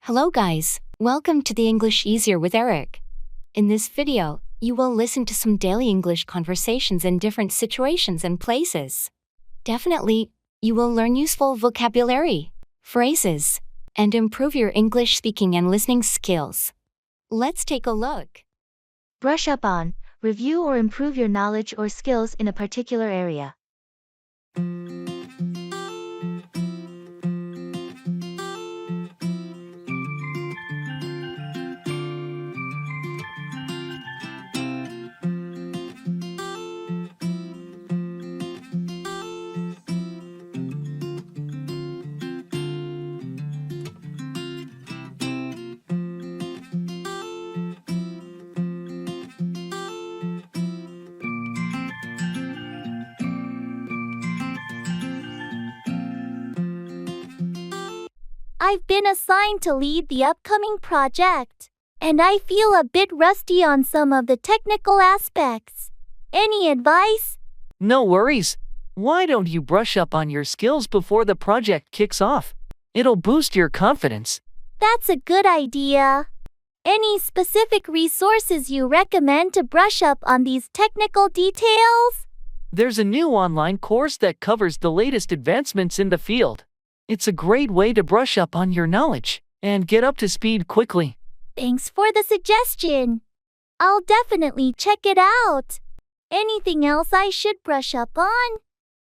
Hello guys, welcome to the English Easier with Eric. In this video, you will listen to some daily English conversations in different situations and places. Definitely, you will learn useful vocabulary, phrases, and improve your English speaking and listening skills. Let's take a look. Brush up on, review or improve your knowledge or skills in a particular area. I've been assigned to lead the upcoming project, and I feel a bit rusty on some of the technical aspects. Any advice? No worries. Why don't you brush up on your skills before the project kicks off? It'll boost your confidence. That's a good idea. Any specific resources you recommend to brush up on these technical details? There's a new online course that covers the latest advancements in the field. It's a great way to brush up on your knowledge and get up to speed quickly. Thanks for the suggestion. I'll definitely check it out. Anything else I should brush up on?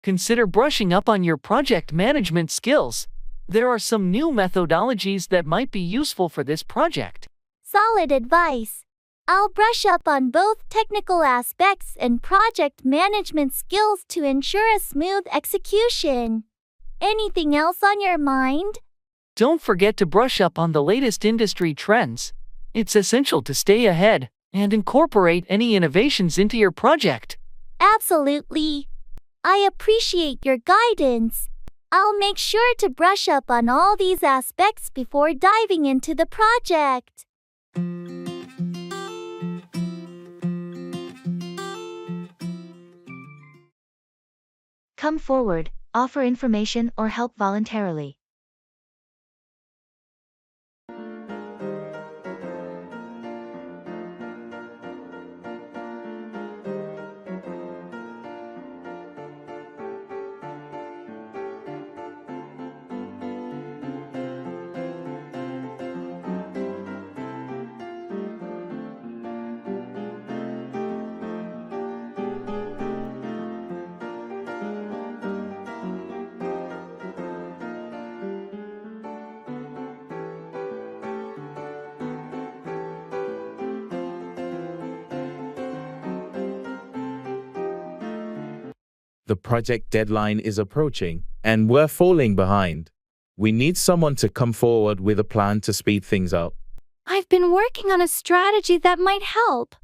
Consider brushing up on your project management skills. There are some new methodologies that might be useful for this project. Solid advice. I'll brush up on both technical aspects and project management skills to ensure a smooth execution. Anything else on your mind? Don't forget to brush up on the latest industry trends. It's essential to stay ahead and incorporate any innovations into your project. Absolutely. I appreciate your guidance. I'll make sure to brush up on all these aspects before diving into the project. Come forward, offer information or help voluntarily. The project deadline is approaching, and we're falling behind. We need someone to come forward with a plan to speed things up. I've been working on a strategy that might help.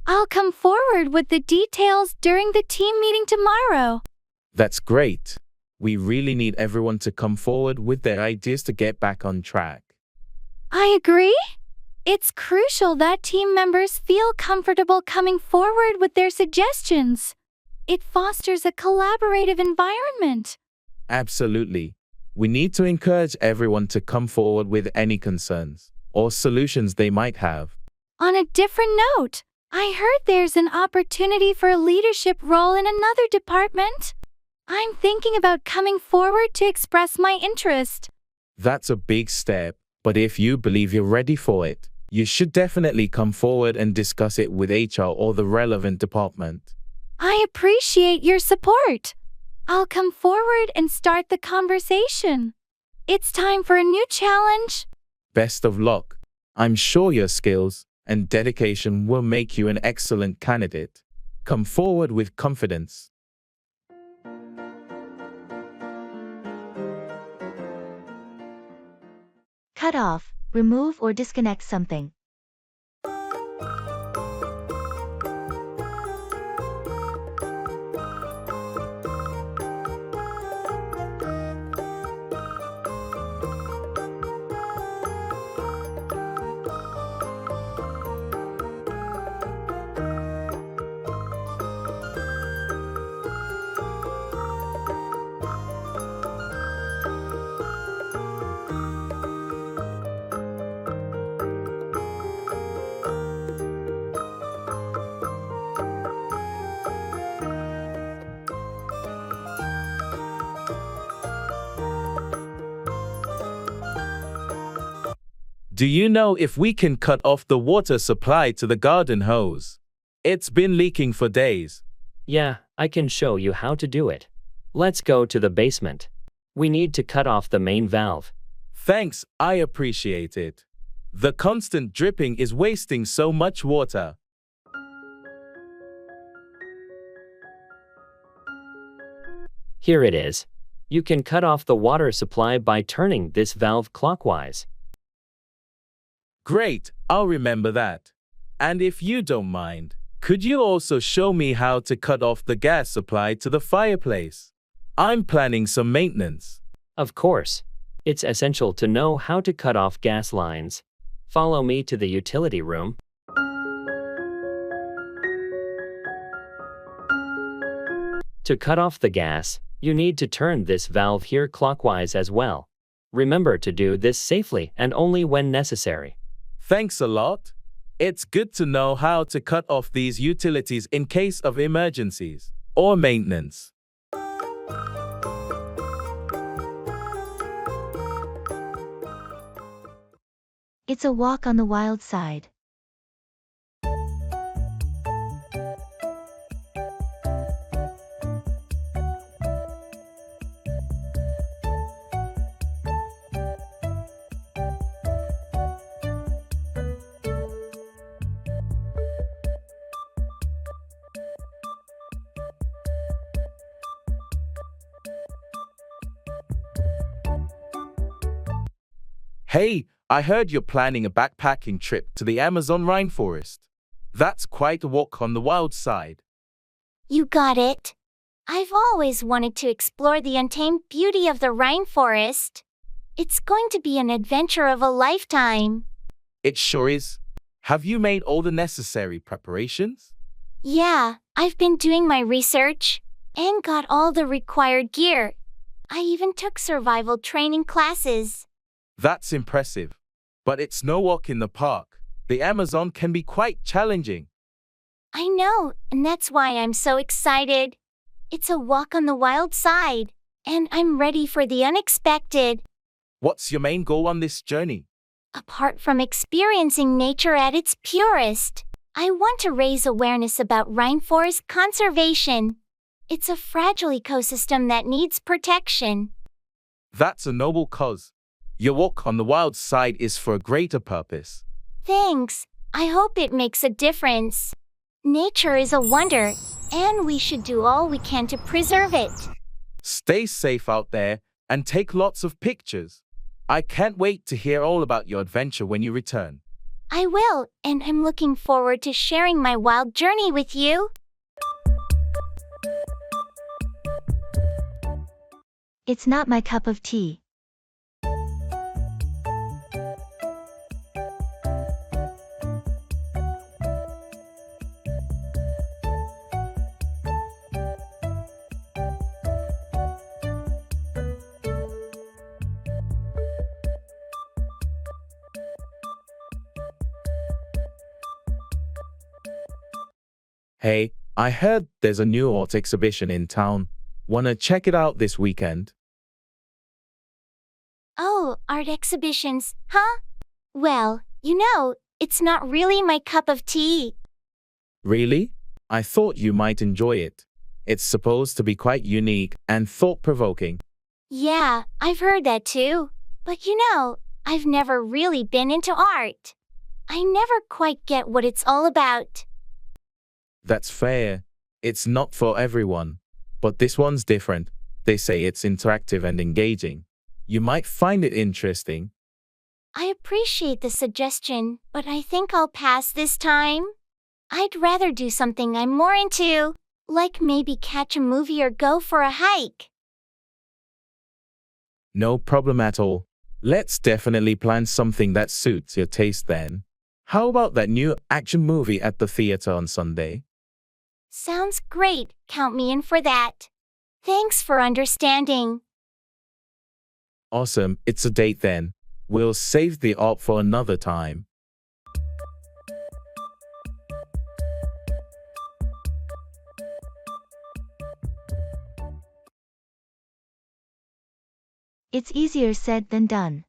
I'll come forward with the details during the team meeting tomorrow. That's great. We really need everyone to come forward with their ideas to get back on track. I agree. It's crucial that team members feel comfortable coming forward with their suggestions. It fosters a collaborative environment. Absolutely. We need to encourage everyone to come forward with any concerns or solutions they might have. On a different note, I heard there's an opportunity for a leadership role in another department. I'm thinking about coming forward to express my interest. That's a big step, but if you believe you're ready for it, you should definitely come forward and discuss it with HR or the relevant department. I appreciate your support. I'll come forward and start the conversation. It's time for a new challenge. Best of luck. I'm sure your skills and dedication will make you an excellent candidate. Come forward with confidence. Cut off, remove or disconnect something. Do you know if we can cut off the water supply to the garden hose? It's been leaking for days. Yeah, I can show you how to do it. Let's go to the basement. We need to cut off the main valve. Thanks, I appreciate it. The constant dripping is wasting so much water. Here it is. You can cut off the water supply by turning this valve clockwise. Great, I'll remember that. And if you don't mind, could you also show me how to cut off the gas supply to the fireplace? I'm planning some maintenance. Of course. It's essential to know how to cut off gas lines. Follow me to the utility room. To cut off the gas, you need to turn this valve here clockwise as well. Remember to do this safely and only when necessary. Thanks a lot. It's good to know how to cut off these utilities in case of emergencies or maintenance. It's a walk on the wild side. Hey, I heard you're planning a backpacking trip to the Amazon rainforest. That's quite a walk on the wild side. You got it. I've always wanted to explore the untamed beauty of the rainforest. It's going to be an adventure of a lifetime. It sure is. Have you made all the necessary preparations? Yeah, I've been doing my research and got all the required gear. I even took survival training classes. That's impressive. But it's no walk in the park. The Amazon can be quite challenging. I know, and that's why I'm so excited. It's a walk on the wild side, and I'm ready for the unexpected. What's your main goal on this journey? Apart from experiencing nature at its purest, I want to raise awareness about rainforest conservation. It's a fragile ecosystem that needs protection. That's a noble cause. Your walk on the wild side is for a greater purpose. Thanks. I hope it makes a difference. Nature is a wonder, and we should do all we can to preserve it. Stay safe out there and take lots of pictures. I can't wait to hear all about your adventure when you return. I will, and I'm looking forward to sharing my wild journey with you. It's not my cup of tea. Hey, I heard there's a new art exhibition in town. Wanna check it out this weekend? Oh, art exhibitions, huh? Well, it's not really my cup of tea. Really? I thought you might enjoy it. It's supposed to be quite unique and thought-provoking. Yeah, I've heard that too. But I've never really been into art. I never quite get what it's all about. That's fair. It's not for everyone. But this one's different. They say it's interactive and engaging. You might find it interesting. I appreciate the suggestion, but I think I'll pass this time. I'd rather do something I'm more into, like maybe catch a movie or go for a hike. No problem at all. Let's definitely plan something that suits your taste then. How about that new action movie at the theater on Sunday? Sounds great. Count me in for that. Thanks for understanding. Awesome, it's a date then. We'll save the art for another time. It's easier said than done.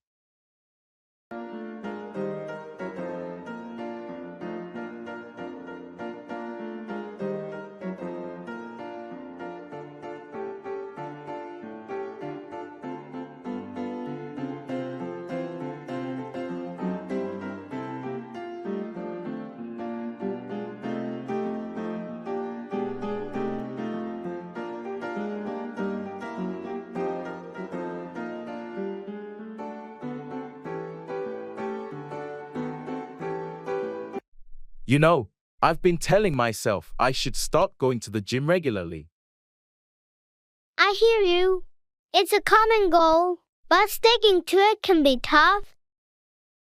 You know, I've been telling myself I should start going to the gym regularly. I hear you. It's a common goal, but sticking to it can be tough.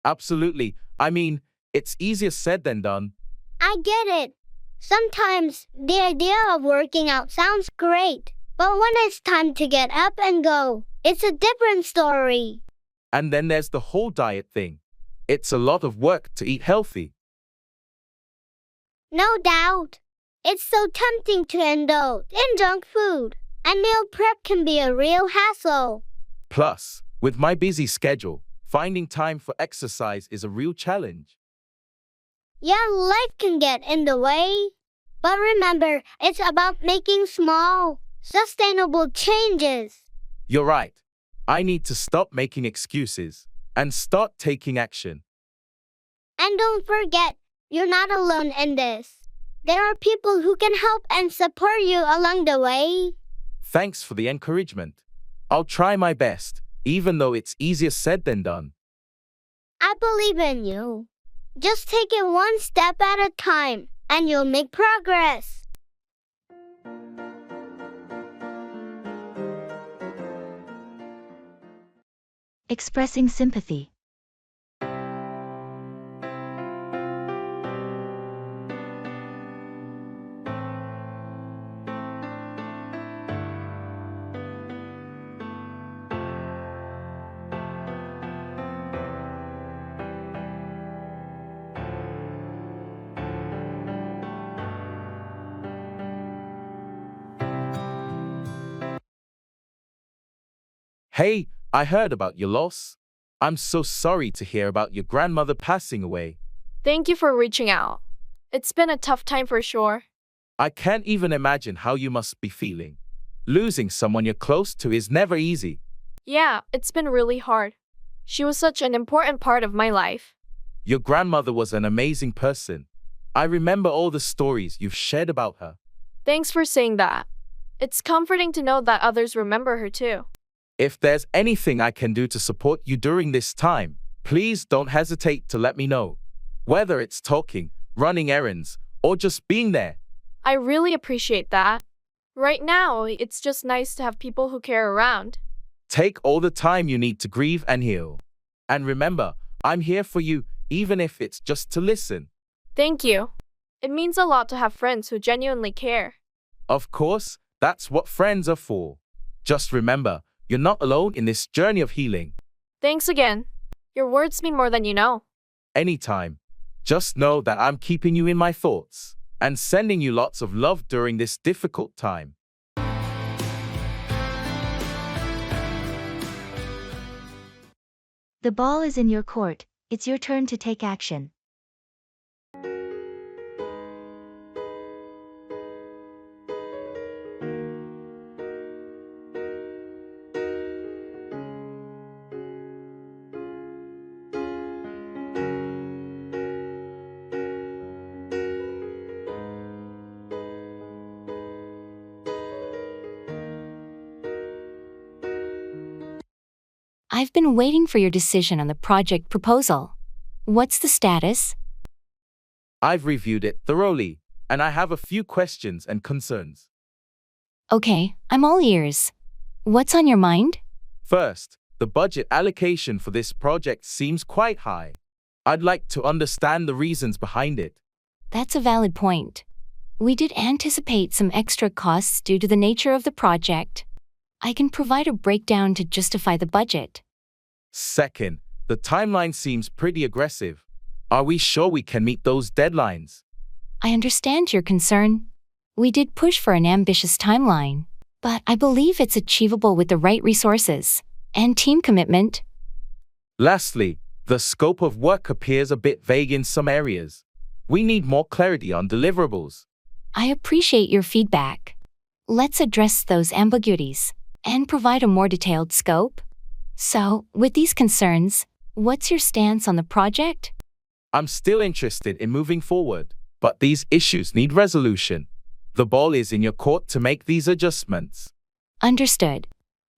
Absolutely. I mean, it's easier said than done. I get it. Sometimes the idea of working out sounds great, but when it's time to get up and go, it's a different story. And then there's the whole diet thing. It's a lot of work to eat healthy. No doubt. It's so tempting to indulge in junk food, and meal prep can be a real hassle. Plus, with my busy schedule, finding time for exercise is a real challenge. Yeah, life can get in the way. But remember, it's about making small, sustainable changes. You're right. I need to stop making excuses and start taking action. And don't forget, you're not alone in this. There are people who can help and support you along the way. Thanks for the encouragement. I'll try my best, even though it's easier said than done. I believe in you. Just take it one step at a time, and you'll make progress. Expressing sympathy. Hey, I heard about your loss. I'm so sorry to hear about your grandmother passing away. Thank you for reaching out. It's been a tough time for sure. I can't even imagine how you must be feeling. Losing someone you're close to is never easy. Yeah, it's been really hard. She was such an important part of my life. Your grandmother was an amazing person. I remember all the stories you've shared about her. Thanks for saying that. It's comforting to know that others remember her too. If there's anything I can do to support you during this time, please don't hesitate to let me know. Whether it's talking, running errands, or just being there. I really appreciate that. Right now, it's just nice to have people who care around. Take all the time you need to grieve and heal. And remember, I'm here for you, even if it's just to listen. Thank you. It means a lot to have friends who genuinely care. Of course, that's what friends are for. Just remember, you're not alone in this journey of healing. Thanks again. Your words mean more than you know. Anytime. Just know that I'm keeping you in my thoughts and sending you lots of love during this difficult time. The ball is in your court. It's your turn to take action. I've been waiting for your decision on the project proposal. What's the status? I've reviewed it thoroughly, and I have a few questions and concerns. Okay, I'm all ears. What's on your mind? First, the budget allocation for this project seems quite high. I'd like to understand the reasons behind it. That's a valid point. We did anticipate some extra costs due to the nature of the project. I can provide a breakdown to justify the budget. Second, the timeline seems pretty aggressive. Are we sure we can meet those deadlines? I understand your concern. We did push for an ambitious timeline, but I believe it's achievable with the right resources and team commitment. Lastly, the scope of work appears a bit vague in some areas. We need more clarity on deliverables. I appreciate your feedback. Let's address those ambiguities and provide a more detailed scope. So, with these concerns, what's your stance on the project? I'm still interested in moving forward, but these issues need resolution. The ball is in your court to make these adjustments. Understood.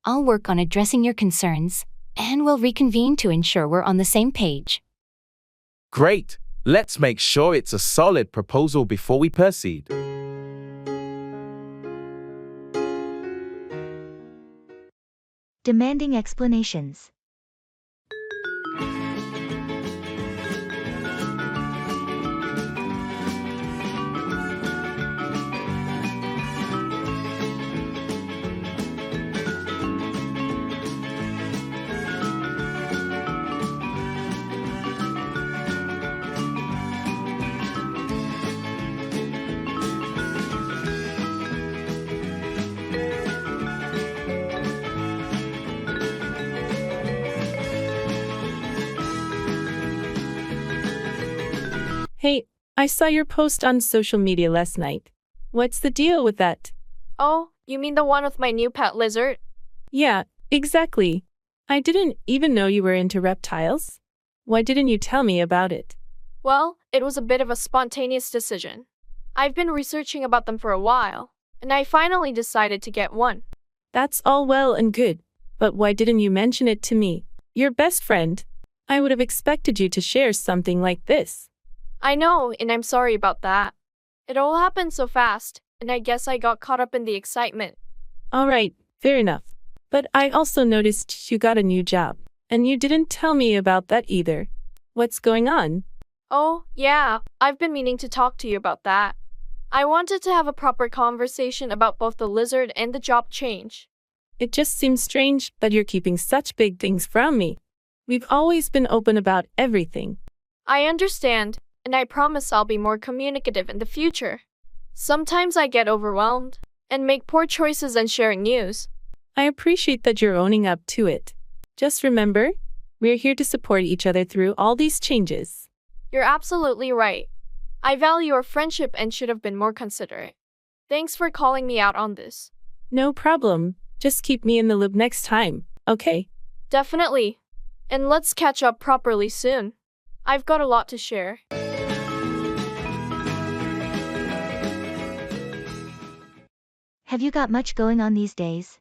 I'll work on addressing your concerns, and we'll reconvene to ensure we're on the same page. Great. Let's make sure it's a solid proposal before we proceed. Demanding explanations. Hey, I saw your post on social media last night. What's the deal with that? Oh, you mean the one with my new pet lizard? Yeah, exactly. I didn't even know you were into reptiles. Why didn't you tell me about it? Well, it was a bit of a spontaneous decision. I've been researching about them for a while, and I finally decided to get one. That's all well and good, but why didn't you mention it to me, your best friend? I would have expected you to share something like this. I know, and I'm sorry about that. It all happened so fast, and I guess I got caught up in the excitement. All right, fair enough. But I also noticed you got a new job, and you didn't tell me about that either. What's going on? Oh, yeah, I've been meaning to talk to you about that. I wanted to have a proper conversation about both the lizard and the job change. It just seems strange that you're keeping such big things from me. We've always been open about everything. I understand, and I promise I'll be more communicative in the future. Sometimes I get overwhelmed and make poor choices in sharing news. I appreciate that you're owning up to it. Just remember, we're here to support each other through all these changes. You're absolutely right. I value our friendship and should have been more considerate. Thanks for calling me out on this. No problem. Just keep me in the loop next time, okay? Definitely. And let's catch up properly soon. I've got a lot to share. Have you got much going on these days?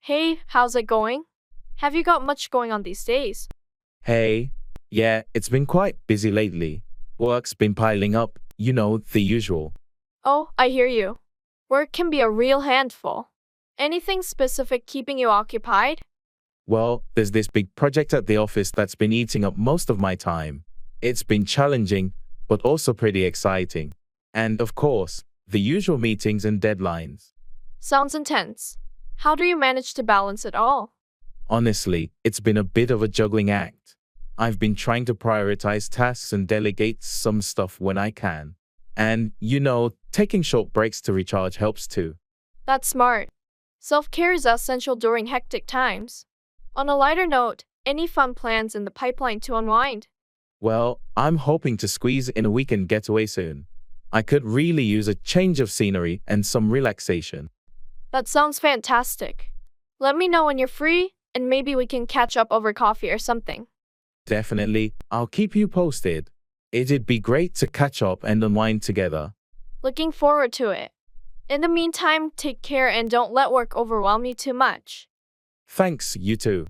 Hey, how's it going? Have you got much going on these days? Hey, yeah, it's been quite busy lately. Work's been piling up, the usual. Oh, I hear you. Work can be a real handful. Anything specific keeping you occupied? Well, there's this big project at the office that's been eating up most of my time. It's been challenging, but also pretty exciting. And of course, the usual meetings and deadlines. Sounds intense. How do you manage to balance it all? Honestly, it's been a bit of a juggling act. I've been trying to prioritize tasks and delegate some stuff when I can. And, taking short breaks to recharge helps too. That's smart. Self-care is essential during hectic times. On a lighter note, any fun plans in the pipeline to unwind? Well, I'm hoping to squeeze in a weekend getaway soon. I could really use a change of scenery and some relaxation. That sounds fantastic. Let me know when you're free, and maybe we can catch up over coffee or something. Definitely, I'll keep you posted. It'd be great to catch up and unwind together. Looking forward to it. In the meantime, take care and don't let work overwhelm you too much. Thanks, you too.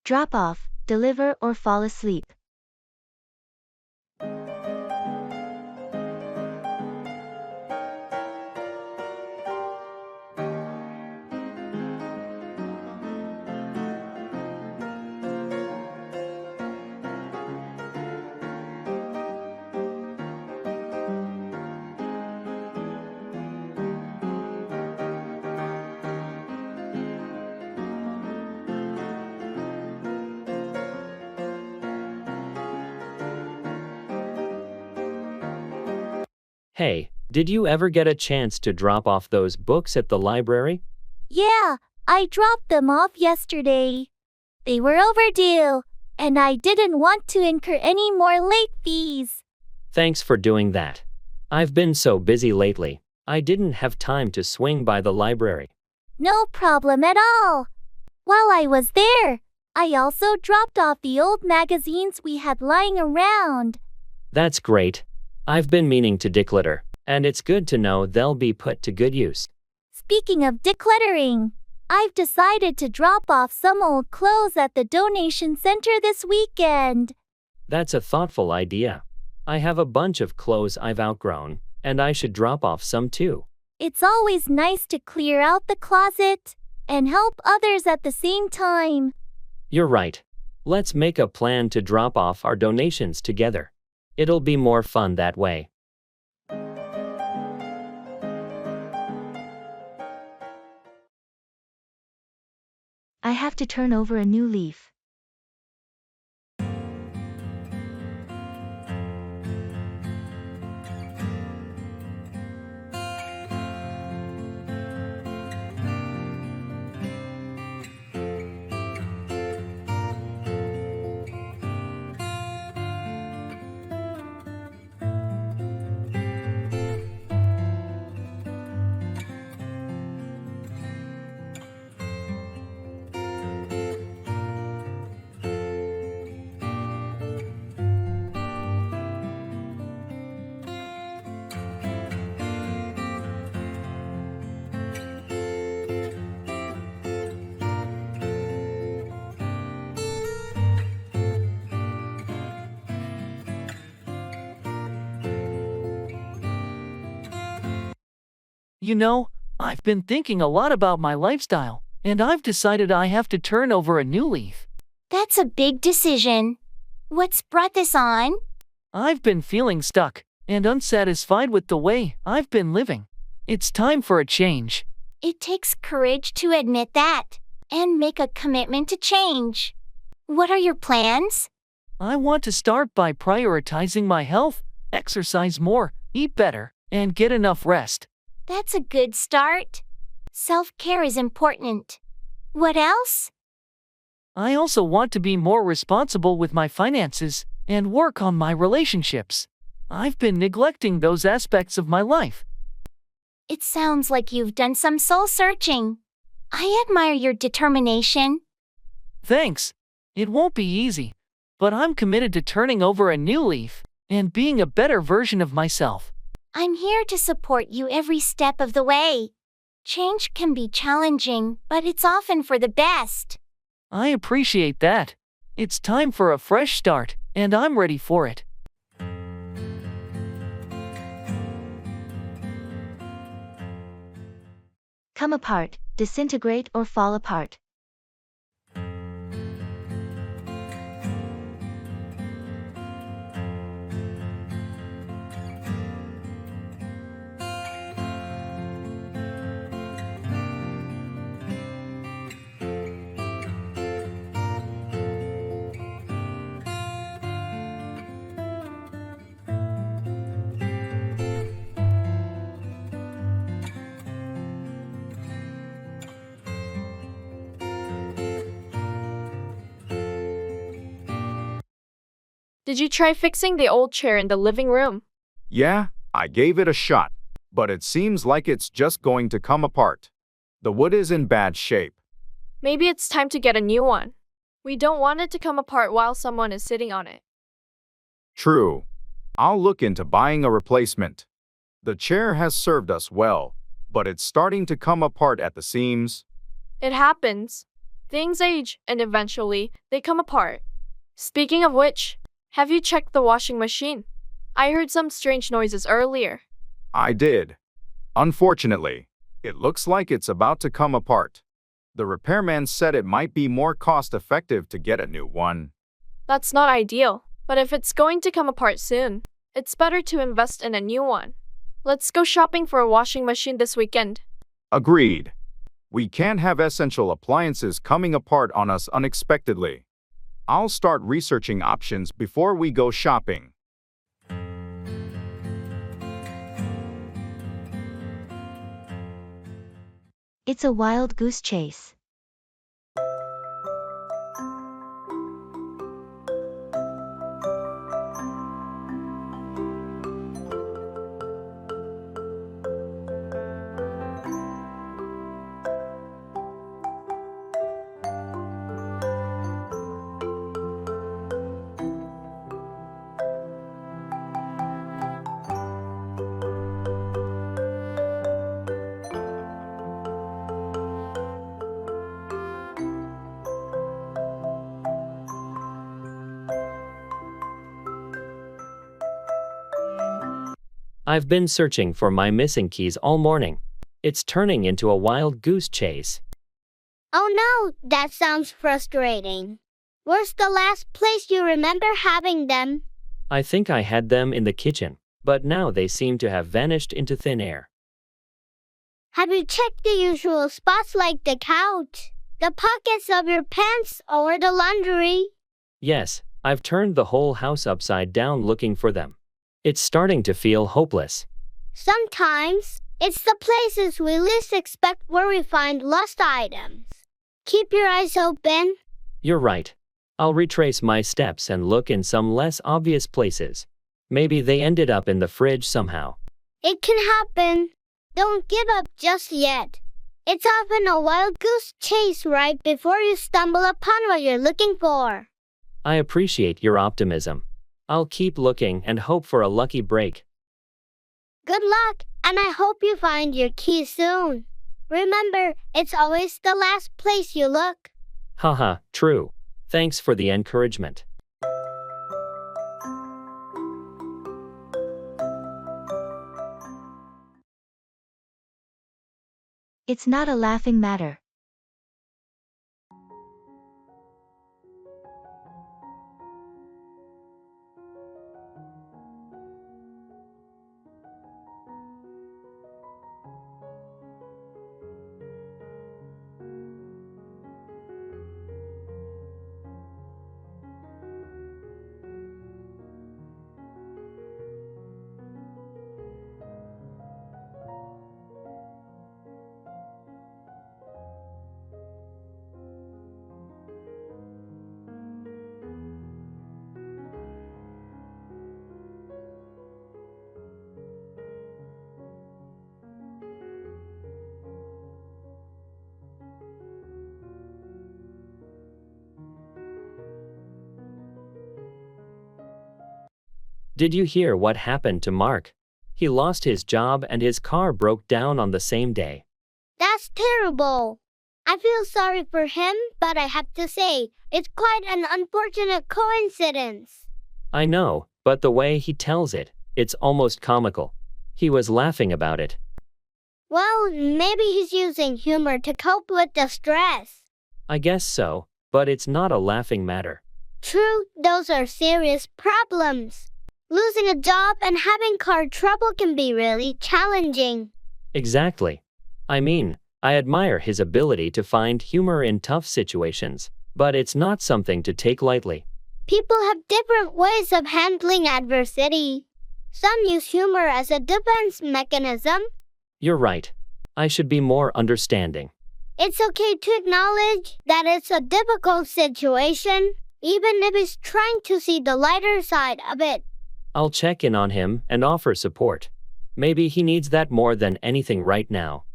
Drop off, deliver, or fall asleep. Hey, did you ever get a chance to drop off those books at the library? Yeah, I dropped them off yesterday. They were overdue. and I didn't want to incur any more late fees. Thanks for doing that. I've been so busy lately, I didn't have time to swing by the library. No problem at all. While I was there, I also dropped off the old magazines we had lying around. That's great. I've been meaning to declutter, and it's good to know they'll be put to good use. Speaking of decluttering, I've decided to drop off some old clothes at the donation center this weekend. That's a thoughtful idea. I have a bunch of clothes I've outgrown, and I should drop off some too. It's always nice to clear out the closet and help others at the same time. You're right. Let's make a plan to drop off our donations together. It'll be more fun that way. I have to turn over a new leaf. You know, I've been thinking a lot about my lifestyle, and I've decided I have to turn over a new leaf. That's a big decision. What's brought this on? I've been feeling stuck and unsatisfied with the way I've been living. It's time for a change. It takes courage to admit that and make a commitment to change. What are your plans? I want to start by prioritizing my health, exercise more, eat better, and get enough rest. That's a good start. Self-care is important. What else? I also want to be more responsible with my finances and work on my relationships. I've been neglecting those aspects of my life. It sounds like you've done some soul searching. I admire your determination. Thanks. It won't be easy, but I'm committed to turning over a new leaf and being a better version of myself. I'm here to support you every step of the way. Change can be challenging, but it's often for the best. I appreciate that. It's time for a fresh start, and I'm ready for it. Come apart, disintegrate or fall apart. Did you try fixing the old chair in the living room? Yeah, I gave it a shot, but it seems like it's just going to come apart. The wood is in bad shape. Maybe it's time to get a new one. We don't want it to come apart while someone is sitting on it. True. I'll look into buying a replacement. The chair has served us well, but it's starting to come apart at the seams. It happens. Things age, and eventually, they come apart. Speaking of which, have you checked the washing machine? I heard some strange noises earlier. I did. Unfortunately, it looks like it's about to come apart. The repairman said it might be more cost-effective to get a new one. That's not ideal, but if it's going to come apart soon, it's better to invest in a new one. Let's go shopping for a washing machine this weekend. Agreed. We can't have essential appliances coming apart on us unexpectedly. I'll start researching options before we go shopping. It's a wild goose chase. I've been searching for my missing keys all morning. It's turning into a wild goose chase. Oh no, that sounds frustrating. Where's the last place you remember having them? I think I had them in the kitchen, but now they seem to have vanished into thin air. Have you checked the usual spots like the couch, the pockets of your pants, or the laundry? Yes, I've turned the whole house upside down looking for them. It's starting to feel hopeless. Sometimes, it's the places we least expect where we find lost items. Keep your eyes open. You're right. I'll retrace my steps and look in some less obvious places. Maybe they ended up in the fridge somehow. It can happen. Don't give up just yet. It's often a wild goose chase right before you stumble upon what you're looking for. I appreciate your optimism. I'll keep looking and hope for a lucky break. Good luck, and I hope you find your key soon. Remember, it's always the last place you look. Haha, true. Thanks for the encouragement. It's not a laughing matter. Did you hear what happened to Mark? He lost his job and his car broke down on the same day. That's terrible. I feel sorry for him, but I have to say, it's quite an unfortunate coincidence. I know, but the way he tells it, it's almost comical. He was laughing about it. Well, maybe he's using humor to cope with the stress. I guess so, but it's not a laughing matter. True, those are serious problems. Losing a job and having car trouble can be really challenging. Exactly. I mean, I admire his ability to find humor in tough situations, but it's not something to take lightly. People have different ways of handling adversity. Some use humor as a defense mechanism. You're right. I should be more understanding. It's okay to acknowledge that it's a difficult situation, even if he's trying to see the lighter side of it. I'll check in on him and offer support. Maybe he needs that more than anything right now.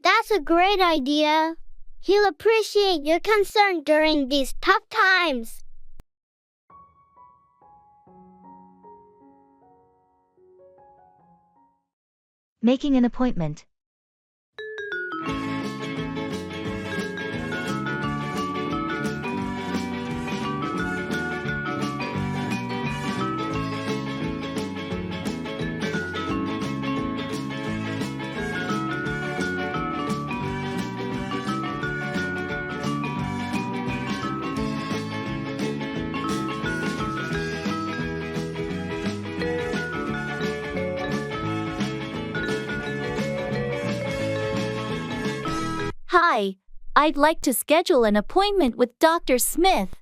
That's a great idea. He'll appreciate your concern during these tough times. Making an appointment. Hi, I'd like to schedule an appointment with Dr. Smith.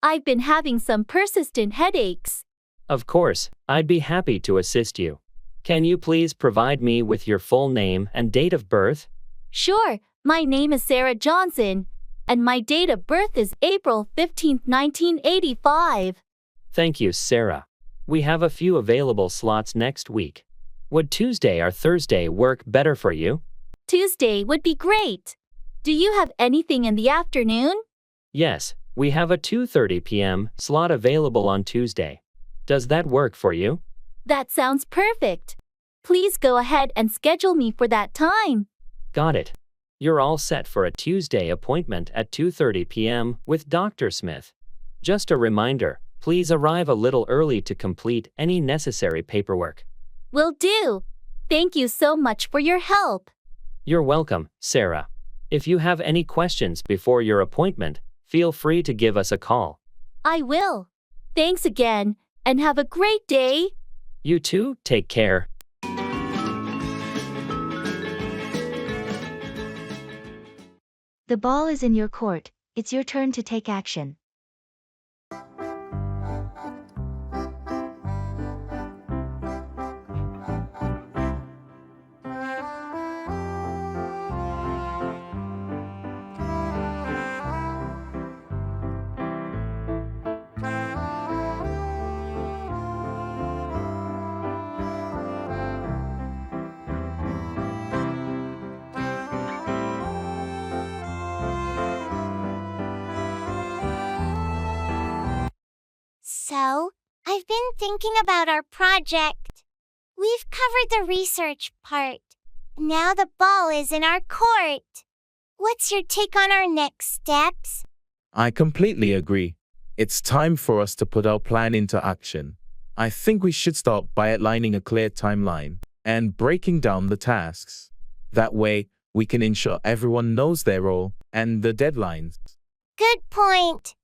I've been having some persistent headaches. Of course, I'd be happy to assist you. Can you please provide me with your full name and date of birth? Sure, my name is Sarah Johnson, and my date of birth is April 15, 1985. Thank you, Sarah. We have a few available slots next week. Would Tuesday or Thursday work better for you? Tuesday would be great. Do you have anything in the afternoon? Yes, we have a 2:30 p.m. slot available on Tuesday. Does that work for you? That sounds perfect. Please go ahead and schedule me for that time. Got it. You're all set for a Tuesday appointment at 2:30 p.m. with Dr. Smith. Just a reminder, please arrive a little early to complete any necessary paperwork. Will do. Thank you so much for your help. You're welcome, Sarah. If you have any questions before your appointment, feel free to give us a call. I will. Thanks again, and have a great day. You too, take care. The ball is in your court, it's your turn to take action. So, I've been thinking about our project. We've covered the research part. Now the ball is in our court. What's your take on our next steps? I completely agree. It's time for us to put our plan into action. I think we should start by outlining a clear timeline and breaking down the tasks. That way, we can ensure everyone knows their role and the deadlines. Good point.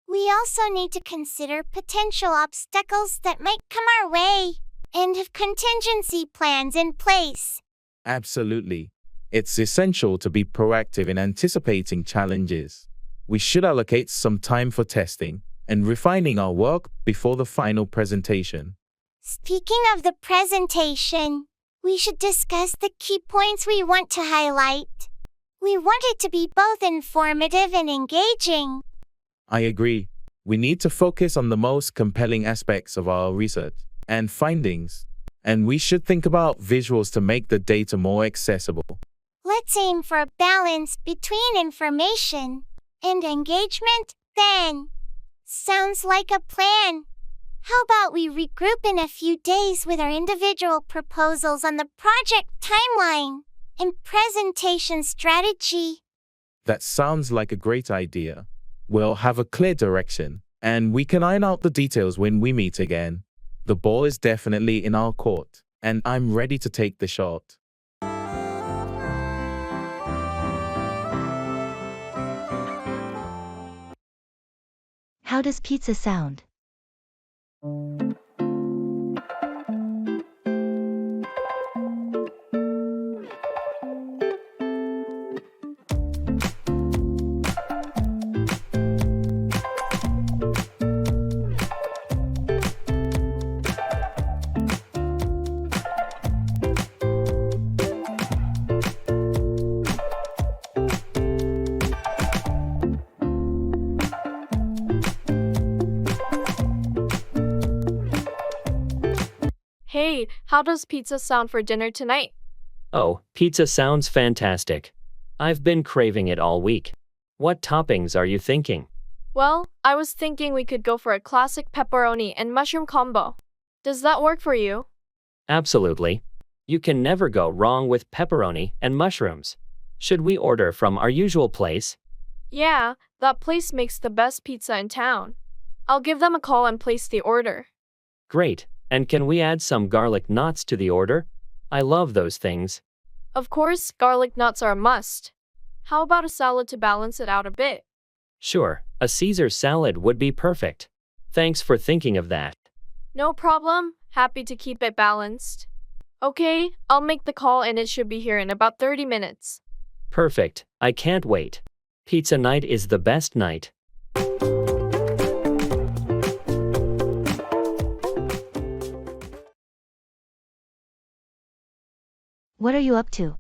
We also need to consider potential obstacles that might come our way and have contingency plans in place. Absolutely. It's essential to be proactive in anticipating challenges. We should allocate some time for testing and refining our work before the final presentation. Speaking of the presentation, we should discuss the key points we want to highlight. We want it to be both informative and engaging. I agree. We need to focus on the most compelling aspects of our research and findings, and we should think about visuals to make the data more accessible. Let's aim for a balance between information and engagement, then. Sounds like a plan. How about we regroup in a few days with our individual proposals on the project timeline and presentation strategy? That sounds like a great idea. We'll have a clear direction, and we can iron out the details when we meet again. The ball is definitely in our court, and I'm ready to take the shot. How does pizza sound? Hey, how does pizza sound for dinner tonight? Oh, pizza sounds fantastic. I've been craving it all week. What toppings are you thinking? Well, I was thinking we could go for a classic pepperoni and mushroom combo. Does that work for you? Absolutely. You can never go wrong with pepperoni and mushrooms. Should we order from our usual place? Yeah, that place makes the best pizza in town. I'll give them a call and place the order. Great. And can we add some garlic knots to the order? I love those things. Of course, garlic nuts are a must. How about a salad to balance it out a bit? Sure, a Caesar salad would be perfect. Thanks for thinking of that. No problem. Happy to keep it balanced. Okay, I'll make the call and it should be here in about 30 minutes. Perfect. I can't wait. Pizza night is the best night. What are you up to?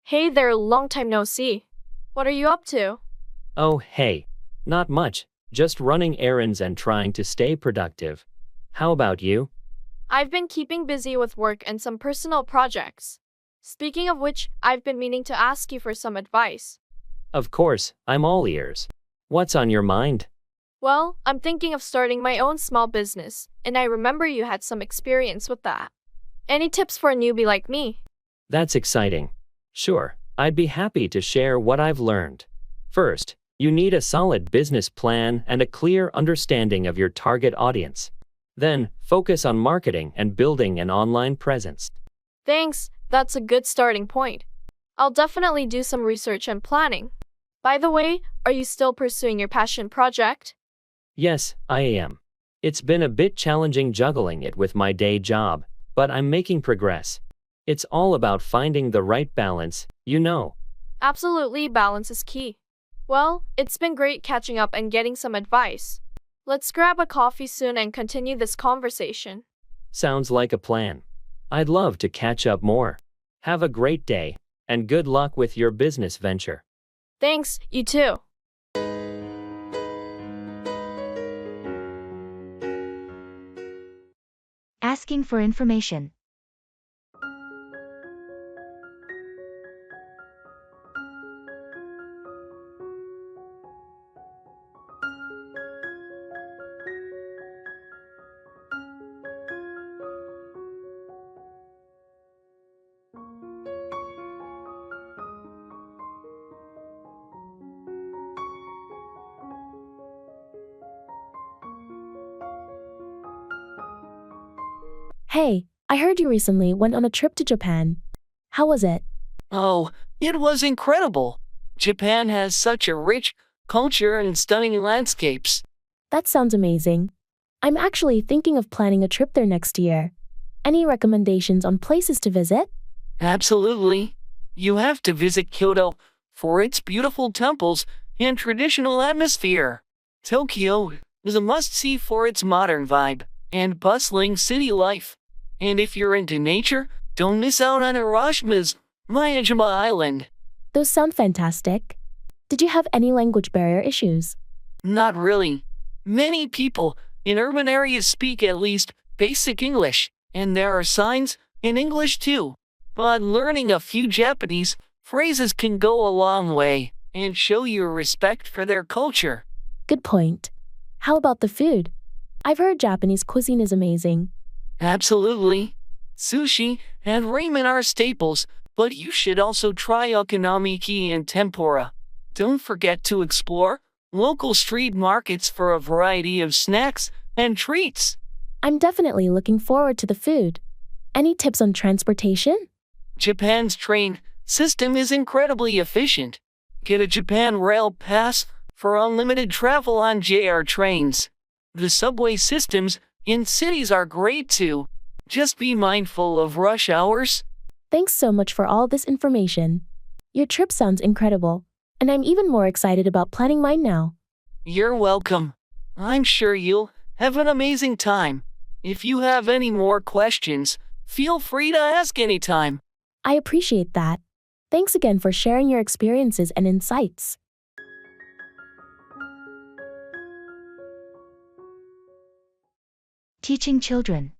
Hey there, long time no see. What are you up to? Oh, hey. Not much. Just running errands and trying to stay productive. How about you? I've been keeping busy with work and some personal projects. Speaking of which, I've been meaning to ask you for some advice. Of course, I'm all ears. What's on your mind? Well, I'm thinking of starting my own small business, and I remember you had some experience with that. Any tips for a newbie like me? That's exciting. Sure, I'd be happy to share what I've learned. First, you need a solid business plan and a clear understanding of your target audience. Then, focus on marketing and building an online presence. Thanks, that's a good starting point. I'll definitely do some research and planning. By the way, are you still pursuing your passion project? Yes, I am. It's been a bit challenging juggling it with my day job, but I'm making progress. It's all about finding the right balance, you know. Absolutely, balance is key. Well, it's been great catching up and getting some advice. Let's grab a coffee soon and continue this conversation. Sounds like a plan. I'd love to catch up more. Have a great day, and good luck with your business venture. Thanks, you too. Asking for information. Hey, I heard you recently went on a trip to Japan. How was it? Oh, it was incredible. Japan has such a rich culture and stunning landscapes. That sounds amazing. I'm actually thinking of planning a trip there next year. Any recommendations on places to visit? Absolutely. You have to visit Kyoto for its beautiful temples and traditional atmosphere. Tokyo is a must-see for its modern vibe and bustling city life. And if you're into nature, don't miss out on Hiroshima's Miyajima Island. Those sound fantastic. Did you have any language barrier issues? Not really. Many people in urban areas speak at least basic English, and there are signs in English too. But learning a few Japanese phrases can go a long way and show your respect for their culture. Good point. How about the food? I've heard Japanese cuisine is amazing. Absolutely. Sushi and ramen are staples, but you should also try okonomiyaki and tempura. Don't forget to explore local street markets for a variety of snacks and treats. I'm definitely looking forward to the food. Any tips on transportation? Japan's train system is incredibly efficient. Get a Japan Rail Pass for unlimited travel on JR trains. The subway systems in cities are great too. Just be mindful of rush hours. Thanks so much for all this information. Your trip sounds incredible, and I'm even more excited about planning mine now. You're welcome. I'm sure you'll have an amazing time. If you have any more questions, feel free to ask anytime. I appreciate that. Thanks again for sharing your experiences and insights. Teaching children.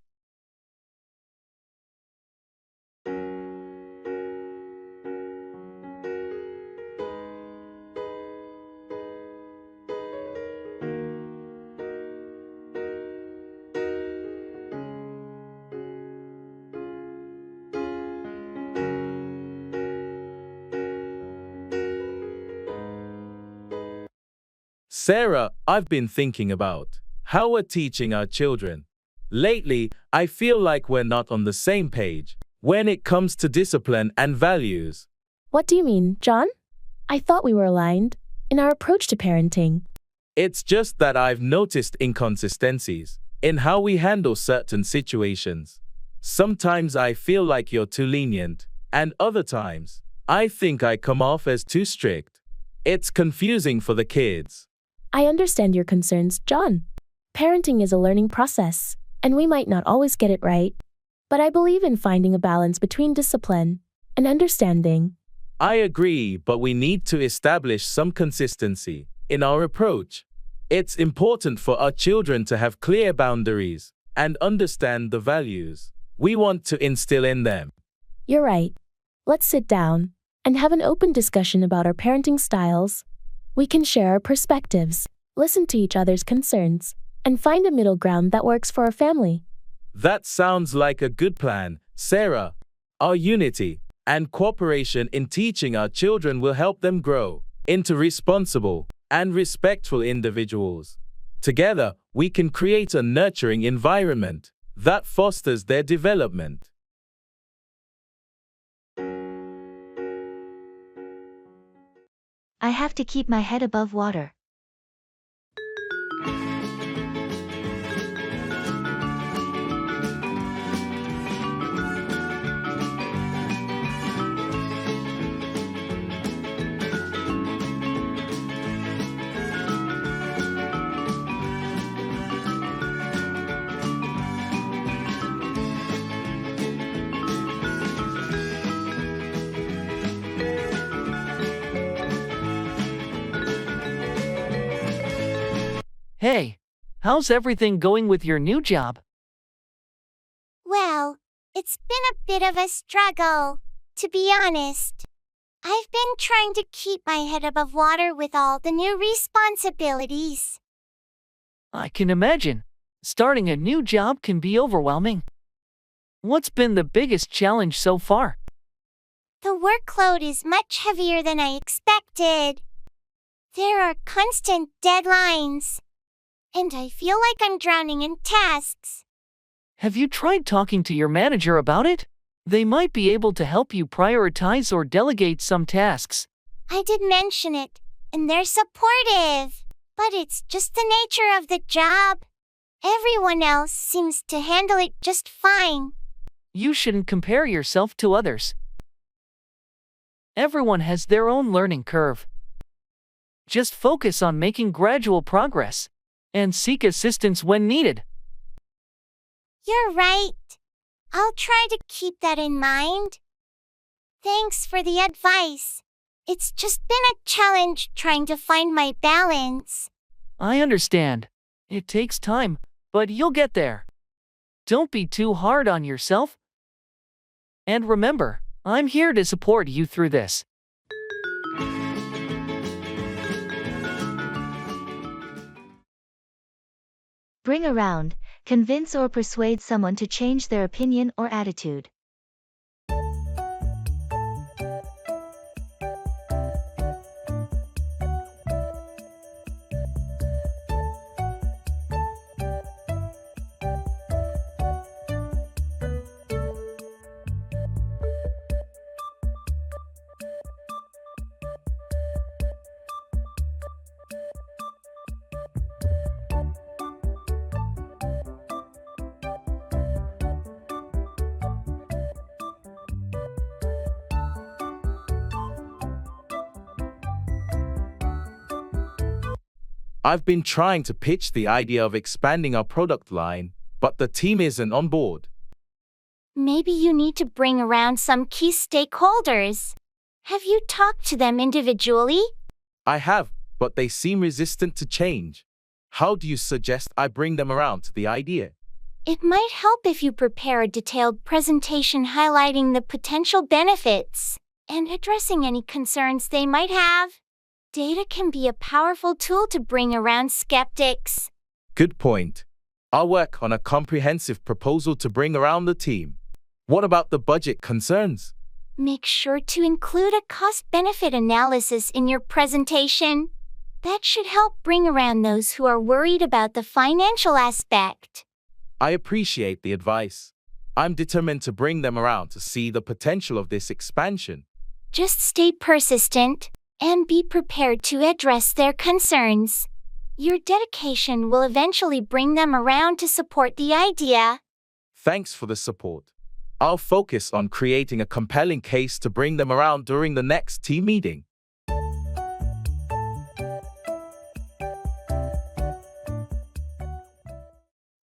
Sarah, I've been thinking about how we're teaching our children. Lately, I feel like we're not on the same page when it comes to discipline and values. What do you mean, John? I thought we were aligned in our approach to parenting. It's just that I've noticed inconsistencies in how we handle certain situations. Sometimes I feel like you're too lenient, and other times, I think I come off as too strict. It's confusing for the kids. I understand your concerns, John. Parenting is a learning process, and we might not always get it right. But I believe in finding a balance between discipline and understanding. I agree, but we need to establish some consistency in our approach. It's important for our children to have clear boundaries and understand the values we want to instill in them. You're right. Let's sit down and have an open discussion about our parenting styles. We can share our perspectives, listen to each other's concerns, and find a middle ground that works for our family. That sounds like a good plan, Sarah. Our unity and cooperation in teaching our children will help them grow into responsible and respectful individuals. Together, we can create a nurturing environment that fosters their development. I have to keep my head above water. Hey, how's everything going with your new job? Well, it's been a bit of a struggle, to be honest. I've been trying to keep my head above water with all the new responsibilities. I can imagine. Starting a new job can be overwhelming. What's been the biggest challenge so far? The workload is much heavier than I expected. There are constant deadlines, and I feel like I'm drowning in tasks. Have you tried talking to your manager about it? They might be able to help you prioritize or delegate some tasks. I did mention it, and they're supportive. But it's just the nature of the job. Everyone else seems to handle it just fine. You shouldn't compare yourself to others. Everyone has their own learning curve. Just focus on making gradual progress and seek assistance when needed. You're right. I'll try to keep that in mind. Thanks for the advice. It's just been a challenge trying to find my balance. I understand. It takes time, but you'll get there. Don't be too hard on yourself. And remember, I'm here to support you through this. Bring around, convince or persuade someone to change their opinion or attitude. I've been trying to pitch the idea of expanding our product line, but the team isn't on board. Maybe you need to bring around some key stakeholders. Have you talked to them individually? I have, but they seem resistant to change. How do you suggest I bring them around to the idea? It might help if you prepare a detailed presentation highlighting the potential benefits and addressing any concerns they might have. Data can be a powerful tool to bring around skeptics. Good point. I'll work on a comprehensive proposal to bring around the team. What about the budget concerns? Make sure to include a cost-benefit analysis in your presentation. That should help bring around those who are worried about the financial aspect. I appreciate the advice. I'm determined to bring them around to see the potential of this expansion. Just stay persistent and be prepared to address their concerns. Your dedication will eventually bring them around to support the idea. Thanks for the support. I'll focus on creating a compelling case to bring them around during the next team meeting.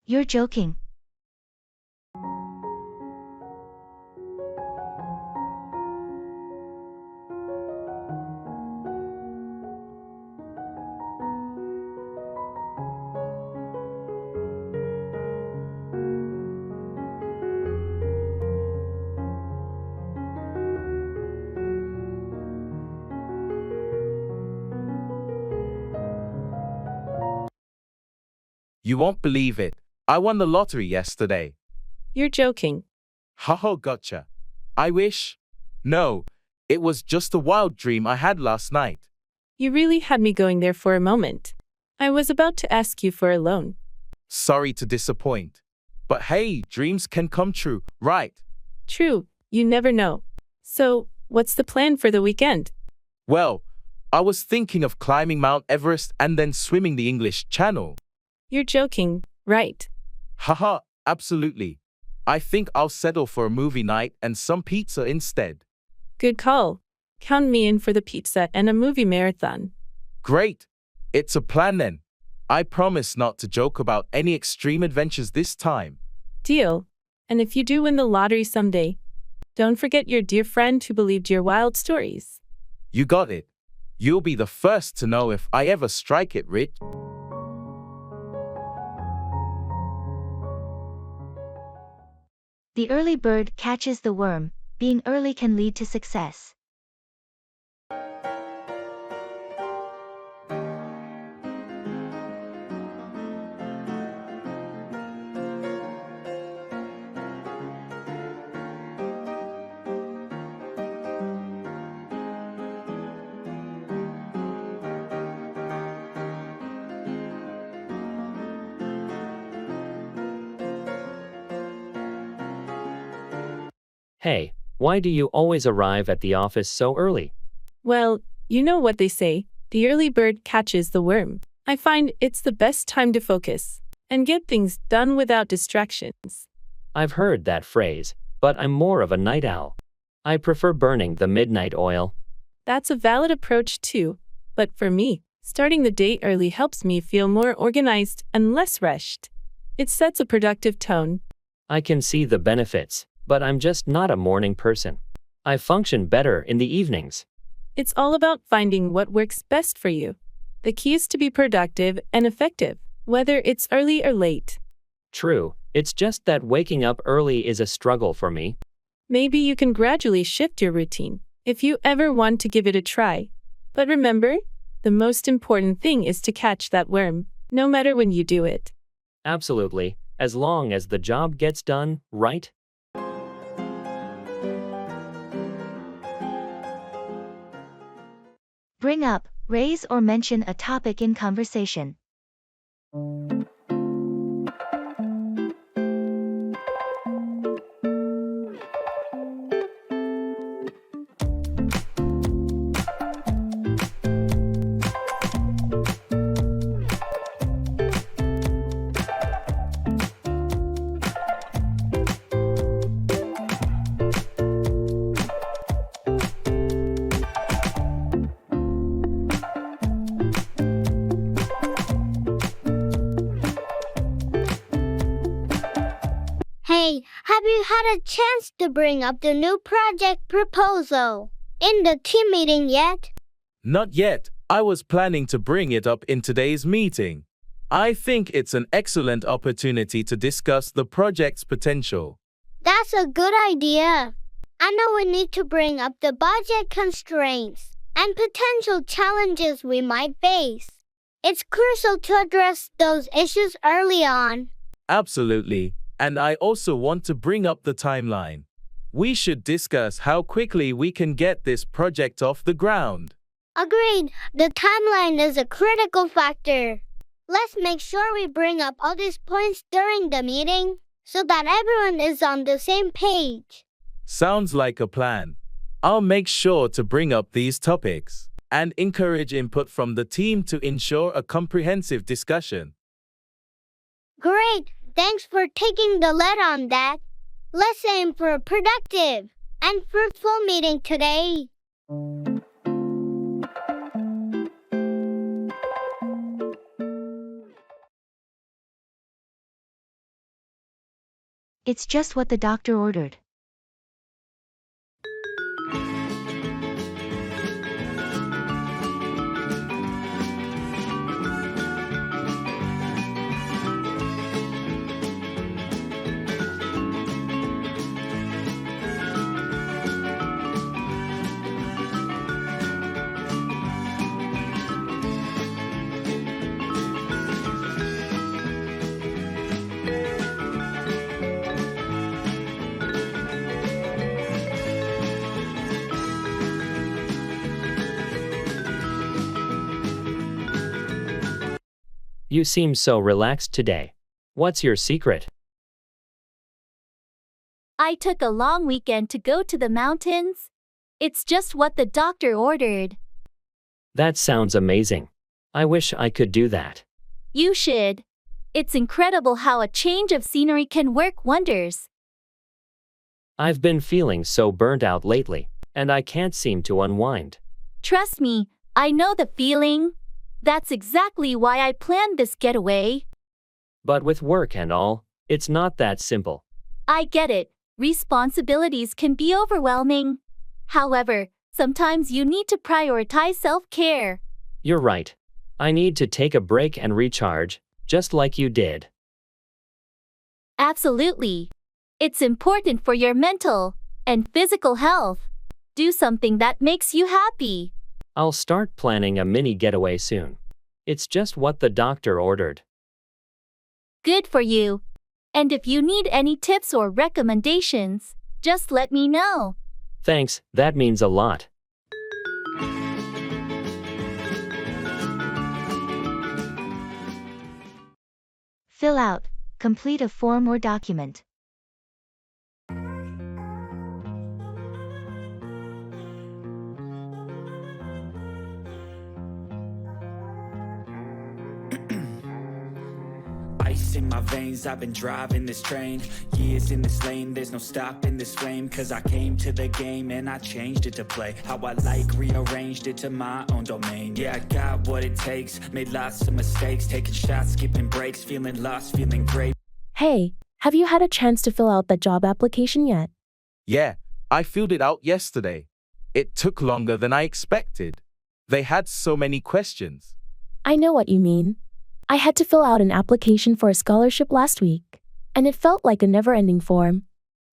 You're joking. You won't believe it. I won the lottery yesterday. You're joking. Haha, gotcha. I wish. No, it was just a wild dream I had last night. You really had me going there for a moment. I was about to ask you for a loan. Sorry to disappoint. But hey, dreams can come true, right? True, you never know. So, what's the plan for the weekend? Well, I was thinking of climbing Mount Everest and then swimming the English Channel. You're joking, right? Haha, absolutely. I think I'll settle for a movie night and some pizza instead. Good call. Count me in for the pizza and a movie marathon. Great. It's a plan then. I promise not to joke about any extreme adventures this time. Deal. And if you do win the lottery someday, don't forget your dear friend who believed your wild stories. You got it. You'll be the first to know if I ever strike it rich. The early bird catches the worm. Being early can lead to success. Hey, why do you always arrive at the office so early? Well, you know what they say, the early bird catches the worm. I find it's the best time to focus and get things done without distractions. I've heard that phrase, but I'm more of a night owl. I prefer burning the midnight oil. That's a valid approach too, but for me, starting the day early helps me feel more organized and less rushed. It sets a productive tone. I can see the benefits, but I'm just not a morning person. I function better in the evenings. It's all about finding what works best for you. The key is to be productive and effective, whether it's early or late. True, it's just that waking up early is a struggle for me. Maybe you can gradually shift your routine if you ever want to give it a try. But remember, the most important thing is to catch that worm, no matter when you do it. Absolutely, as long as the job gets done, right? Bring up, raise or mention a topic in conversation. Hey, have you had a chance to bring up the new project proposal in the team meeting yet? Not yet. I was planning to bring it up in today's meeting. I think it's an excellent opportunity to discuss the project's potential. That's a good idea. I know we need to bring up the budget constraints and potential challenges we might face. It's crucial to address those issues early on. Absolutely. And I also want to bring up the timeline. We should discuss how quickly we can get this project off the ground. Agreed. The timeline is a critical factor. Let's make sure we bring up all these points during the meeting so that everyone is on the same page. Sounds like a plan. I'll make sure to bring up these topics and encourage input from the team to ensure a comprehensive discussion. Great. Thanks for taking the lead on that. Let's aim for a productive and fruitful meeting today. It's just what the doctor ordered. You seem so relaxed today. What's your secret? I took a long weekend to go to the mountains. It's just what the doctor ordered. That sounds amazing. I wish I could do that. You should. It's incredible how a change of scenery can work wonders. I've been feeling so burnt out lately, and I can't seem to unwind. Trust me, I know the feeling. That's exactly why I planned this getaway. But with work and all, it's not that simple. I get it. Responsibilities can be overwhelming. However, sometimes you need to prioritize self-care. You're right. I need to take a break and recharge, just like you did. Absolutely. It's important for your mental and physical health. Do something that makes you happy. I'll start planning a mini getaway soon. It's just what the doctor ordered. Good for you. And if you need any tips or recommendations, just let me know. Thanks, that means a lot. Fill out, complete a form or document. Ice in my veins, I've been driving this train. Years in this lane, there's no stopping this flame. Cause I came to the game and I changed it to play how I like, rearranged it to my own domain. Yeah, I got what it takes, made lots of mistakes, taking shots, skipping breaks, feeling lost, feeling great. Hey, have you had a chance to fill out that job application yet? Yeah, I filled it out yesterday. It took longer than I expected. They had so many questions. I know what you mean. I had to fill out an application for a scholarship last week, and it felt like a never-ending form.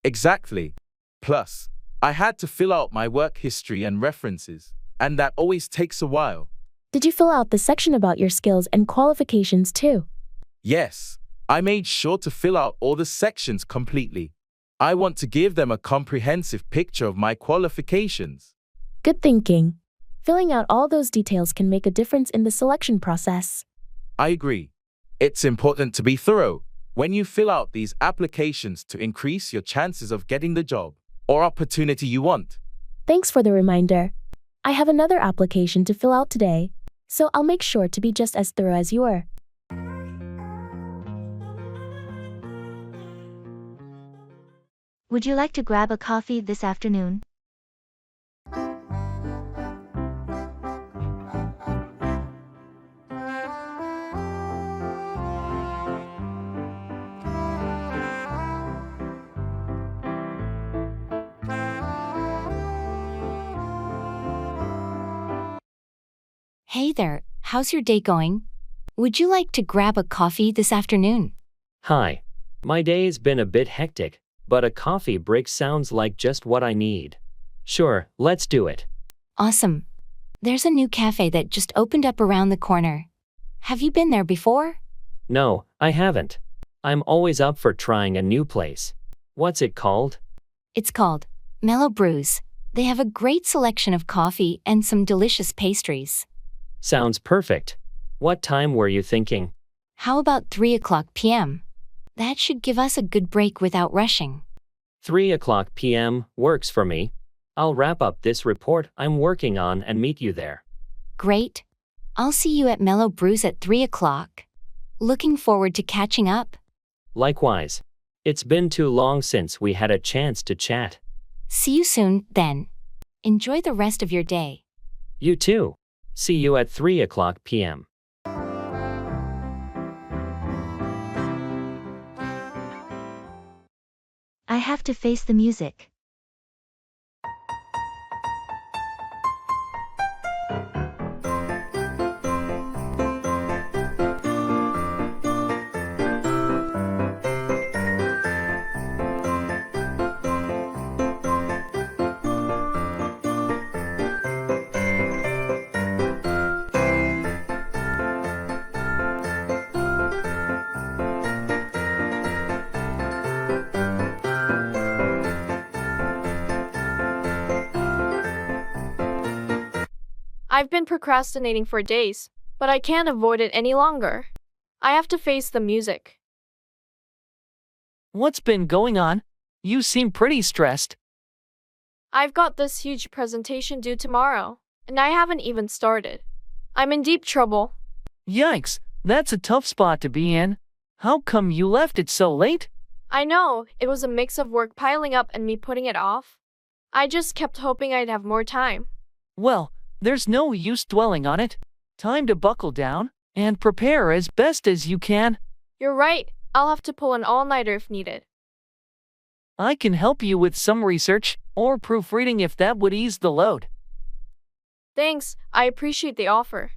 Exactly. Plus, I had to fill out my work history and references, and that always takes a while. Did you fill out the section about your skills and qualifications too? Yes, I made sure to fill out all the sections completely. I want to give them a comprehensive picture of my qualifications. Good thinking. Filling out all those details can make a difference in the selection process. I agree. It's important to be thorough when you fill out these applications to increase your chances of getting the job or opportunity you want. Thanks for the reminder. I have another application to fill out today, so I'll make sure to be just as thorough as you are. Would you like to grab a coffee this afternoon? Hey there, how's your day going? Would you like to grab a coffee this afternoon? Hi. My day's been a bit hectic, but a coffee break sounds like just what I need. Sure, let's do it. Awesome. There's a new cafe that just opened up around the corner. Have you been there before? No, I haven't. I'm always up for trying a new place. What's it called? It's called Mellow Brews. They have a great selection of coffee and some delicious pastries. Sounds perfect. What time were you thinking? How about 3:00 p.m.? That should give us a good break without rushing. 3:00 p.m. works for me. I'll wrap up this report I'm working on and meet you there. Great. I'll see you at Mellow Brews at 3:00. Looking forward to catching up. Likewise. It's been too long since we had a chance to chat. See you soon, then. Enjoy the rest of your day. You too. See you at 3:00 p.m. I have to face the music. I've been procrastinating for days, but I can't avoid it any longer. I have to face the music. What's been going on? You seem pretty stressed. I've got this huge presentation due tomorrow, and I haven't even started. I'm in deep trouble. Yikes, that's a tough spot to be in. How come you left it so late? I know, it was a mix of work piling up and me putting it off. I just kept hoping I'd have more time. Well, there's no use dwelling on it. Time to buckle down and prepare as best as you can. You're right, I'll have to pull an all-nighter if needed. I can help you with some research or proofreading if that would ease the load. Thanks, I appreciate the offer.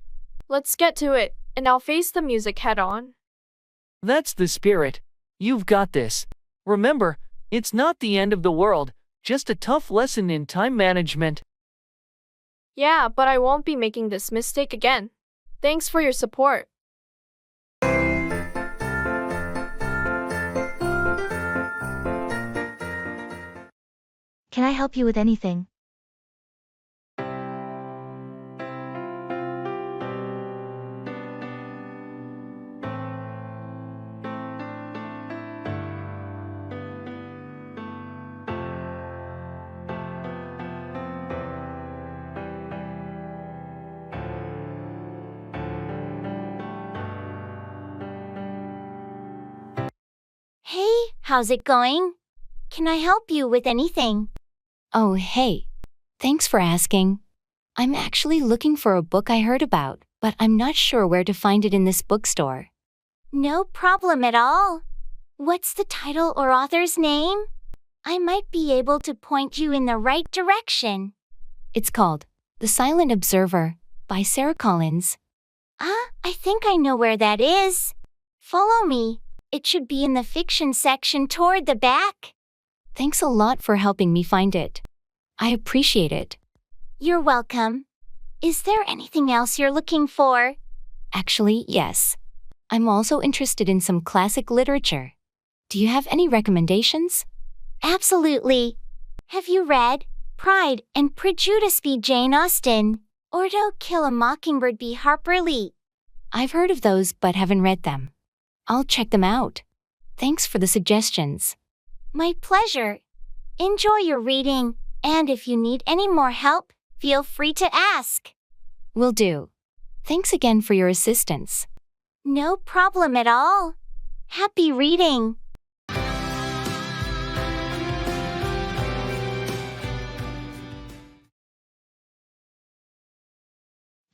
Let's get to it, and I'll face the music head-on. That's the spirit. You've got this. Remember, it's not the end of the world, just a tough lesson in time management. Yeah, but I won't be making this mistake again. Thanks for your support. Can I help you with anything? Hey, how's it going? Can I help you with anything? Oh, hey. Thanks for asking. I'm actually looking for a book I heard about, but I'm not sure where to find it in this bookstore. No problem at all. What's the title or author's name? I might be able to point you in the right direction. It's called The Silent Observer by Sarah Collins. I think I know where that is. Follow me. It should be in the fiction section toward the back. Thanks a lot for helping me find it. I appreciate it. You're welcome. Is there anything else you're looking for? Actually, yes. I'm also interested in some classic literature. Do you have any recommendations? Absolutely. Have you read Pride and Prejudice by Jane Austen, or To Kill a Mockingbird by Harper Lee? I've heard of those but haven't read them. I'll check them out. Thanks for the suggestions. My pleasure. Enjoy your reading, and if you need any more help, feel free to ask. Will do. Thanks again for your assistance. No problem at all. Happy reading.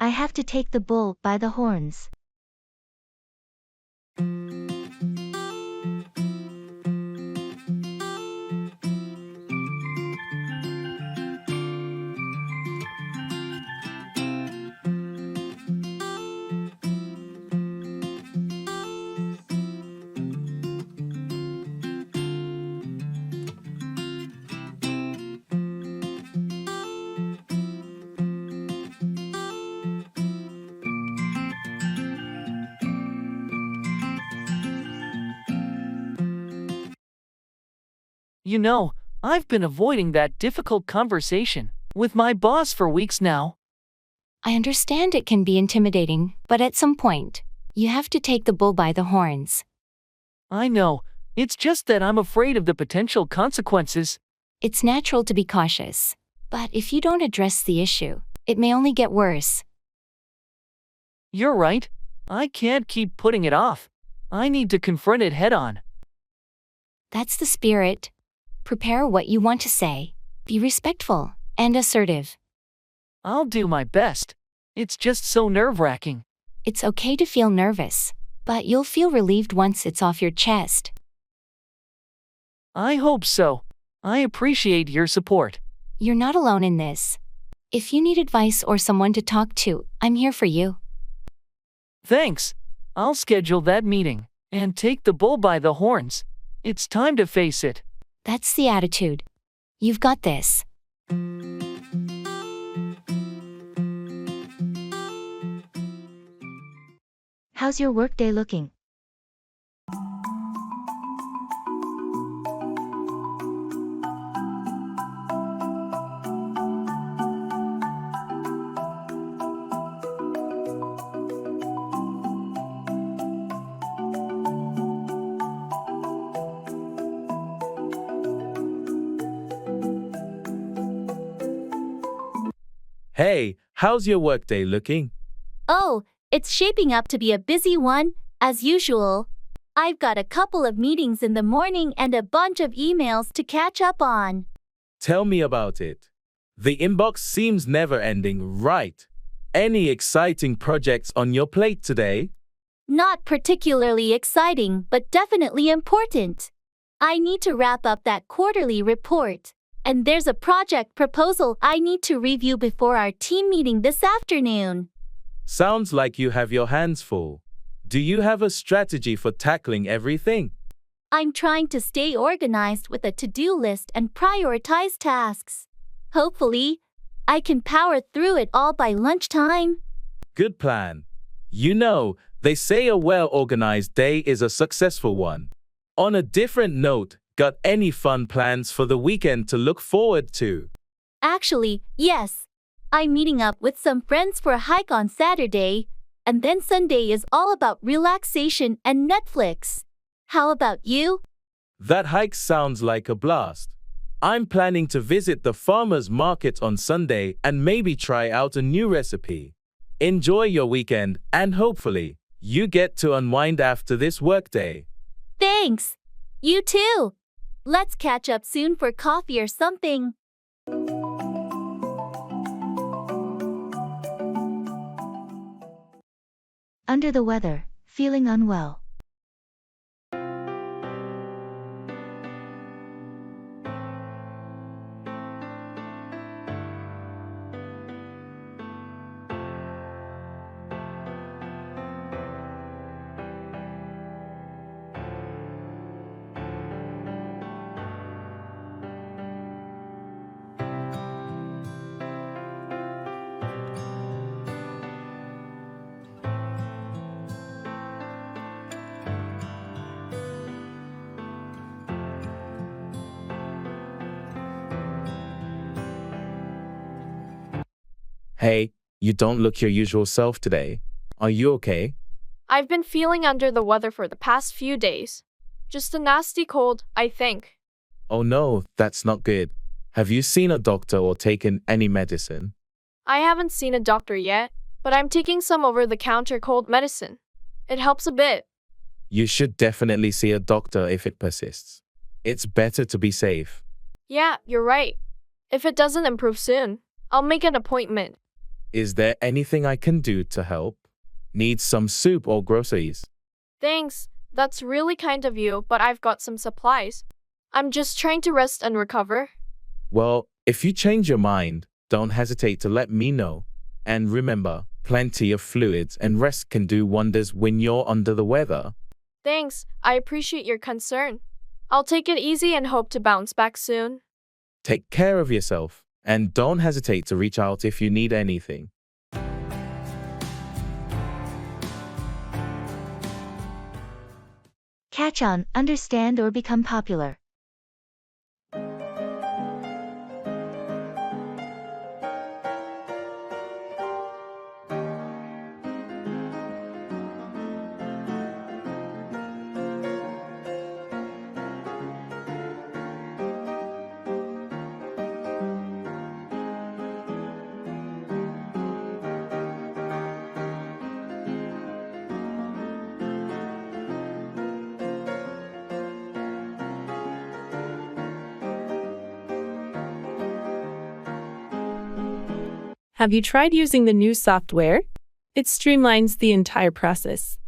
I have to take the bull by the horns. You know, I've been avoiding that difficult conversation with my boss for weeks now. I understand it can be intimidating, but at some point, you have to take the bull by the horns. I know, it's just that I'm afraid of the potential consequences. It's natural to be cautious, but if you don't address the issue, it may only get worse. You're right. I can't keep putting it off. I need to confront it head on. That's the spirit. Prepare what you want to say. Be respectful and assertive. I'll do my best. It's just so nerve-wracking. It's okay to feel nervous, but you'll feel relieved once it's off your chest. I hope so. I appreciate your support. You're not alone in this. If you need advice or someone to talk to, I'm here for you. Thanks. I'll schedule that meeting and take the bull by the horns. It's time to face it. That's the attitude. You've got this. How's your workday looking? Hey, how's your workday looking? Oh, it's shaping up to be a busy one, as usual. I've got a couple of meetings in the morning and a bunch of emails to catch up on. Tell me about it. The inbox seems never ending, right? Any exciting projects on your plate today? Not particularly exciting, but definitely important. I need to wrap up that quarterly report, and there's a project proposal I need to review before our team meeting this afternoon. Sounds like you have your hands full. Do you have a strategy for tackling everything? I'm trying to stay organized with a to-do list and prioritize tasks. Hopefully, I can power through it all by lunchtime. Good plan. You know, they say a well-organized day is a successful one. On a different note, got any fun plans for the weekend to look forward to? Actually, yes. I'm meeting up with some friends for a hike on Saturday, and then Sunday is all about relaxation and Netflix. How about you? That hike sounds like a blast. I'm planning to visit the farmer's market on Sunday and maybe try out a new recipe. Enjoy your weekend and hopefully, you get to unwind after this workday. Thanks. You too. Let's catch up soon for coffee or something. Under the weather, feeling unwell. Hey, you don't look your usual self today. Are you okay? I've been feeling under the weather for the past few days. Just a nasty cold, I think. Oh no, that's not good. Have you seen a doctor or taken any medicine? I haven't seen a doctor yet, but I'm taking some over-the-counter cold medicine. It helps a bit. You should definitely see a doctor if it persists. It's better to be safe. Yeah, you're right. If it doesn't improve soon, I'll make an appointment. Is there anything I can do to help? Need some soup or groceries? Thanks, that's really kind of you, but I've got some supplies. I'm just trying to rest and recover. Well, if you change your mind, don't hesitate to let me know. And remember, plenty of fluids and rest can do wonders when you're under the weather. Thanks, I appreciate your concern. I'll take it easy and hope to bounce back soon. Take care of yourself, and don't hesitate to reach out if you need anything. Catch on, understand or become popular. Have you tried using the new software? It streamlines the entire process.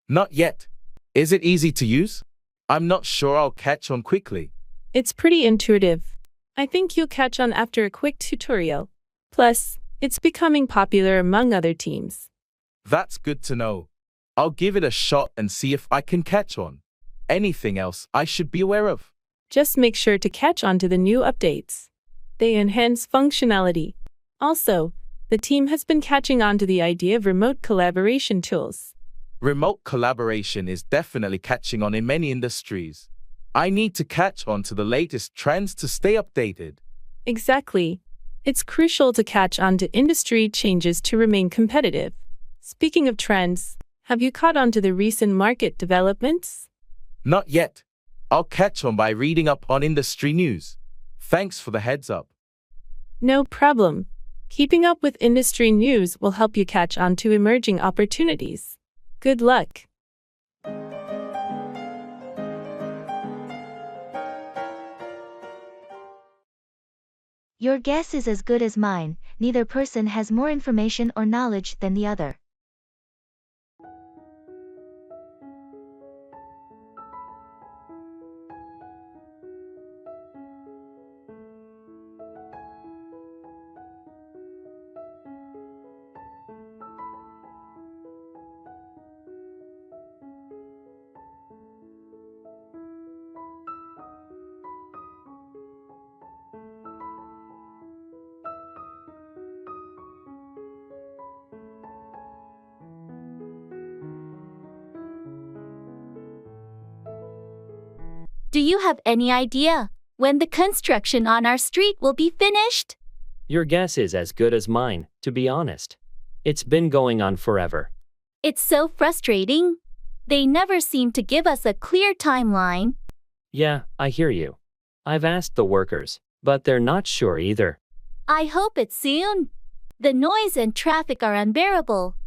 Not yet. Is it easy to use? I'm not sure I'll catch on quickly. It's pretty intuitive. I think you'll catch on after a quick tutorial. Plus, it's becoming popular among other teams. That's good to know. I'll give it a shot and see if I can catch on. Anything else I should be aware of? Just make sure to catch on to the new updates. They enhance functionality. Also, the team has been catching on to the idea of remote collaboration tools. Remote collaboration is definitely catching on in many industries. I need to catch on to the latest trends to stay updated. Exactly. It's crucial to catch on to industry changes to remain competitive. Speaking of trends, have you caught on to the recent market developments? Not yet. I'll catch on by reading up on industry news. Thanks for the heads up. No problem. Keeping up with industry news will help you catch on to emerging opportunities. Good luck. Your guess is as good as mine, neither person has more information or knowledge than the other. Do you have any idea when the construction on our street will be finished? Your guess is as good as mine, to be honest. It's been going on forever. It's so frustrating. They never seem to give us a clear timeline. Yeah, I hear you. I've asked the workers, but they're not sure either. I hope it's soon. The noise and traffic are unbearable.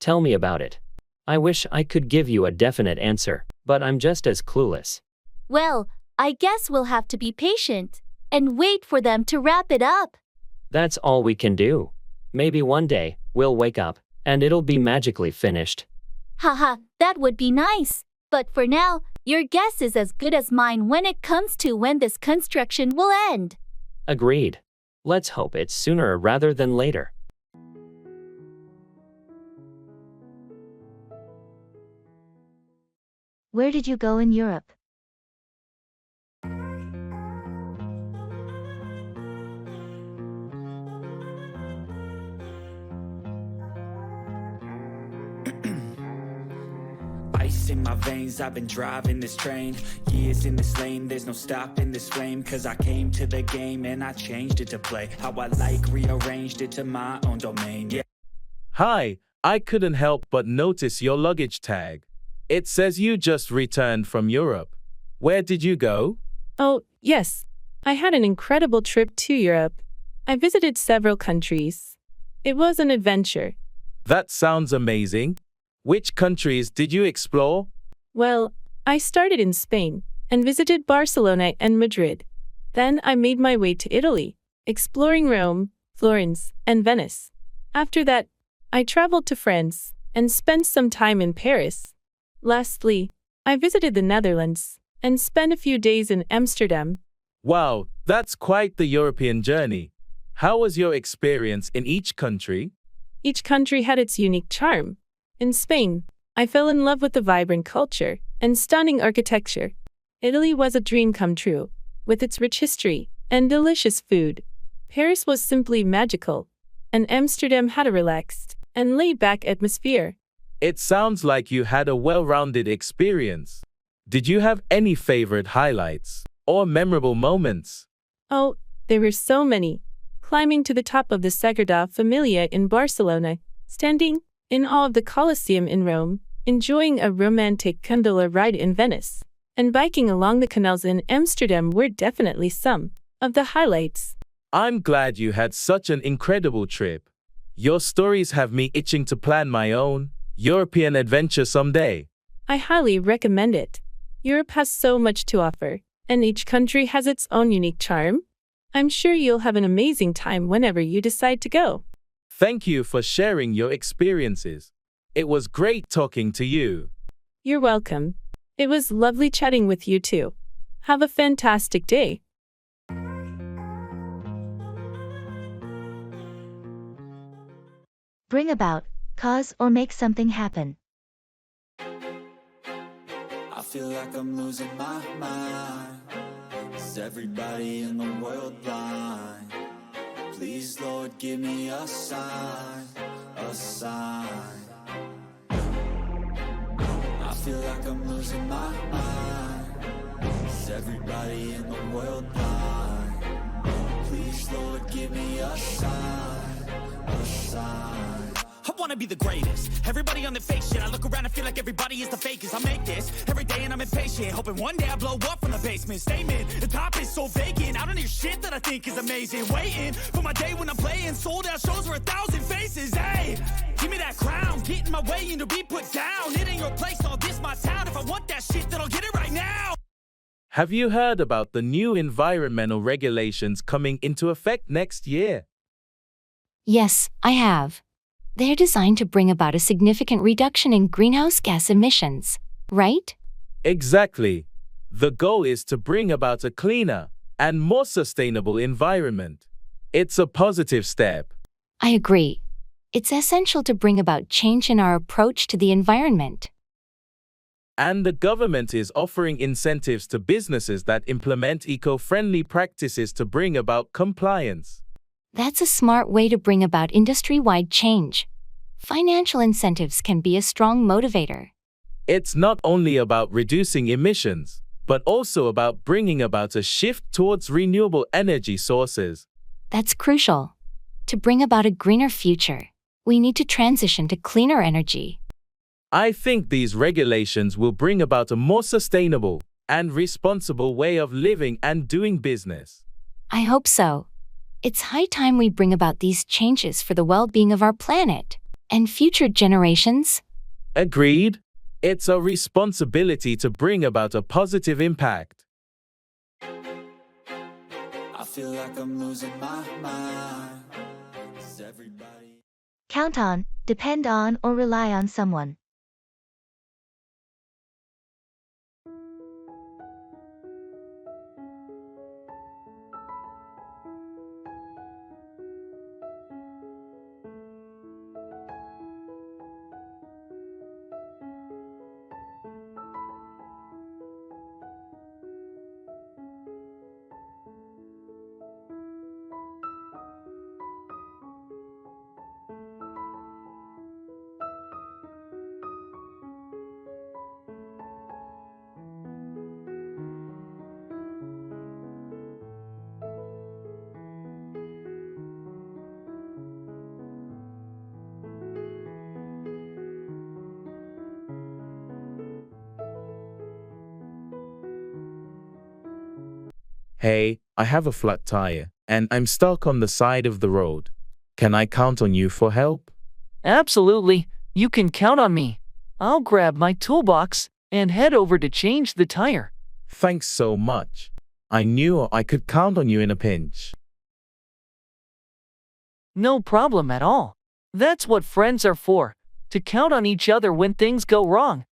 Tell me about it. I wish I could give you a definite answer, but I'm just as clueless. Well, I guess we'll have to be patient and wait for them to wrap it up. That's all we can do. Maybe one day, we'll wake up, and it'll be magically finished. Haha, that would be nice. But for now, your guess is as good as mine when it comes to when this construction will end. Agreed. Let's hope it's sooner rather than later. Where did you go in Europe? Ice in my veins, I've been driving this train. Years in this lane, there's no stopping this flame. Cause I came to the game and I changed it to play how I like, rearranged it to my own domain. Yeah. Hi, I couldn't help but notice your luggage tag. It says you just returned from Europe. Where did you go? Oh, yes. I had an incredible trip to Europe. I visited several countries. It was an adventure. That sounds amazing. Which countries did you explore? Well, I started in Spain and visited Barcelona and Madrid. Then I made my way to Italy, exploring Rome, Florence, and Venice. After that, I traveled to France and spent some time in Paris. Lastly, I visited the Netherlands and spent a few days in Amsterdam. Wow, that's quite the European journey. How was your experience in each country? Each country had its unique charm. In Spain, I fell in love with the vibrant culture and stunning architecture. Italy was a dream come true, with its rich history and delicious food. Paris was simply magical, and Amsterdam had a relaxed and laid-back atmosphere. It sounds like you had a well-rounded experience. Did you have any favorite highlights or memorable moments? Oh, there were so many. Climbing to the top of the Sagrada Familia in Barcelona, standing in awe of the Colosseum in Rome, enjoying a romantic gondola ride in Venice, and biking along the canals in Amsterdam were definitely some of the highlights. I'm glad you had such an incredible trip. Your stories have me itching to plan my own European adventure someday. I highly recommend it. Europe has so much to offer, and each country has its own unique charm. I'm sure you'll have an amazing time whenever you decide to go. Thank you for sharing your experiences. It was great talking to you. You're welcome. It was lovely chatting with you too. Have a fantastic day. Bring about, cause or make something happen. I feel like I'm losing my mind. Is everybody in the world blind? Please, Lord, give me a sign, a sign. I feel like I'm losing my mind. Is everybody in the world blind? Please, Lord, give me a sign, a sign. wanna be the greatest. Everybody on the fake shit. I look around and feel like everybody is the fakest. I make this every day and I'm impatient, hoping one day I blow up from the basement. Statement, the top is so vacant. I don't hear shit that I think is amazing. Waiting for my day when I'm playing sold out shows for 1,000 faces. Hey, give me that crown, get in my way and to be put down. It ain't your place, all this my town. If I want that shit, then I'll get it right now. Have you heard about the new environmental regulations coming into effect next year? Yes, I have. They're designed to bring about a significant reduction in greenhouse gas emissions, right? Exactly. The goal is to bring about a cleaner and more sustainable environment. It's a positive step. I agree. It's essential to bring about change in our approach to the environment. And the government is offering incentives to businesses that implement eco-friendly practices to bring about compliance. That's a smart way to bring about industry-wide change. Financial incentives can be a strong motivator. It's not only about reducing emissions, but also about bringing about a shift towards renewable energy sources. That's crucial. To bring about a greener future, we need to transition to cleaner energy. I think these regulations will bring about a more sustainable and responsible way of living and doing business. I hope so. It's high time we bring about these changes for the well-being of our planet and future generations. Agreed. It's a responsibility to bring about a positive impact. I feel like I'm losing my mind. 'Cause everybody... Count on, depend on, or rely on someone. Hey, I have a flat tire, and I'm stuck on the side of the road. Can I count on you for help? Absolutely, you can count on me. I'll grab my toolbox and head over to change the tire. Thanks so much. I knew I could count on you in a pinch. No problem at all. That's what friends are for, to count on each other when things go wrong.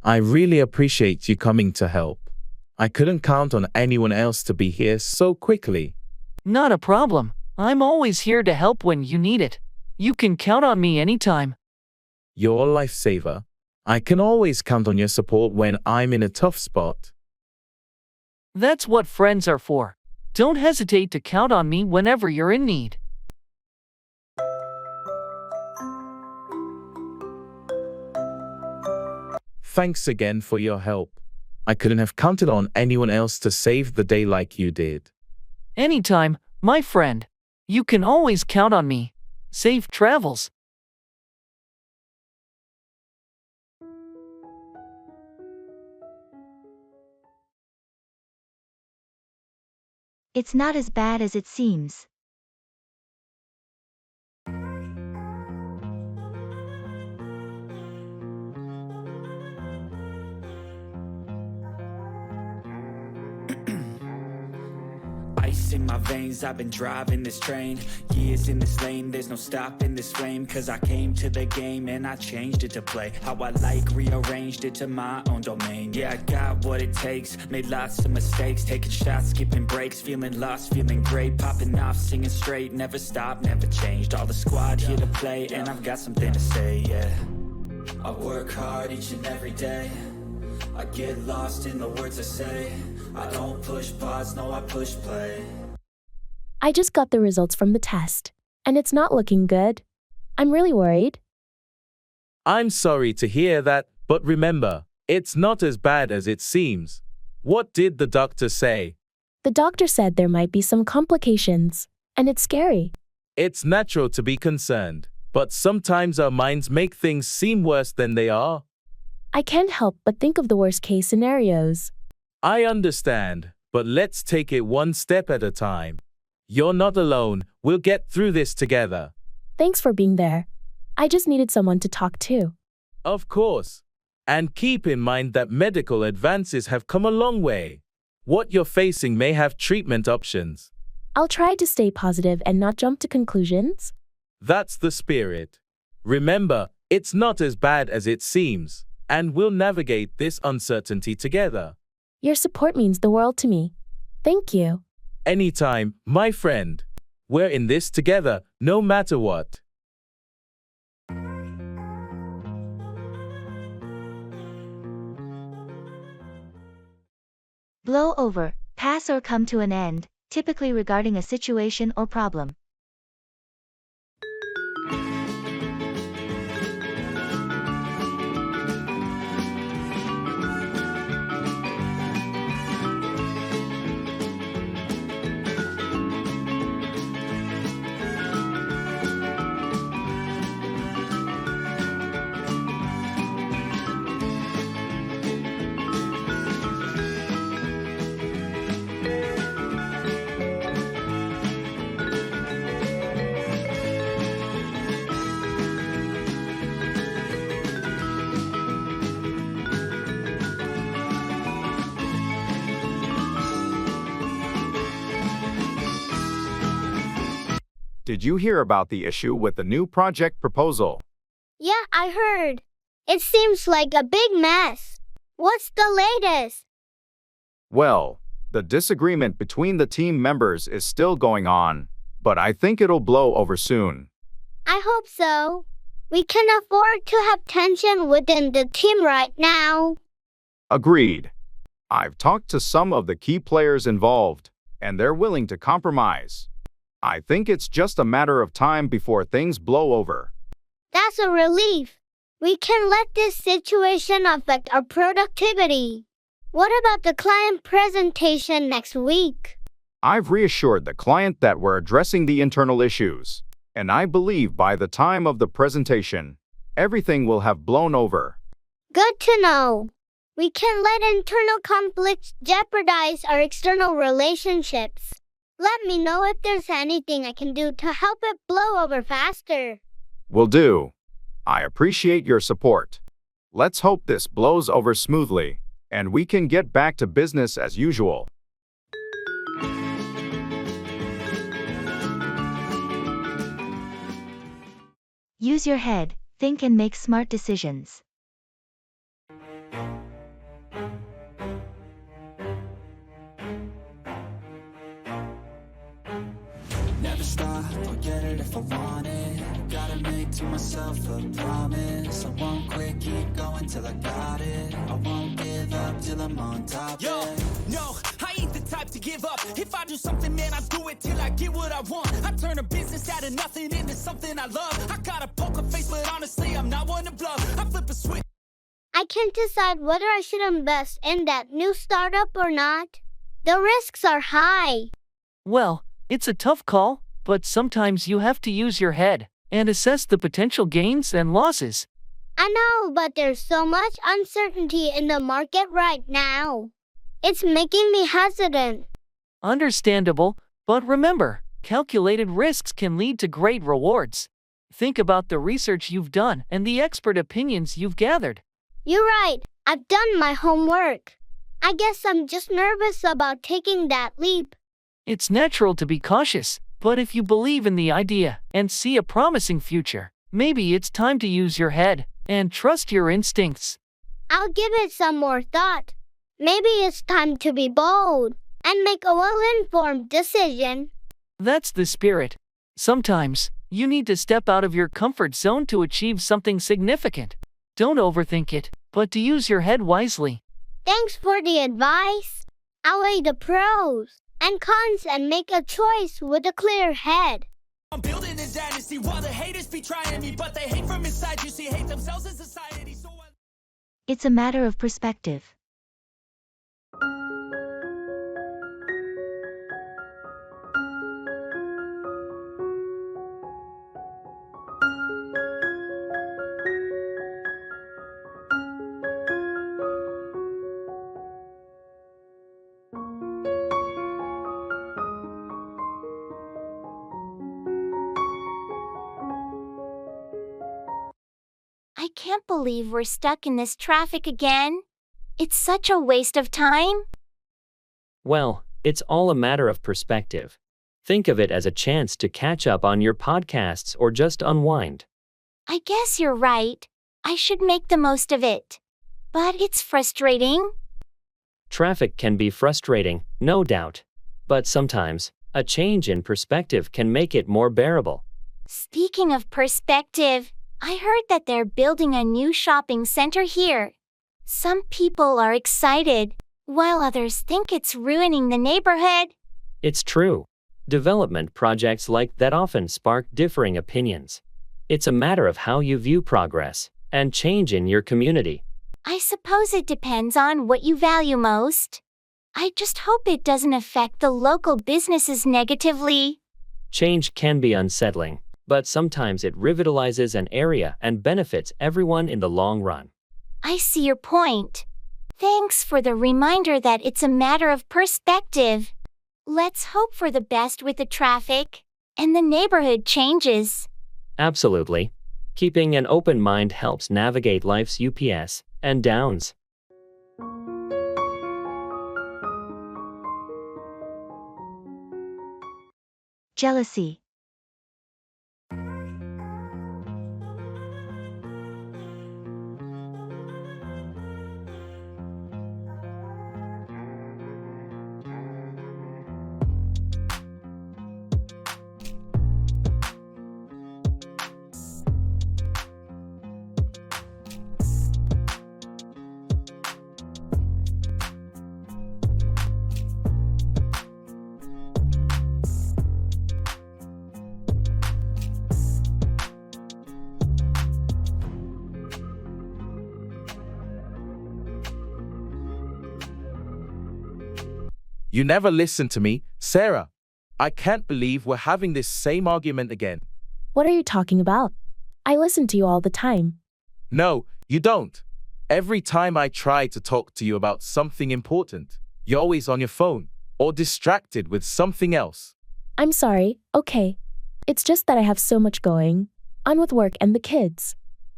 I really appreciate you coming to help. I couldn't count on anyone else to be here so quickly. Not a problem. I'm always here to help when you need it. You can count on me anytime. You're a lifesaver. I can always count on your support when I'm in a tough spot. That's what friends are for. Don't hesitate to count on me whenever you're in need. Thanks again for your help. I couldn't have counted on anyone else to save the day like you did. Anytime, my friend. You can always count on me. Safe travels. It's not as bad as it seems. Ice in my veins, I've been driving this train. Years in this lane, there's no stopping this flame. Cause I came to the game and I changed it to play how I like, rearranged it to my own domain. Yeah, I got what it takes, made lots of mistakes, taking shots, skipping breaks, feeling lost, feeling great, popping off, singing straight, never stopped, never changed. All the squad here to play, and I've got something to say, yeah. I work hard each and every day. I get lost in the words I say. I don't push pause, no, I push play. I just got the results from the test, and it's not looking good. I'm really worried. I'm sorry to hear that, but remember, it's not as bad as it seems. What did the doctor say? The doctor said there might be some complications, and it's scary. It's natural to be concerned, but sometimes our minds make things seem worse than they are. I can't help but think of the worst-case scenarios. I understand, but let's take it one step at a time. You're not alone. We'll get through this together. Thanks for being there. I just needed someone to talk to. Of course. And keep in mind that medical advances have come a long way. What you're facing may have treatment options. I'll try to stay positive and not jump to conclusions. That's the spirit. Remember, it's not as bad as it seems, and we'll navigate this uncertainty together. Your support means the world to me. Thank you. Anytime, my friend. We're in this together, no matter what. Blow over, pass or come to an end, typically regarding a situation or problem. Did you hear about the issue with the new project proposal? Yeah, I heard. It seems like a big mess. What's the latest? Well, the disagreement between the team members is still going on, but I think it'll blow over soon. I hope so. We can afford to have tension within the team right now. Agreed. I've talked to some of the key players involved, and they're willing to compromise. I think it's just a matter of time before things blow over. That's a relief. We can let this situation affect our productivity. What about the client presentation next week? I've reassured the client that we're addressing the internal issues, and I believe by the time of the presentation, everything will have blown over. Good to know. We can let internal conflicts jeopardize our external relationships. Let me know if there's anything I can do to help it blow over faster. Will do. I appreciate your support. Let's hope this blows over smoothly, and we can get back to business as usual. Use your head, think and make smart decisions. Never stop, I'll get it if I want it. Gotta make to myself a promise. I won't quit, keep going till I got it. I won't give up till I'm on top. Yo, no, I ain't the type to give up. If I do something, man, I do it till I get what I want. I turn a business out of nothing into something I love. I got a poker face, but honestly, I'm not one to bluff. I flip a switch. I can't decide whether I should invest in that new startup or not. The risks are high. Well, it's a tough call, but sometimes you have to use your head and assess the potential gains and losses. I know, but there's so much uncertainty in the market right now. It's making me hesitant. Understandable, but remember, calculated risks can lead to great rewards. Think about the research you've done and the expert opinions you've gathered. You're right. I've done my homework. I guess I'm just nervous about taking that leap. It's natural to be cautious, but if you believe in the idea and see a promising future, maybe it's time to use your head and trust your instincts. I'll give it some more thought. Maybe it's time to be bold and make a well-informed decision. That's the spirit. Sometimes, you need to step out of your comfort zone to achieve something significant. Don't overthink it, but to use your head wisely. Thanks for the advice. I'll weigh the pros and cons and make a choice with a clear head. I'm building a dynasty while the haters be trying me, but they hate from inside. You see, hate themselves in society. It's a matter of perspective. can't believe we're stuck in this traffic again. It's such a waste of time. Well, it's all a matter of perspective. Think of it as a chance to catch up on your podcasts or just unwind. I guess you're right. I should make the most of it. But it's frustrating. Traffic can be frustrating, no doubt. But sometimes, a change in perspective can make it more bearable. Speaking of perspective, I heard that they're building a new shopping center here. Some people are excited, while others think it's ruining the neighborhood. It's true. Development projects like that often spark differing opinions. It's a matter of how you view progress and change in your community. I suppose it depends on what you value most. I just hope it doesn't affect the local businesses negatively. Change can be unsettling, but sometimes it revitalizes an area and benefits everyone in the long run. I see your point. Thanks for the reminder that it's a matter of perspective. Let's hope for the best with the traffic and the neighborhood changes. Absolutely. Keeping an open mind helps navigate life's ups and downs. Jealousy. You never listen to me, Sarah. I can't believe we're having this same argument again. What are you talking about? I listen to you all the time. No, you don't. Every time I try to talk to you about something important, you're always on your phone or distracted with something else. I'm sorry, okay. It's just that I have so much going on with work and the kids.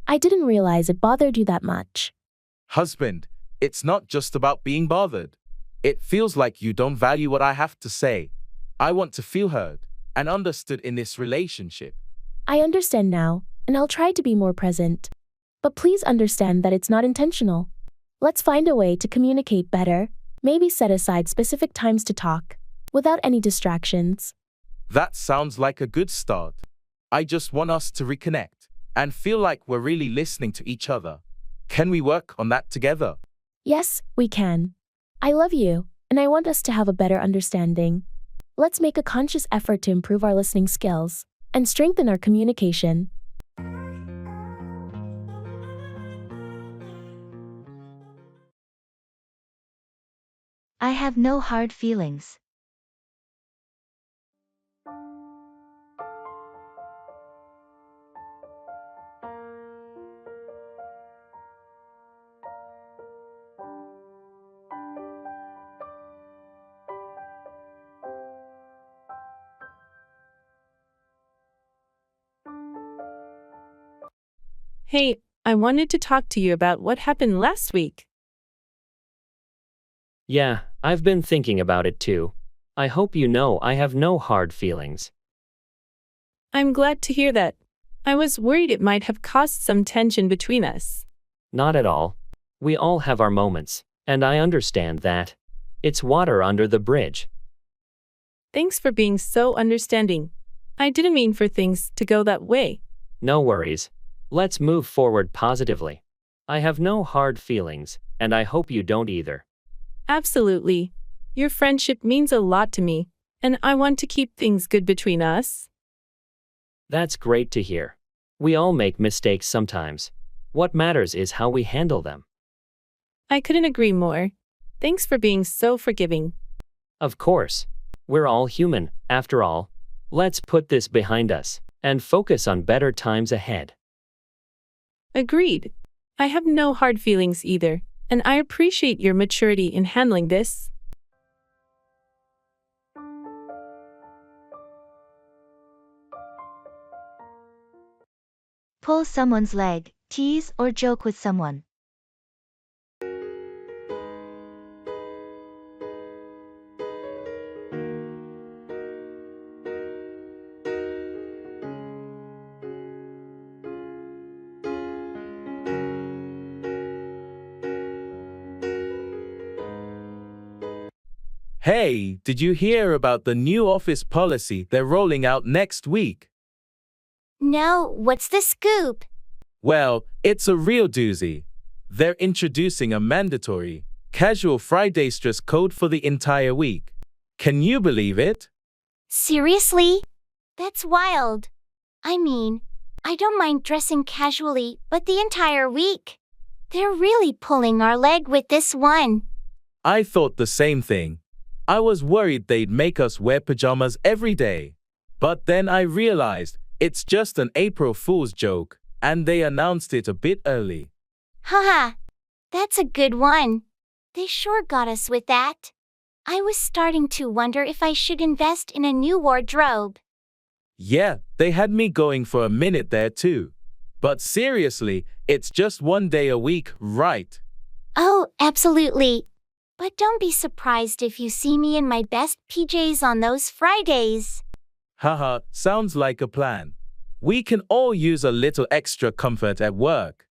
I didn't realize it bothered you that much. Husband, it's not just about being bothered. It feels like you don't value what I have to say. I want to feel heard and understood in this relationship. I understand now, and I'll try to be more present. But please understand that it's not intentional. Let's find a way to communicate better, maybe set aside specific times to talk, without any distractions. That sounds like a good start. I just want us to reconnect and feel like we're really listening to each other. Can we work on that together? Yes, we can. I love you, and I want us to have a better understanding. Let's make a conscious effort to improve our listening skills and strengthen our communication. I have no hard feelings. Hey, I wanted to talk to you about what happened last week. Yeah, I've been thinking about it too. I hope you know I have no hard feelings. I'm glad to hear that. I was worried it might have caused some tension between us. Not at all. We all have our moments, and I understand that. It's water under the bridge. Thanks for being so understanding. I didn't mean for things to go that way. No worries. Let's move forward positively. I have no hard feelings, and I hope you don't either. Absolutely. Your friendship means a lot to me, and I want to keep things good between us. That's great to hear. We all make mistakes sometimes. What matters is how we handle them. I couldn't agree more. Thanks for being so forgiving. Of course. We're all human, after all. Let's put this behind us and focus on better times ahead. Agreed. I have no hard feelings either, and I appreciate your maturity in handling this. Pull someone's leg. Tease or joke with someone. Hey, did you hear about the new office policy they're rolling out next week? No, what's the scoop? Well, it's a real doozy. They're introducing a mandatory, casual Fridays dress code for the entire week. Can you believe it? Seriously? That's wild. I mean, I don't mind dressing casually, but the entire week? They're really pulling our leg with this one. I thought the same thing. I was worried they'd make us wear pajamas every day. But then I realized it's just an April Fool's joke, and they announced it a bit early. Haha, that's a good one. They sure got us with that. I was starting to wonder if I should invest in a new wardrobe. Yeah, they had me going for a minute there too. But seriously, it's just one day a week, right? Oh, absolutely. But don't be surprised if you see me in my best PJs on those Fridays. Haha, sounds like a plan. We can all use a little extra comfort at work.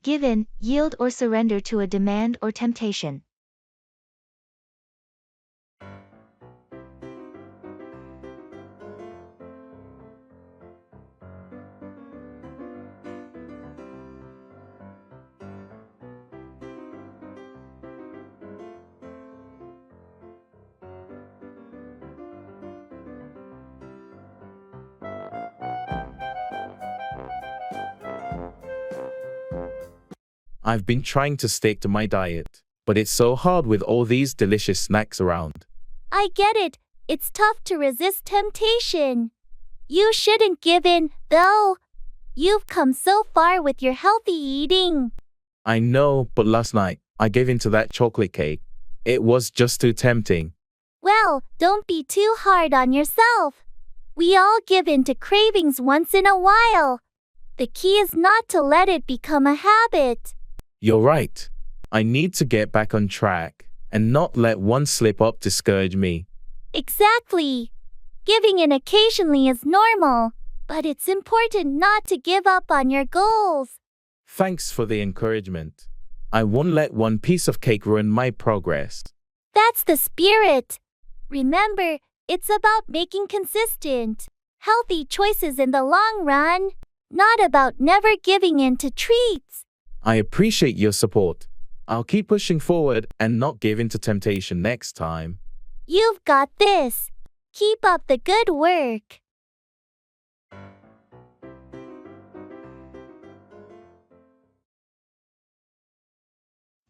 Give in, yield or surrender to a demand or temptation. I've been trying to stick to my diet, but it's so hard with all these delicious snacks around. I get it. It's tough to resist temptation. You shouldn't give in, though. You've come so far with your healthy eating. I know, but last night, I gave in to that chocolate cake. It was just too tempting. Well, don't be too hard on yourself. We all give in to cravings once in a while. The key is not to let it become a habit. You're right. I need to get back on track and not let one slip up discourage me. Exactly. Giving in occasionally is normal, but it's important not to give up on your goals. Thanks for the encouragement. I won't let one piece of cake ruin my progress. That's the spirit. Remember, it's about making consistent, healthy choices in the long run, not about never giving in to treats. I appreciate your support. I'll keep pushing forward and not give in to temptation next time. You've got this. Keep up the good work.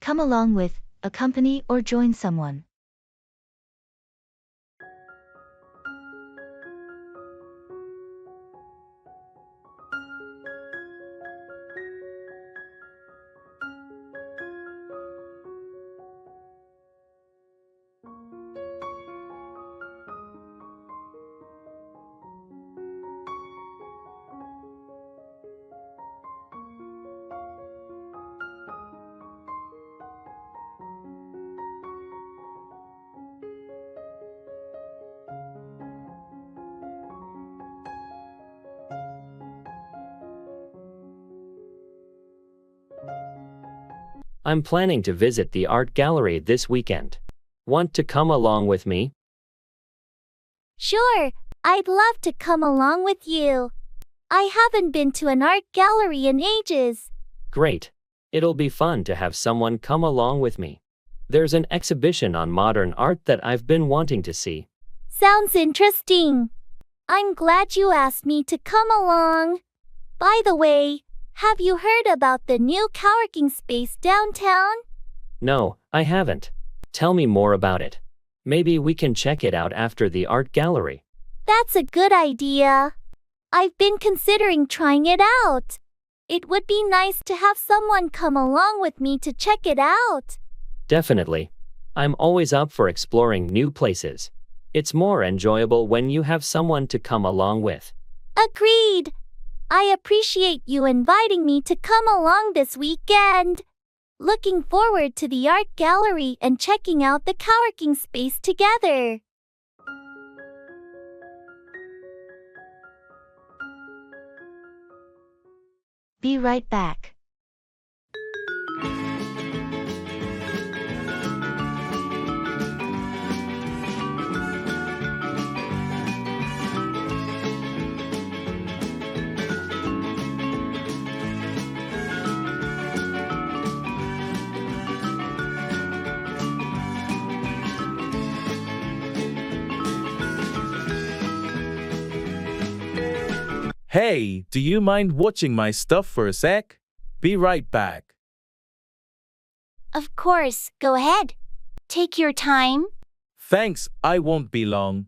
Come along with, accompany or join someone. I'm planning to visit the art gallery this weekend. Want to come along with me? Sure, I'd love to come along with you. I haven't been to an art gallery in ages. Great. It'll be fun to have someone come along with me. There's an exhibition on modern art that I've been wanting to see. Sounds interesting. I'm glad you asked me to come along. By the way, have you heard about the new coworking space downtown? No, I haven't. Tell me more about it. Maybe we can check it out after the art gallery. That's a good idea. I've been considering trying it out. It would be nice to have someone come along with me to check it out. Definitely. I'm always up for exploring new places. It's more enjoyable when you have someone to come along with. Agreed. I appreciate you inviting me to come along this weekend. Looking forward to the art gallery and checking out the coworking space together. Be right back. Hey, do you mind watching my stuff for a sec? Be right back. Of course, go ahead. Take your time. Thanks, I won't be long.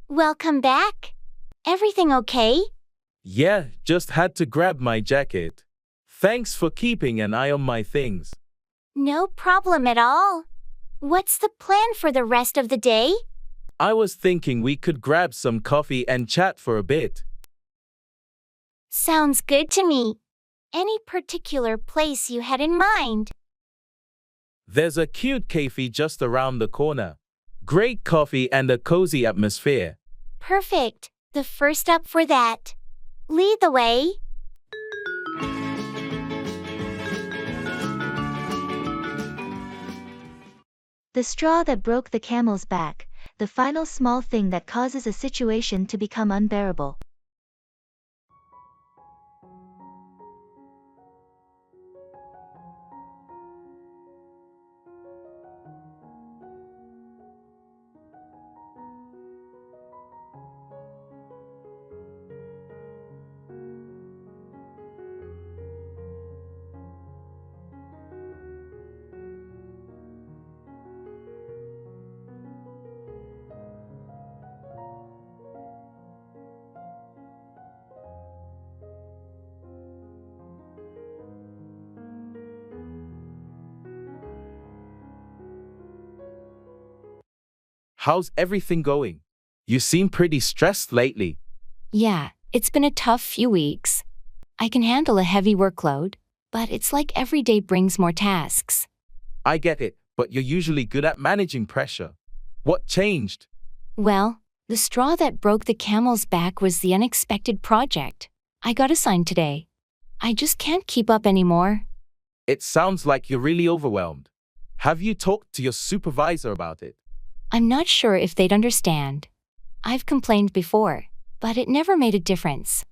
Welcome back. Everything okay? Yeah, just had to grab my jacket. Thanks for keeping an eye on my things. No problem at all. What's the plan for the rest of the day? I was thinking we could grab some coffee and chat for a bit. Sounds good to me. Any particular place you had in mind? There's a cute cafe just around the corner. Great coffee and a cozy atmosphere. Perfect. The first up for that. Lead the way. The straw that broke the camel's back, the final small thing that causes a situation to become unbearable. How's everything going? You seem pretty stressed lately. Yeah, it's been a tough few weeks. I can handle a heavy workload, but it's like every day brings more tasks. I get it, but you're usually good at managing pressure. What changed? Well, the straw that broke the camel's back was the unexpected project I got assigned today. I just can't keep up anymore. It sounds like you're really overwhelmed. Have you talked to your supervisor about it? I'm not sure if they'd understand. I've complained before, but it never made a difference.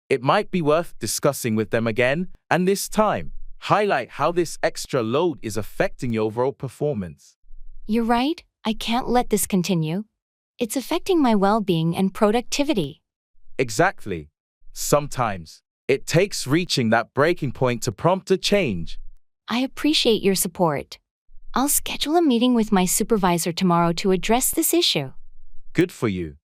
It might be worth discussing with them again, and this time, highlight how this extra load is affecting your overall performance. You're right, I can't let this continue. It's affecting my well-being and productivity. Exactly. Sometimes, it takes reaching that breaking point to prompt a change. I appreciate your support. I'll schedule a meeting with my supervisor tomorrow to address this issue. Good for you.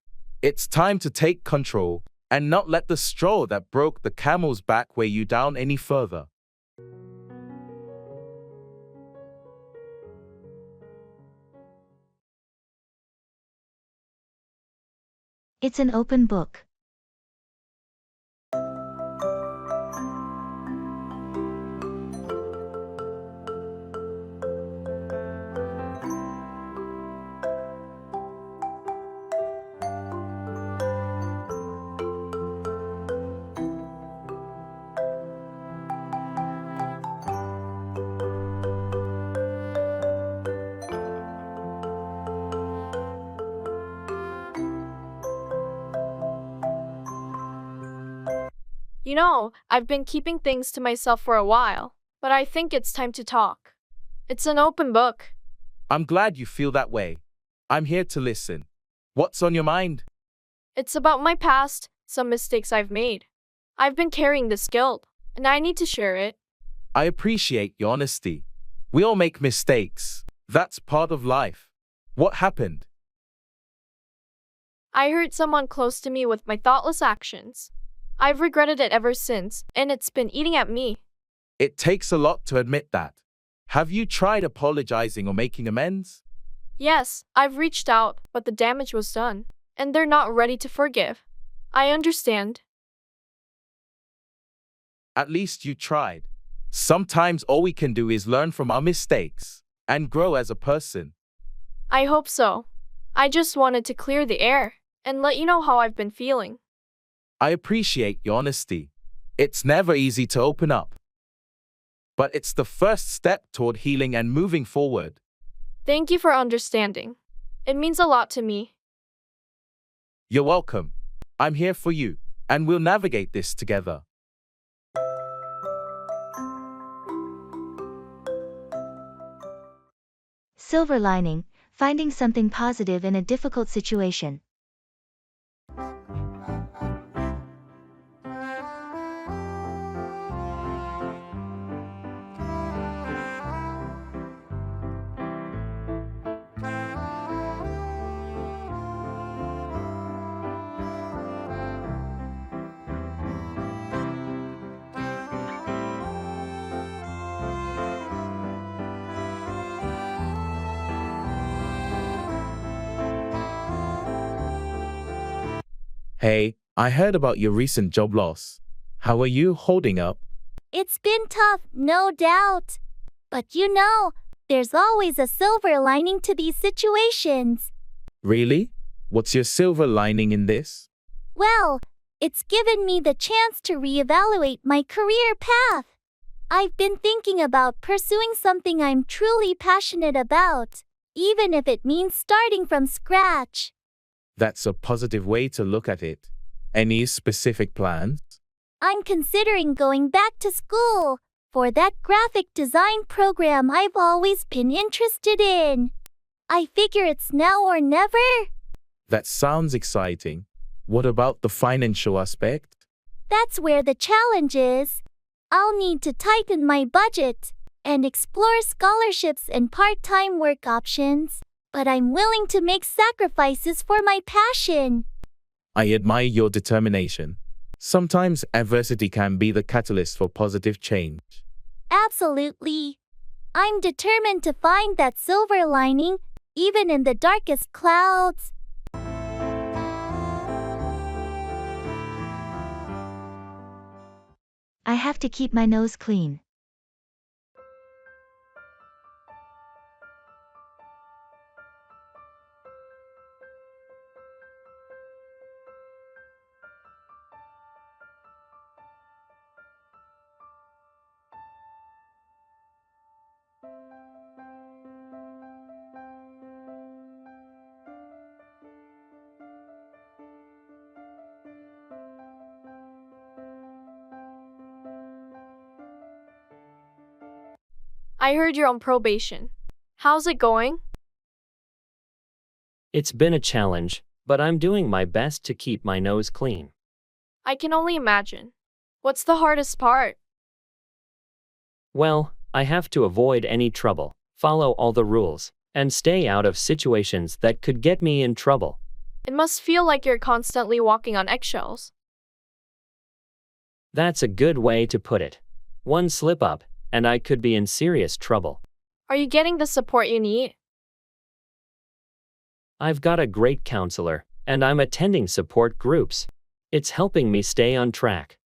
It's time to take control and not let the straw that broke the camel's back weigh you down any further. It's an open book. You know, I've been keeping things to myself for a while, but I think it's time to talk. It's an open book. I'm glad you feel that way. I'm here to listen. What's on your mind? It's about my past, some mistakes I've made. I've been carrying this guilt, and I need to share it. I appreciate your honesty. We all make mistakes. That's part of life. What happened? I hurt someone close to me with my thoughtless actions. I've regretted it ever since, and it's been eating at me. It takes a lot to admit that. Have you tried apologizing or making amends? Yes, I've reached out, but the damage was done, and they're not ready to forgive. I understand. At least you tried. Sometimes all we can do is learn from our mistakes and grow as a person. I hope so. I just wanted to clear the air and let you know how I've been feeling. I appreciate your honesty. It's never easy to open up. But it's the first step toward healing and moving forward. Thank you for understanding. It means a lot to me. You're welcome. I'm here for you, and we'll navigate this together. Silver lining, finding something positive in a difficult situation. Hey, I heard about your recent job loss. How are you holding up? It's been tough, no doubt. But you know, there's always a silver lining to these situations. Really? What's your silver lining in this? Well, it's given me the chance to reevaluate my career path. I've been thinking about pursuing something I'm truly passionate about, even if it means starting from scratch. That's a positive way to look at it. Any specific plans? I'm considering going back to school for that graphic design program I've always been interested in. I figure it's now or never. That sounds exciting. What about the financial aspect? That's where the challenge is. I'll need to tighten my budget and explore scholarships and part-time work options, but I'm willing to make sacrifices for my passion. I admire your determination. Sometimes adversity can be the catalyst for positive change. Absolutely. I'm determined to find that silver lining, even in the darkest clouds. I have to keep my nose clean. I heard you're on probation. How's it going? It's been a challenge, but I'm doing my best to keep my nose clean. I can only imagine. What's the hardest part? Well, I have to avoid any trouble, follow all the rules, and stay out of situations that could get me in trouble. It must feel like you're constantly walking on eggshells. That's a good way to put it. One slip up, and I could be in serious trouble. Are you getting the support you need? I've got a great counselor, and I'm attending support groups. It's helping me stay on track.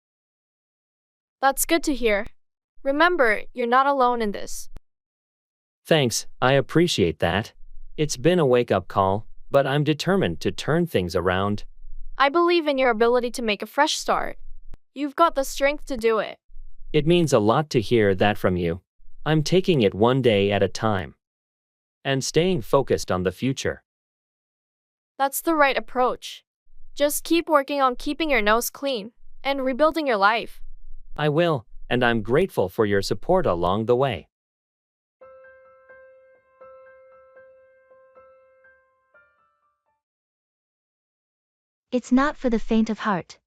That's good to hear. Remember, you're not alone in this. Thanks, I appreciate that. It's been a wake-up call, but I'm determined to turn things around. I believe in your ability to make a fresh start. You've got the strength to do it. It means a lot to hear that from you. I'm taking it one day at a time. And staying focused on the future. That's the right approach. Just keep working on keeping your nose clean and rebuilding your life. I will, and I'm grateful for your support along the way. It's not for the faint of heart.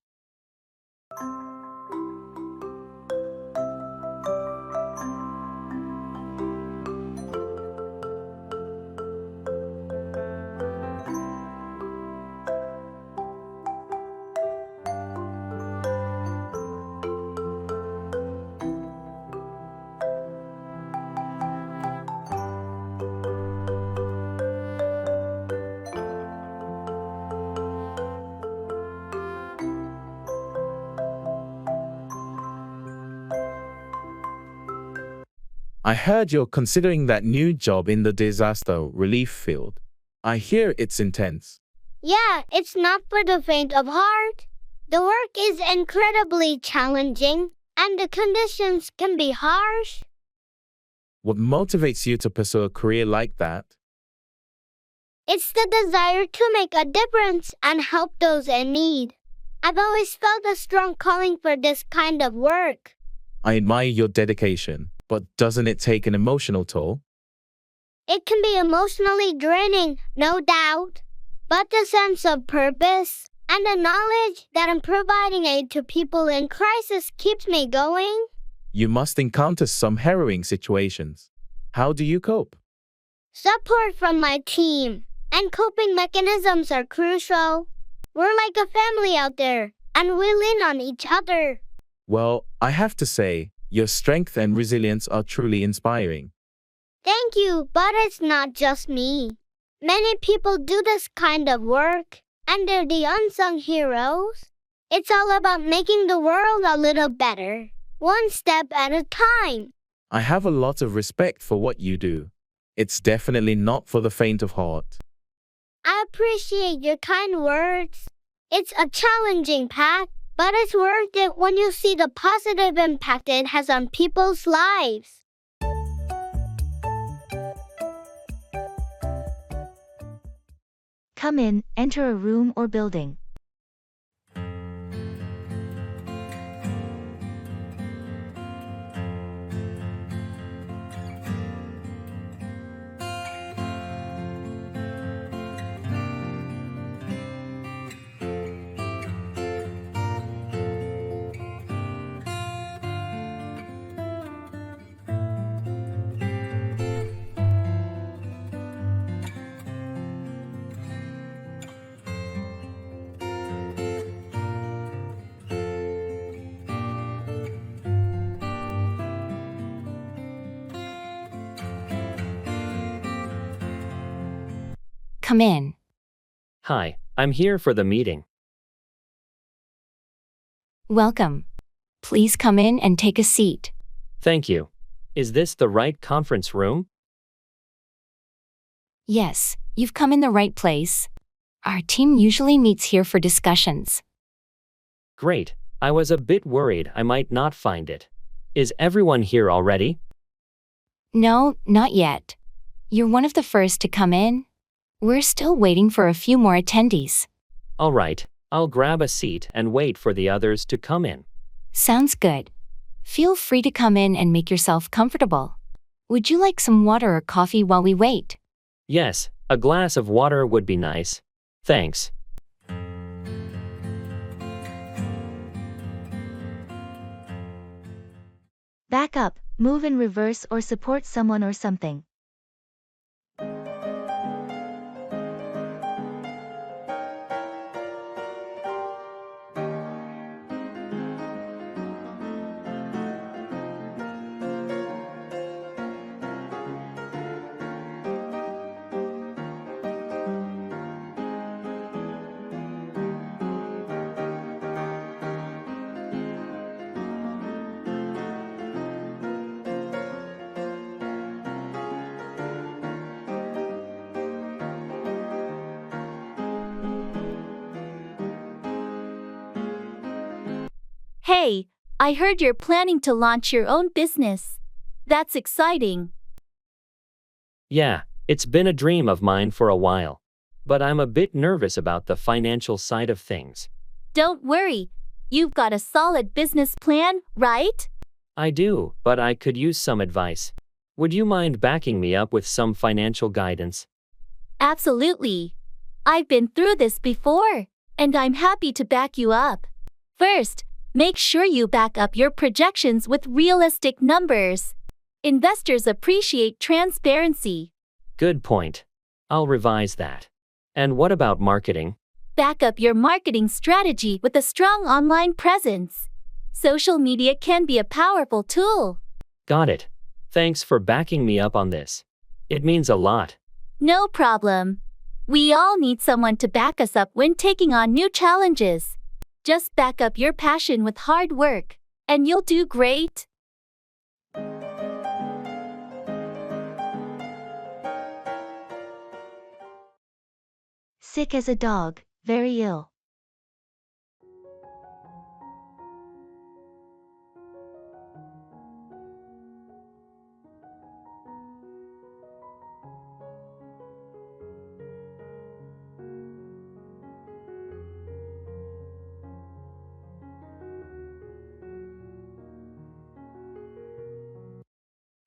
I heard you're considering that new job in the disaster relief field. I hear it's intense. Yeah, it's not for the faint of heart. The work is incredibly challenging, and the conditions can be harsh. What motivates you to pursue a career like that? It's the desire to make a difference and help those in need. I've always felt a strong calling for this kind of work. I admire your dedication, but doesn't it take an emotional toll? It can be emotionally draining, no doubt. But the sense of purpose and the knowledge that I'm providing aid to people in crisis keeps me going. You must encounter some harrowing situations. How do you cope? Support from my team and coping mechanisms are crucial. We're like a family out there, and we lean on each other. Well, I have to say, your strength and resilience are truly inspiring. Thank you, but it's not just me. Many people do this kind of work, and they're the unsung heroes. It's all about making the world a little better, one step at a time. I have a lot of respect for what you do. It's definitely not for the faint of heart. I appreciate your kind words. It's a challenging path, but it's worth it when you see the positive impact it has on people's lives. Come in, enter a room or building. Come in. Hi, I'm here for the meeting. Welcome. Please come in and take a seat. Thank you. Is this the right conference room? Yes, you've come in the right place. Our team usually meets here for discussions. Great. I was a bit worried I might not find it. Is everyone here already? No, not yet. You're one of the first to come in. We're still waiting for a few more attendees. All right, I'll grab a seat and wait for the others to come in. Sounds good. Feel free to come in and make yourself comfortable. Would you like some water or coffee while we wait? Yes, a glass of water would be nice. Thanks. Back up, move in reverse or support someone or something. Hey, I heard you're planning to launch your own business. That's exciting. Yeah, it's been a dream of mine for a while. But I'm a bit nervous about the financial side of things. Don't worry. You've got a solid business plan, right? I do, but I could use some advice. Would you mind backing me up with some financial guidance? Absolutely. I've been through this before, and I'm happy to back you up. First, make sure you back up your projections with realistic numbers. Investors appreciate transparency. Good point. I'll revise that. And what about marketing? Back up your marketing strategy with a strong online presence. Social media can be a powerful tool. Got it. Thanks for backing me up on this. It means a lot. No problem. We all need someone to back us up when taking on new challenges. Just back up your passion with hard work, and you'll do great. Sick as a dog, very ill.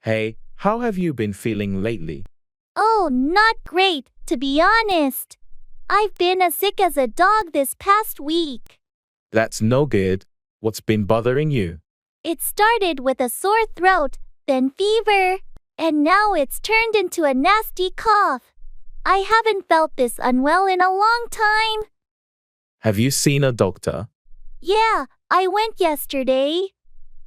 Hey, how have you been feeling lately? Oh, not great, to be honest. I've been as sick as a dog this past week. That's no good. What's been bothering you? It started with a sore throat, then fever, and now it's turned into a nasty cough. I haven't felt this unwell in a long time. Have you seen a doctor? Yeah, I went yesterday.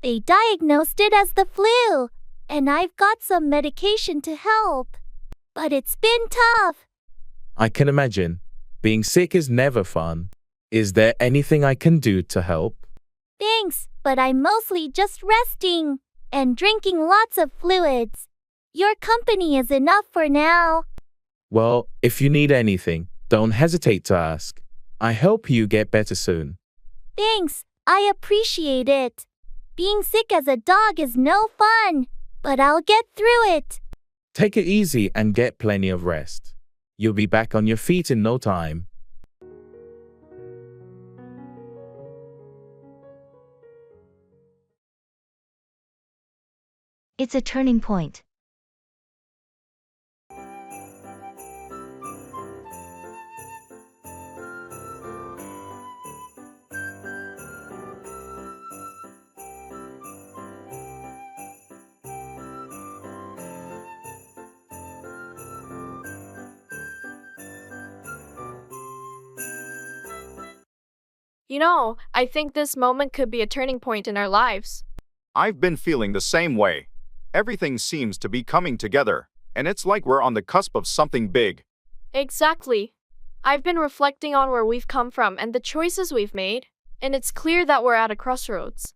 They diagnosed it as the flu, and I've got some medication to help. But it's been tough. I can imagine. Being sick is never fun. Is there anything I can do to help? Thanks, but I'm mostly just resting and drinking lots of fluids. Your company is enough for now. Well, if you need anything, don't hesitate to ask. I hope you get better soon. Thanks, I appreciate it. Being sick as a dog is no fun, but I'll get through it. Take it easy and get plenty of rest. You'll be back on your feet in no time. It's a turning point. You know, I think this moment could be a turning point in our lives. I've been feeling the same way. Everything seems to be coming together, and it's like we're on the cusp of something big. Exactly. I've been reflecting on where we've come from and the choices we've made, and it's clear that we're at a crossroads.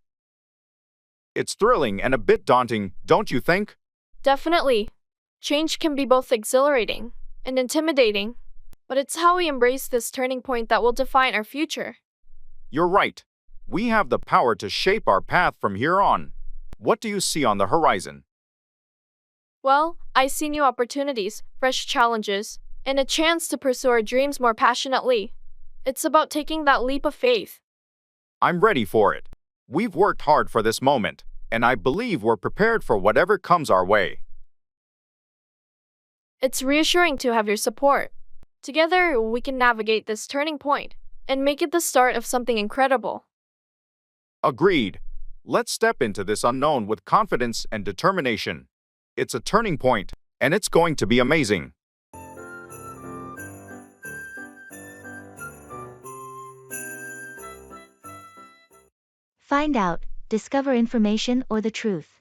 It's thrilling and a bit daunting, don't you think? Definitely. Change can be both exhilarating and intimidating, but it's how we embrace this turning point that will define our future. You're right. We have the power to shape our path from here on. What do you see on the horizon? Well, I see new opportunities, fresh challenges, and a chance to pursue our dreams more passionately. It's about taking that leap of faith. I'm ready for it. We've worked hard for this moment, and I believe we're prepared for whatever comes our way. It's reassuring to have your support. Together, we can navigate this turning point and make it the start of something incredible. Agreed. Let's step into this unknown with confidence and determination. It's a turning point, and it's going to be amazing. Find out, discover information or the truth.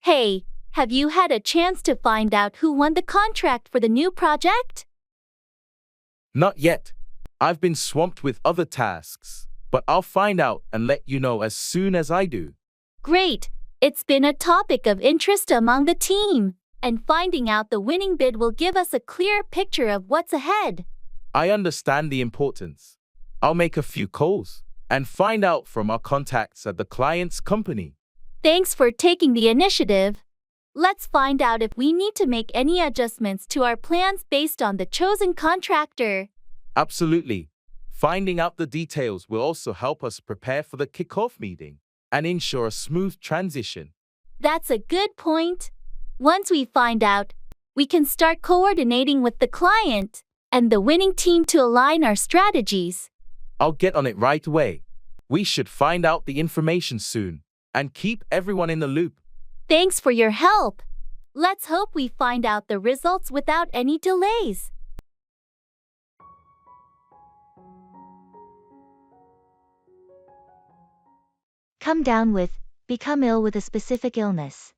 Hey, have you had a chance to find out who won the contract for the new project? Not yet. I've been swamped with other tasks, but I'll find out and let you know as soon as I do. Great! It's been a topic of interest among the team, and finding out the winning bid will give us a clear picture of what's ahead. I understand the importance. I'll make a few calls and find out from our contacts at the client's company. Thanks for taking the initiative. Let's find out if we need to make any adjustments to our plans based on the chosen contractor. Absolutely. Finding out the details will also help us prepare for the kickoff meeting and ensure a smooth transition. That's a good point. Once we find out, we can start coordinating with the client and the winning team to align our strategies. I'll get on it right away. We should find out the information soon and keep everyone in the loop. Thanks for your help. Let's hope we find out the results without any delays. Come down with, become ill with a specific illness.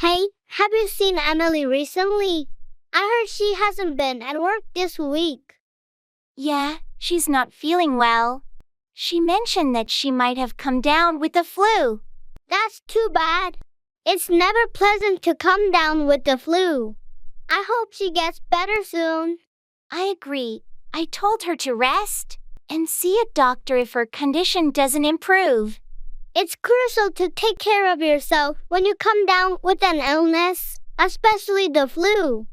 Hey, have you seen Emily recently? I heard she hasn't been at work this week. Yeah, she's not feeling well. She mentioned that she might have come down with the flu. That's too bad. It's never pleasant to come down with the flu. I hope she gets better soon. I agree. I told her to rest and see a doctor if her condition doesn't improve. It's crucial to take care of yourself when you come down with an illness, especially the flu.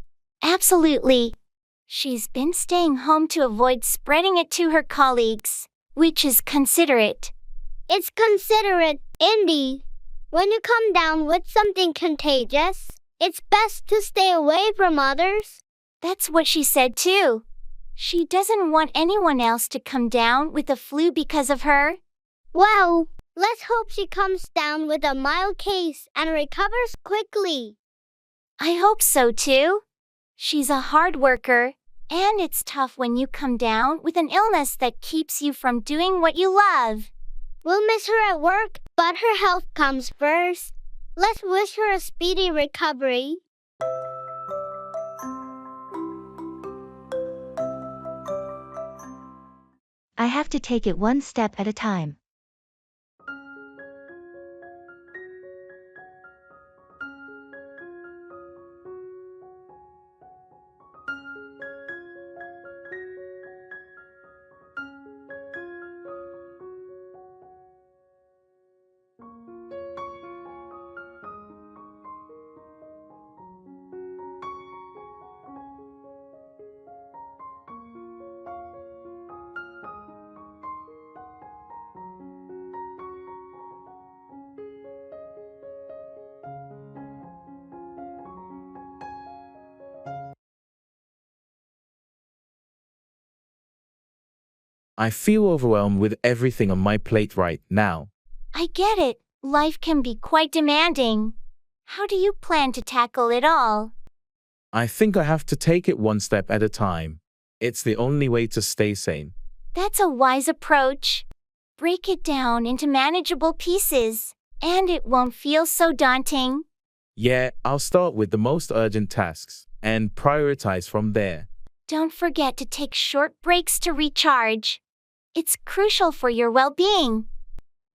Absolutely. She's been staying home to avoid spreading it to her colleagues, which is considerate. It's considerate, indeed. When you come down with something contagious, it's best to stay away from others. That's what she said too. She doesn't want anyone else to come down with the flu because of her. Well, let's hope she comes down with a mild case and recovers quickly. I hope so too. She's a hard worker, and it's tough when you come down with an illness that keeps you from doing what you love. We'll miss her at work, but her health comes first. Let's wish her a speedy recovery. I have to take it one step at a time. I feel overwhelmed with everything on my plate right now. I get it. Life can be quite demanding. How do you plan to tackle it all? I think I have to take it one step at a time. It's the only way to stay sane. That's a wise approach. Break it down into manageable pieces, and it won't feel so daunting. Yeah, I'll start with the most urgent tasks and prioritize from there. Don't forget to take short breaks to recharge. It's crucial for your well-being.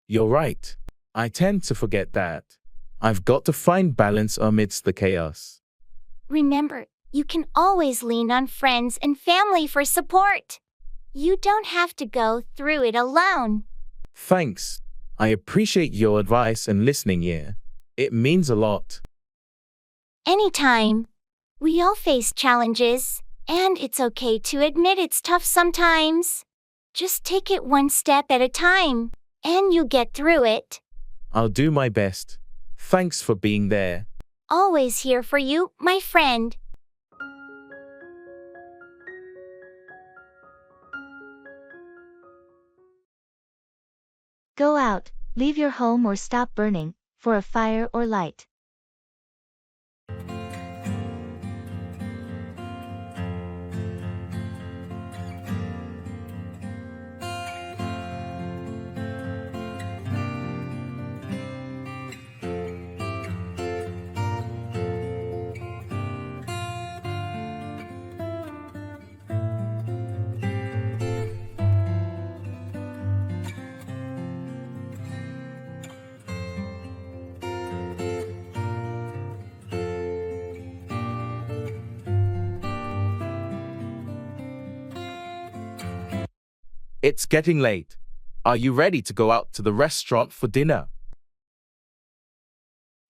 You're right. I tend to forget that. I've got to find balance amidst the chaos. Remember, you can always lean on friends and family for support. You don't have to go through it alone. Thanks. I appreciate your advice and listening here. It means a lot. Anytime. We all face challenges, and it's okay to admit it's tough sometimes. Just take it one step at a time, and you'll get through it. I'll do my best. Thanks for being there. Always here for you, my friend. Go out, leave your home or stop burning, for a fire or light. It's getting late. Are you ready to go out to the restaurant for dinner?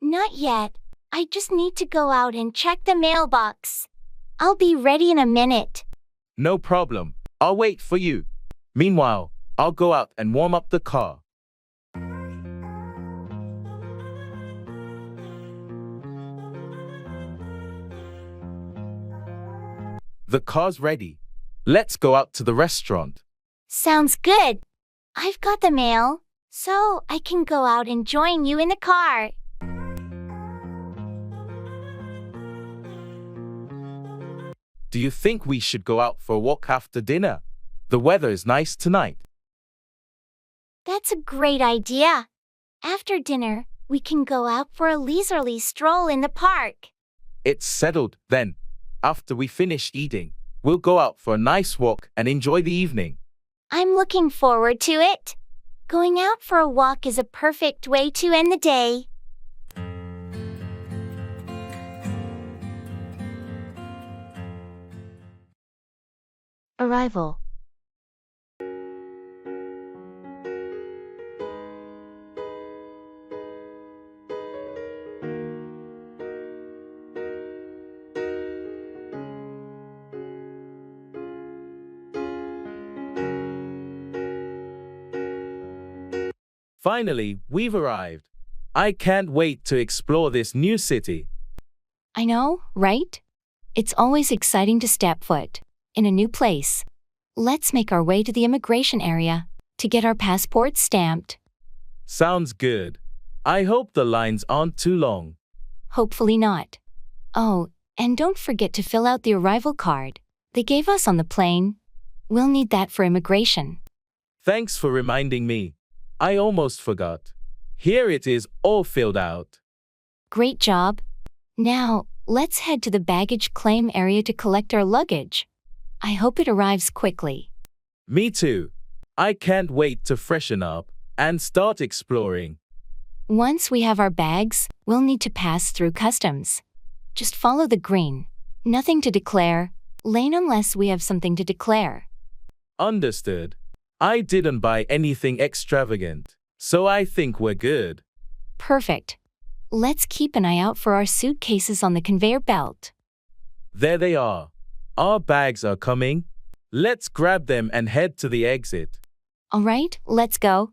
Not yet. I just need to go out and check the mailbox. I'll be ready in a minute. No problem. I'll wait for you. Meanwhile, I'll go out and warm up the car. The car's ready. Let's go out to the restaurant. Sounds good. I've got the mail, so I can go out and join you in the car. Do you think we should go out for a walk after dinner? The weather is nice tonight. That's a great idea. After dinner, we can go out for a leisurely stroll in the park. It's settled then. After we finish eating, we'll go out for a nice walk and enjoy the evening. I'm looking forward to it. Going out for a walk is a perfect way to end the day. Arrival. Finally, we've arrived. I can't wait to explore this new city. I know, right? It's always exciting to step foot in a new place. Let's make our way to the immigration area to get our passports stamped. Sounds good. I hope the lines aren't too long. Hopefully not. Oh, and don't forget to fill out the arrival card they gave us on the plane. We'll need that for immigration. Thanks for reminding me. I almost forgot. Here it is, all filled out. Great job. Now, let's head to the baggage claim area to collect our luggage. I hope it arrives quickly. Me too. I can't wait to freshen up and start exploring. Once we have our bags, we'll need to pass through customs. Just follow the green, nothing to declare, lane unless we have something to declare. Understood. I didn't buy anything extravagant, so I think we're good. Perfect. Let's keep an eye out for our suitcases on the conveyor belt. There they are. Our bags are coming. Let's grab them and head to the exit. All right, let's go.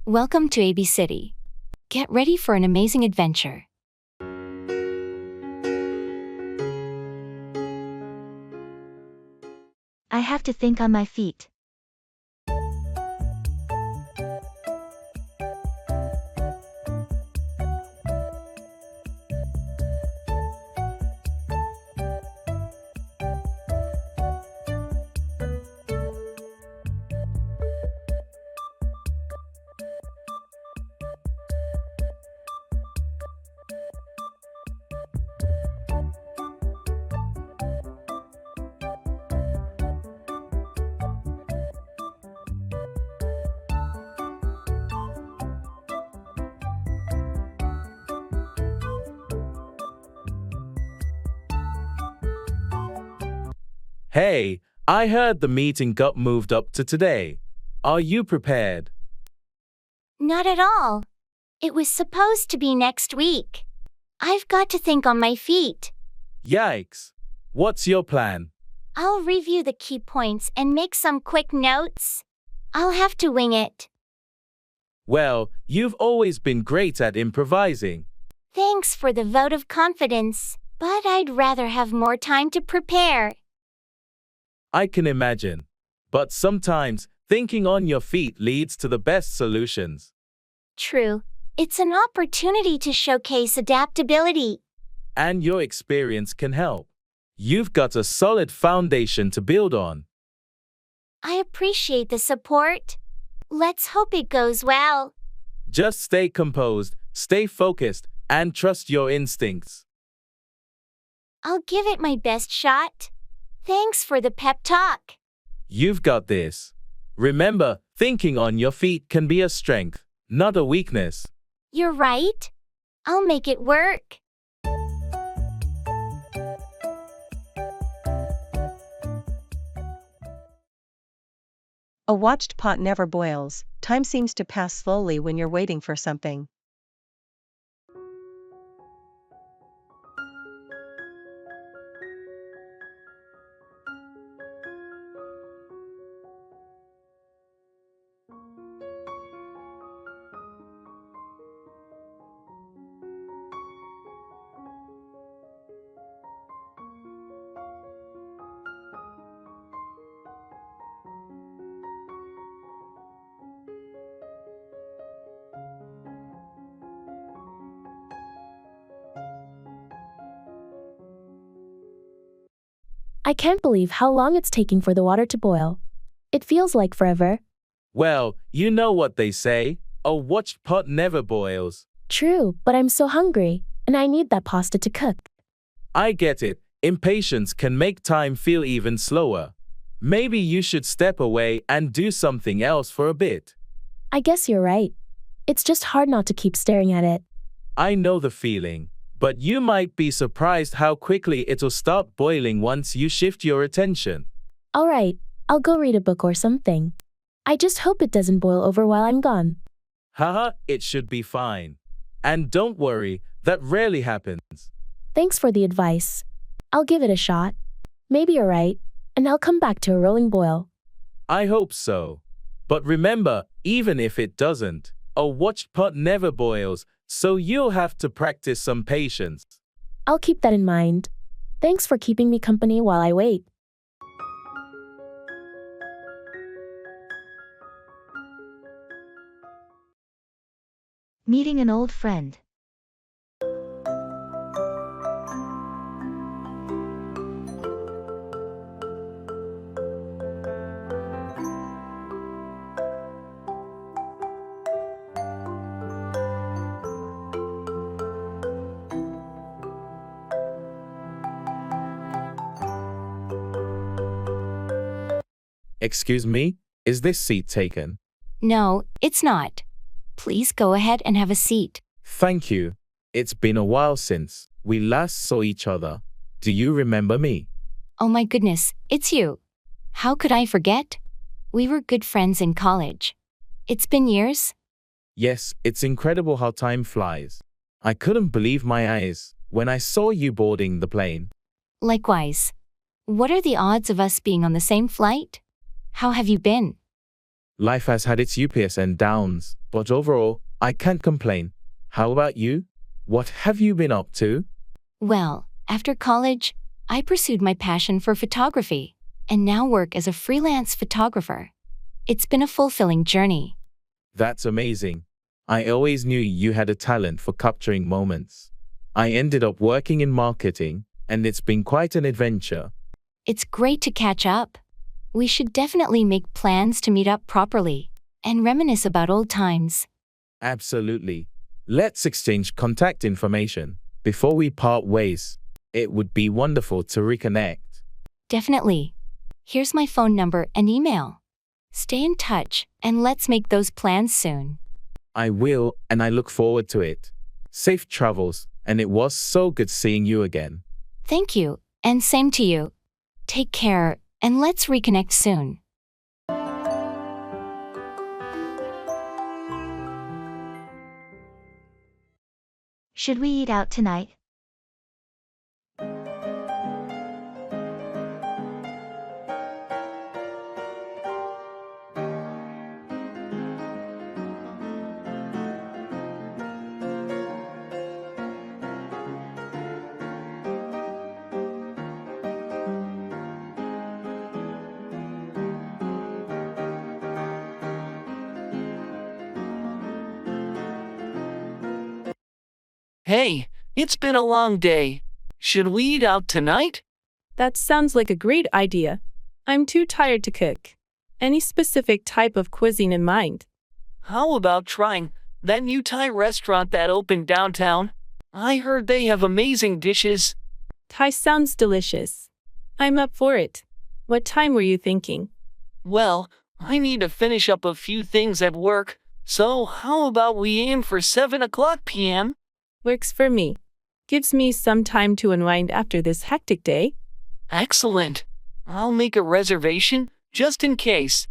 Welcome to AB City. Get ready for an amazing adventure. I have to think on my feet. Hey, I heard the meeting got moved up to today. Are you prepared? Not at all. It was supposed to be next week. I've got to think on my feet. Yikes. What's your plan? I'll review the key points and make some quick notes. I'll have to wing it. Well, you've always been great at improvising. Thanks for the vote of confidence, but I'd rather have more time to prepare. I can imagine. But sometimes, thinking on your feet leads to the best solutions. True. It's an opportunity to showcase adaptability. And your experience can help. You've got a solid foundation to build on. I appreciate the support. Let's hope it goes well. Just stay composed, stay focused, and trust your instincts. I'll give it my best shot. Thanks for the pep talk. You've got this. Remember, thinking on your feet can be a strength, not a weakness. You're right. I'll make it work. A watched pot never boils. Time seems to pass slowly when you're waiting for something. I can't believe how long it's taking for the water to boil. It feels like forever. Well, you know what they say, a watched pot never boils. True, but I'm so hungry, and I need that pasta to cook. I get it, impatience can make time feel even slower. Maybe you should step away and do something else for a bit. I guess you're right. It's just hard not to keep staring at it. I know the feeling, but you might be surprised how quickly it'll start boiling once you shift your attention. All right, I'll go read a book or something. I just hope it doesn't boil over while I'm gone. Haha, it should be fine. And don't worry, that rarely happens. Thanks for the advice. I'll give it a shot. Maybe you're right, and I'll come back to a rolling boil. I hope so. But remember, even if it doesn't, a watched pot never boils, so you'll have to practice some patience. I'll keep that in mind. Thanks for keeping me company while I wait. Meeting an old friend. Excuse me, is this seat taken? No, it's not. Please go ahead and have a seat. Thank you. It's been a while since we last saw each other. Do you remember me? Oh my goodness, it's you. How could I forget? We were good friends in college. It's been years. Yes, it's incredible how time flies. I couldn't believe my eyes when I saw you boarding the plane. Likewise. What are the odds of us being on the same flight? How have you been? Life has had its ups and downs, but overall, I can't complain. How about you? What have you been up to? Well, after college, I pursued my passion for photography, and now work as a freelance photographer. It's been a fulfilling journey. That's amazing. I always knew you had a talent for capturing moments. I ended up working in marketing, and it's been quite an adventure. It's great to catch up. We should definitely make plans to meet up properly and reminisce about old times. Absolutely. Let's exchange contact information before we part ways. It would be wonderful to reconnect. Definitely. Here's my phone number and email. Stay in touch and let's make those plans soon. I will, and I look forward to it. Safe travels, and it was so good seeing you again. Thank you, and same to you. Take care, and let's reconnect soon. Should we eat out tonight? Hey, it's been a long day. Should we eat out tonight? That sounds like a great idea. I'm too tired to cook. Any specific type of cuisine in mind? How about trying that new Thai restaurant that opened downtown? I heard they have amazing dishes. Thai sounds delicious. I'm up for it. What time were you thinking? Well, I need to finish up a few things at work, so how about we aim for 7 o'clock p.m.? Works for me. Gives me some time to unwind after this hectic day. Excellent. I'll make a reservation, just in case.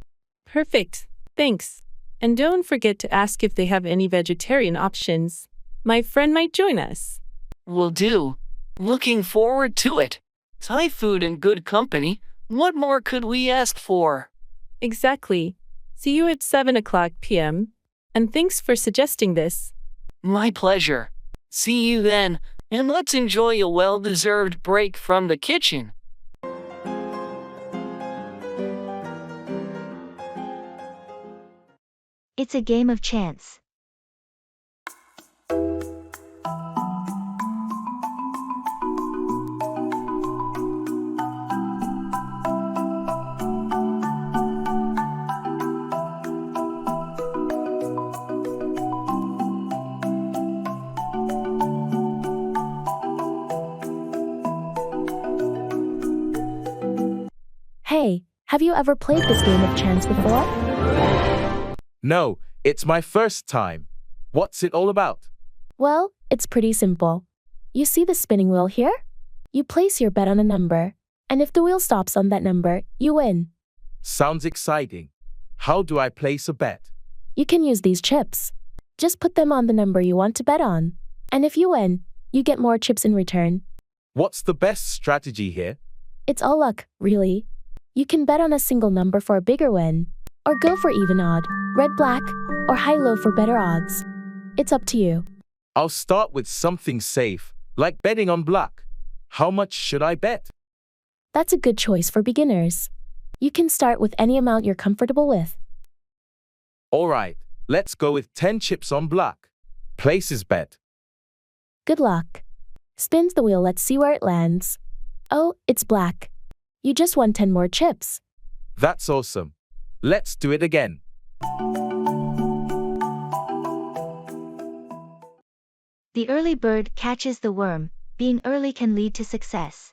Perfect. Thanks. And don't forget to ask if they have any vegetarian options. My friend might join us. Will do. Looking forward to it. Thai food and good company. What more could we ask for? Exactly. See you at 7 o'clock p.m. And thanks for suggesting this. My pleasure. See you then, and let's enjoy a well-deserved break from the kitchen. It's a game of chance. Hey, have you ever played this game of chance before? No, it's my first time. What's it all about? Well, it's pretty simple. You see the spinning wheel here? You place your bet on a number, and if the wheel stops on that number, you win. Sounds exciting. How do I place a bet? You can use these chips. Just put them on the number you want to bet on. And if you win, you get more chips in return. What's the best strategy here? It's all luck, really. You can bet on a single number for a bigger win, or go for even odd, red-black, or high-low for better odds. It's up to you. I'll start with something safe, like betting on black. How much should I bet? That's a good choice for beginners. You can start with any amount you're comfortable with. All right, let's go with 10 chips on black. Places bet. Good luck. Spins the wheel, let's see where it lands. Oh, it's black. You just won 10 more chips. That's awesome. Let's do it again. The early bird catches the worm. Being early can lead to success.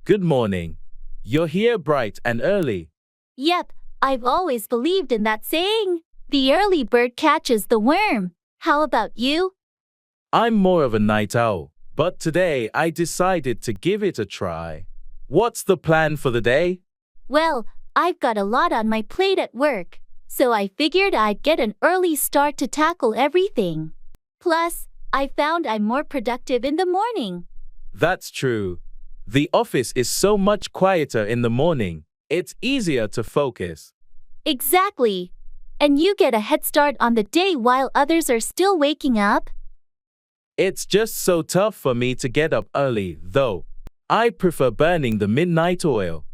Good morning. You're here bright and early. Yep, I've always believed in that saying. The early bird catches the worm. How about you? I'm more of a night owl, but today I decided to give it a try. What's the plan for the day? Well, I've got a lot on my plate at work, so I figured I'd get an early start to tackle everything. Plus, I found I'm more productive in the morning. That's true. The office is so much quieter in the morning. It's easier to focus. Exactly. And you get a head start on the day while others are still waking up. It's just so tough for me to get up early, though. I prefer burning the midnight oil.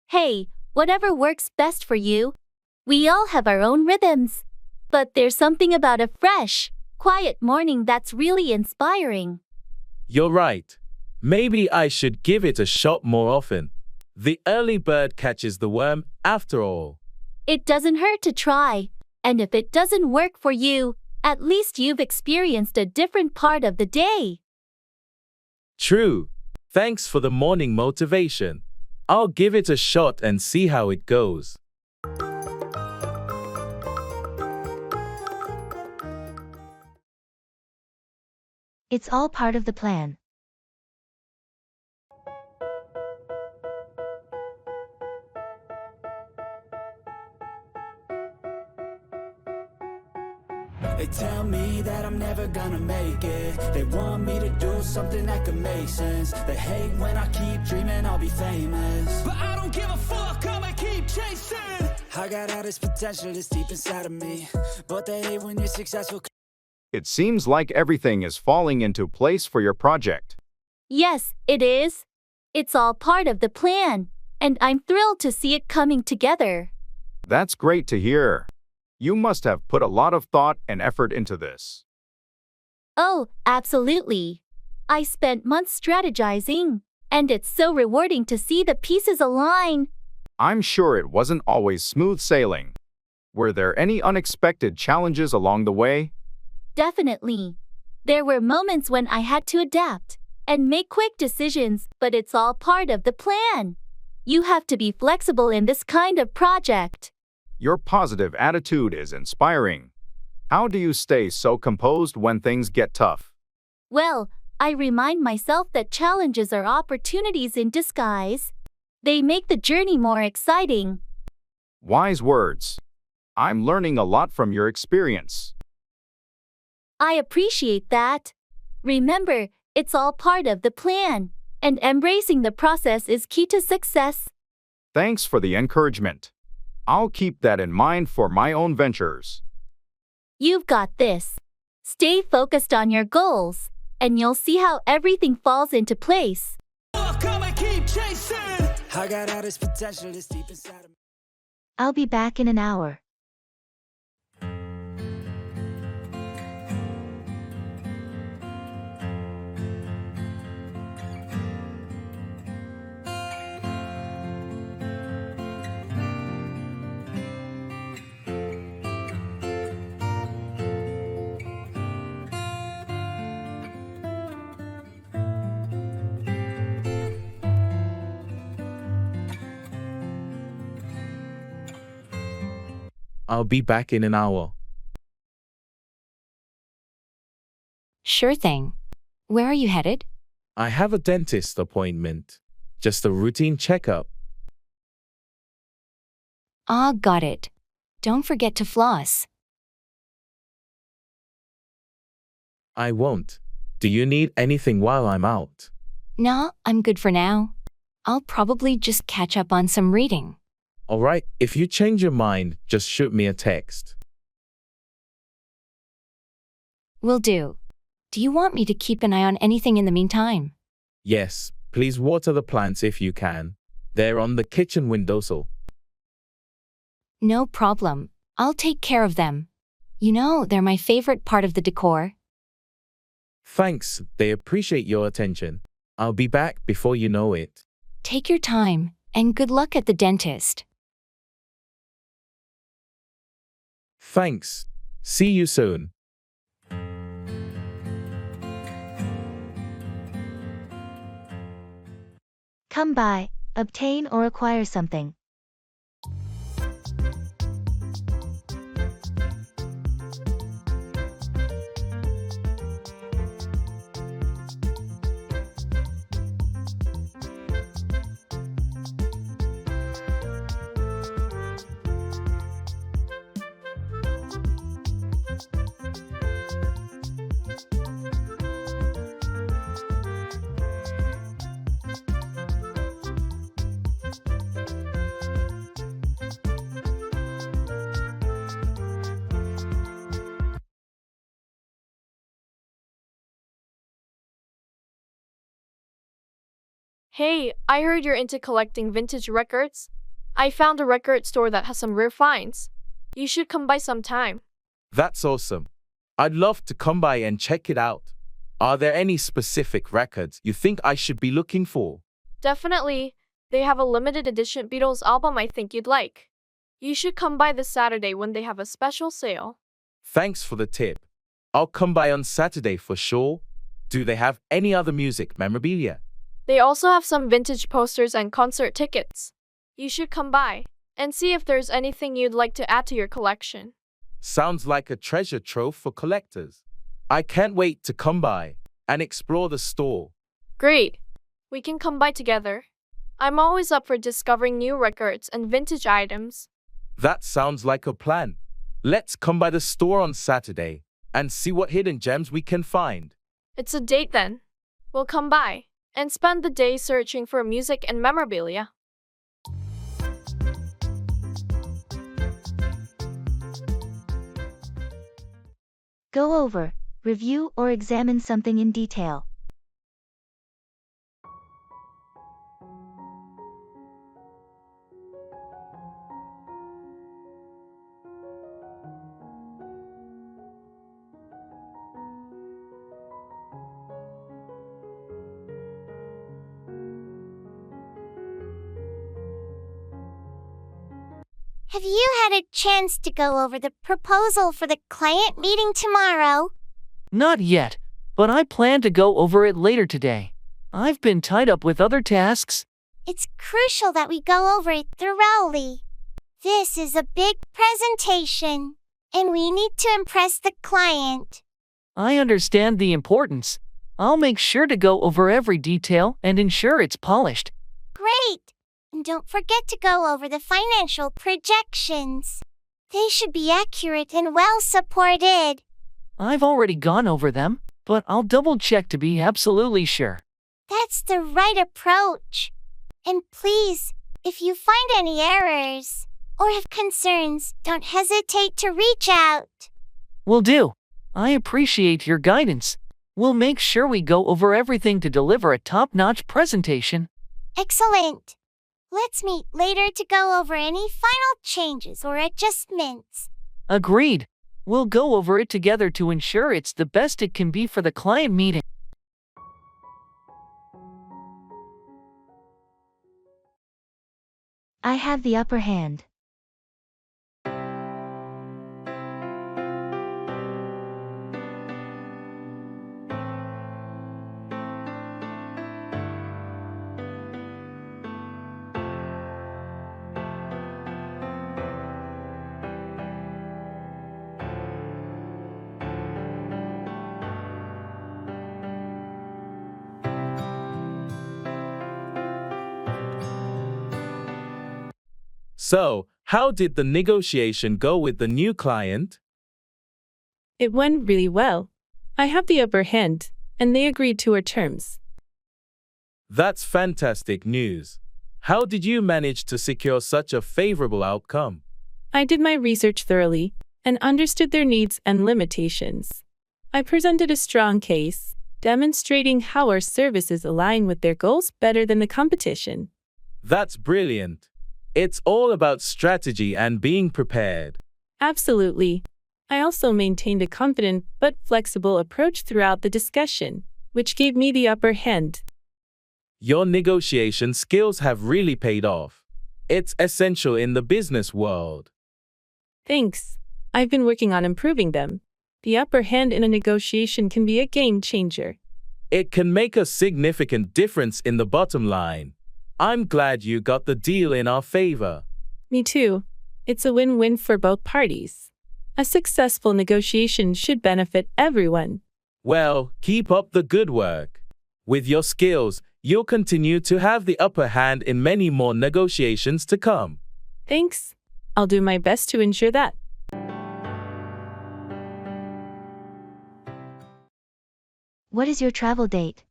Hey, whatever works best for you. We all have our own rhythms. But there's something about a fresh, quiet morning that's really inspiring. You're right. Maybe I should give it a shot more often. The early bird catches the worm, after all. It doesn't hurt to try. And if it doesn't work for you, at least you've experienced a different part of the day. True. Thanks for the morning motivation. I'll give it a shot and see how it goes. It's all part of the plan. They tell me that I'm never gonna make it. They want me to do something that could make sense. They hate when I keep dreaming I'll be famous, but I don't give a fuck, I'ma keep chasing. I got all this potential that's deep inside of me, but they hate when you're successful. It seems like everything is falling into place for your project. Yes, it is. It's all part of the plan, and I'm thrilled to see it coming together. That's great to hear. You must have put a lot of thought and effort into this. Oh, absolutely. I spent months strategizing, and it's so rewarding to see the pieces align. I'm sure it wasn't always smooth sailing. Were there any unexpected challenges along the way? Definitely. There were moments when I had to adapt, and make quick decisions, but it's all part of the plan. You have to be flexible in this kind of project. Your positive attitude is inspiring. How do you stay so composed when things get tough? Well, I remind myself that challenges are opportunities in disguise. They make the journey more exciting. Wise words. I'm learning a lot from your experience. I appreciate that. Remember, it's all part of the plan, and embracing the process is key to success. Thanks for the encouragement. I'll keep that in mind for my own ventures. You've got this. Stay focused on your goals, and you'll see how everything falls into place. I got all this potential that's deep inside of me. I'll be back in an hour. I'll be back in an hour. Sure thing. Where are you headed? I have a dentist appointment. Just a routine checkup. Ah, got it. Don't forget to floss. I won't. Do you need anything while I'm out? Nah, I'm good for now. I'll probably just catch up on some reading. All right, if you change your mind, just shoot me a text. Will do. Do you want me to keep an eye on anything in the meantime? Yes, please water the plants if you can. They're on the kitchen windowsill. No problem. I'll take care of them. You know, they're my favorite part of the decor. Thanks, they appreciate your attention. I'll be back before you know it. Take your time, and good luck at the dentist. Thanks. See you soon. Come by, obtain or acquire something. Hey, I heard you're into collecting vintage records. I found a record store that has some rare finds. You should come by sometime. That's awesome. I'd love to come by and check it out. Are there any specific records you think I should be looking for? Definitely. They have a limited edition Beatles album I think you'd like. You should come by this Saturday when they have a special sale. Thanks for the tip. I'll come by on Saturday for sure. Do they have any other music memorabilia? They also have some vintage posters and concert tickets. You should come by and see if there's anything you'd like to add to your collection. Sounds like a treasure trove for collectors. I can't wait to come by and explore the store. Great. We can come by together. I'm always up for discovering new records and vintage items. That sounds like a plan. Let's come by the store on Saturday and see what hidden gems we can find. It's a date then. We'll come by and spend the day searching for music and memorabilia. Go over, review or examine something in detail. Have you had a chance to go over the proposal for the client meeting tomorrow? Not yet, but I plan to go over it later today. I've been tied up with other tasks. It's crucial that we go over it thoroughly. This is a big presentation, and we need to impress the client. I understand the importance. I'll make sure to go over every detail and ensure it's polished. Great! And don't forget to go over the financial projections. They should be accurate and well supported. I've already gone over them, but I'll double check to be absolutely sure. That's the right approach. And please, if you find any errors or have concerns, don't hesitate to reach out. Will do. I appreciate your guidance. We'll make sure we go over everything to deliver a top-notch presentation. Excellent. Let's meet later to go over any final changes or adjustments. Agreed. We'll go over it together to ensure it's the best it can be for the client meeting. I have the upper hand. So, how did the negotiation go with the new client? It went really well. I have the upper hand, and they agreed to our terms. That's fantastic news. How did you manage to secure such a favorable outcome? I did my research thoroughly and understood their needs and limitations. I presented a strong case, demonstrating how our services align with their goals better than the competition. That's brilliant. It's all about strategy and being prepared. Absolutely. I also maintained a confident but flexible approach throughout the discussion, which gave me the upper hand. Your negotiation skills have really paid off. It's essential in the business world. Thanks. I've been working on improving them. The upper hand in a negotiation can be a game changer. It can make a significant difference in the bottom line. I'm glad you got the deal in our favor. Me too. It's a win-win for both parties. A successful negotiation should benefit everyone. Well, keep up the good work. With your skills, you'll continue to have the upper hand in many more negotiations to come. Thanks. I'll do my best to ensure that. What is your travel date?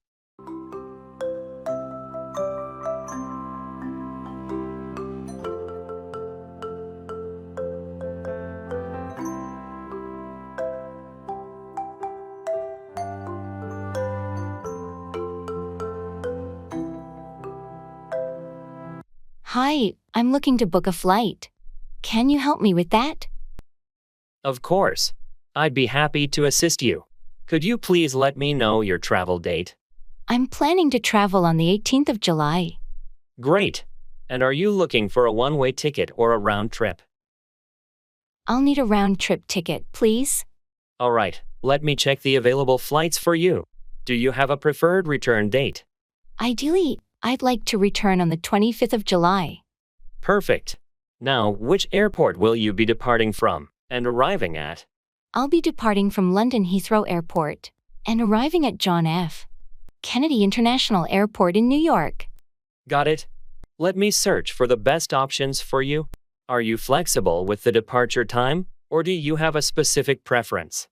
Hi, I'm looking to book a flight. Can you help me with that? Of course. I'd be happy to assist you. Could you please let me know your travel date? I'm planning to travel on the 18th of July. Great. And are you looking for a one-way ticket or a round trip? I'll need a round-trip ticket, please. All right, let me check the available flights for you. Do you have a preferred return date? Ideally, I'd like to return on the 25th of July. Perfect. Now, which airport will you be departing from and arriving at? I'll be departing from London Heathrow Airport and arriving at John F. Kennedy International Airport in New York. Got it. Let me search for the best options for you. Are you flexible with the departure time, or do you have a specific preference?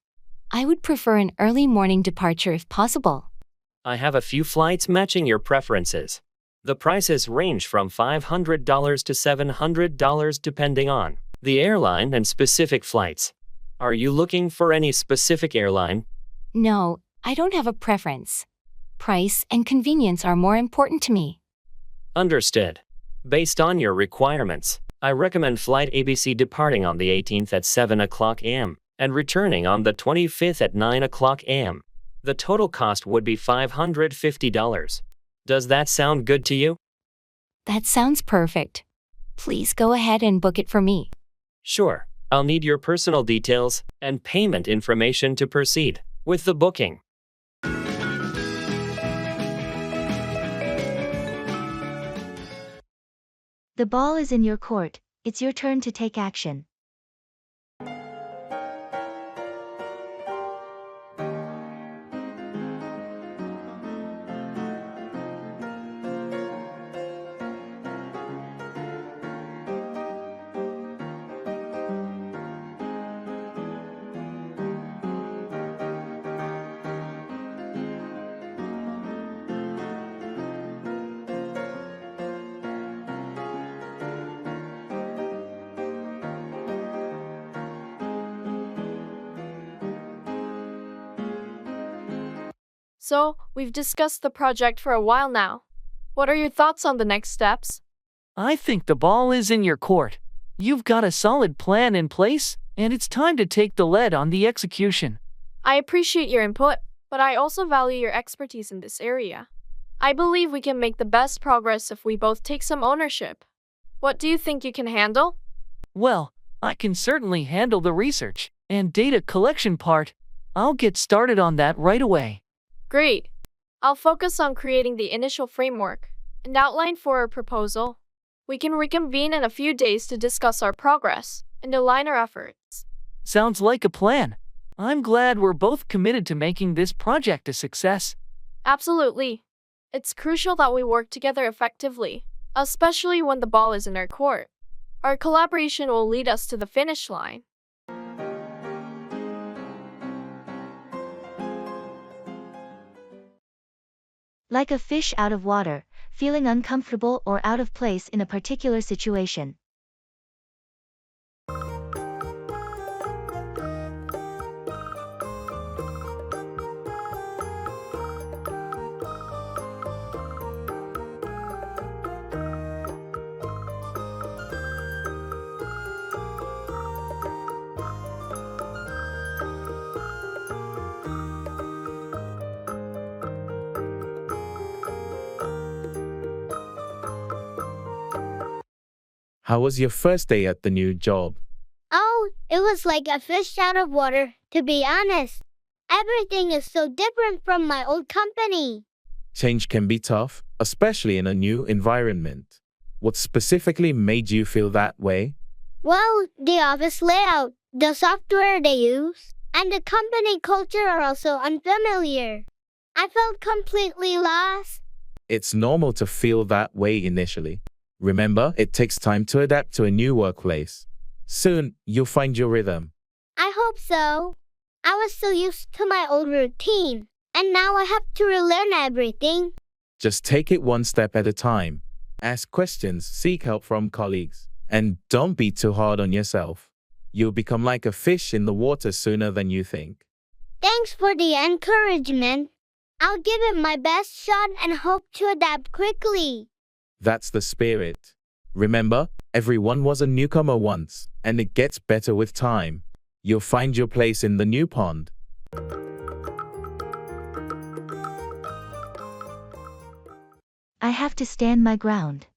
I would prefer an early morning departure if possible. I have a few flights matching your preferences. The prices range from $500 to $700 depending on the airline and specific flights. Are you looking for any specific airline? No, I don't have a preference. Price and convenience are more important to me. Understood. Based on your requirements, I recommend Flight ABC departing on the 18th at 7 o'clock a.m. and returning on the 25th at 9 o'clock a.m. The total cost would be $550. Does that sound good to you? That sounds perfect. Please go ahead and book it for me. Sure. I'll need your personal details and payment information to proceed with the booking. The ball is in your court, it's your turn to take action. So, we've discussed the project for a while now. What are your thoughts on the next steps? I think the ball is in your court. You've got a solid plan in place, and it's time to take the lead on the execution. I appreciate your input, but I also value your expertise in this area. I believe we can make the best progress if we both take some ownership. What do you think you can handle? Well, I can certainly handle the research and data collection part. I'll get started on that right away. Great. I'll focus on creating the initial framework and outline for our proposal. We can reconvene in a few days to discuss our progress and align our efforts. Sounds like a plan. I'm glad we're both committed to making this project a success. Absolutely. It's crucial that we work together effectively, especially when the ball is in our court. Our collaboration will lead us to the finish line. Like a fish out of water, feeling uncomfortable or out of place in a particular situation. How was your first day at the new job? Oh, it was like a fish out of water, to be honest. Everything is so different from my old company. Change can be tough, especially in a new environment. What specifically made you feel that way? Well, the office layout, the software they use, and the company culture are also unfamiliar. I felt completely lost. It's normal to feel that way initially. Remember, it takes time to adapt to a new workplace. Soon, you'll find your rhythm. I hope so. I was so used to my old routine, and now I have to relearn everything. Just take it one step at a time. Ask questions, seek help from colleagues, and don't be too hard on yourself. You'll become like a fish in the water sooner than you think. Thanks for the encouragement. I'll give it my best shot and hope to adapt quickly. That's the spirit. Remember, everyone was a newcomer once, and it gets better with time. You'll find your place in the new pond. I have to stand my ground.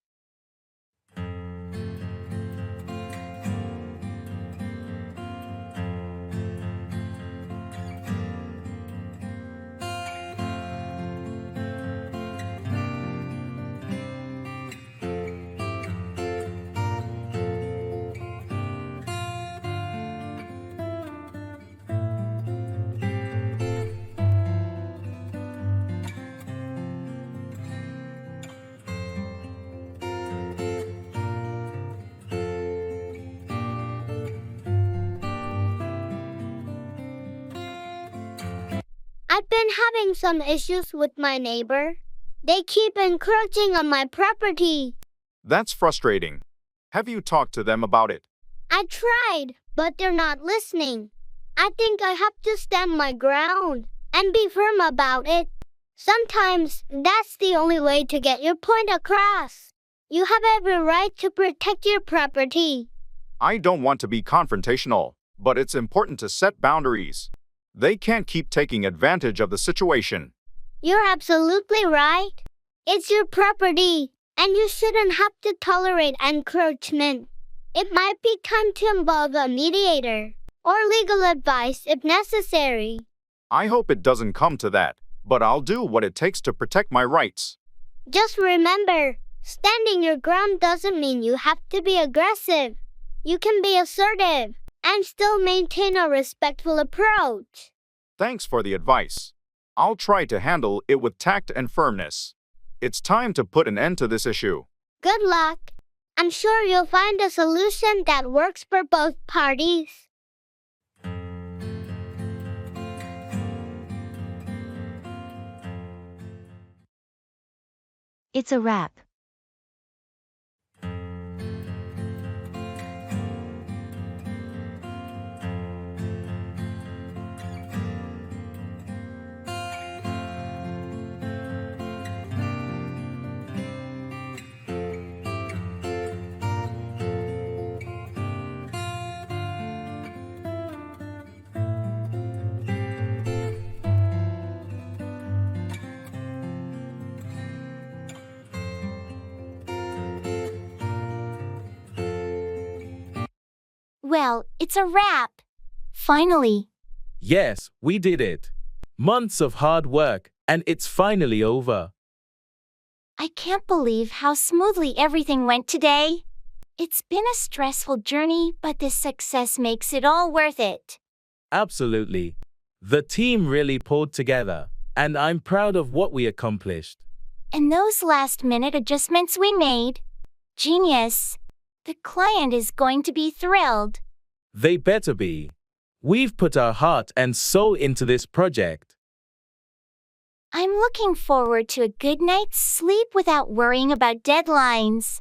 I've been having some issues with my neighbor. They keep encroaching on my property. That's frustrating. Have you talked to them about it? I tried, but they're not listening. I think I have to stand my ground and be firm about it. Sometimes that's the only way to get your point across. You have every right to protect your property. I don't want to be confrontational, but it's important to set boundaries. They can't keep taking advantage of the situation. You're absolutely right. It's your property, and you shouldn't have to tolerate encroachment. It might be time to involve a mediator or legal advice if necessary. I hope it doesn't come to that, but I'll do what it takes to protect my rights. Just remember, Standing your ground doesn't mean you have to be aggressive. You can be assertive and still maintain a respectful approach. Thanks for the advice. I'll try to handle it with tact and firmness. It's time to put an end to this issue. Good luck. I'm sure you'll find a solution that works for both parties. It's a wrap. Well, it's a wrap. Finally. Yes, we did it. Months of hard work, and it's finally over. I can't believe how smoothly everything went today. It's been a stressful journey, but this success makes it all worth it. Absolutely. The team really pulled together, and I'm proud of what we accomplished. And those last-minute adjustments we made. Genius. The client is going to be thrilled. They better be. We've put our heart and soul into this project. I'm looking forward to a good night's sleep without worrying about deadlines.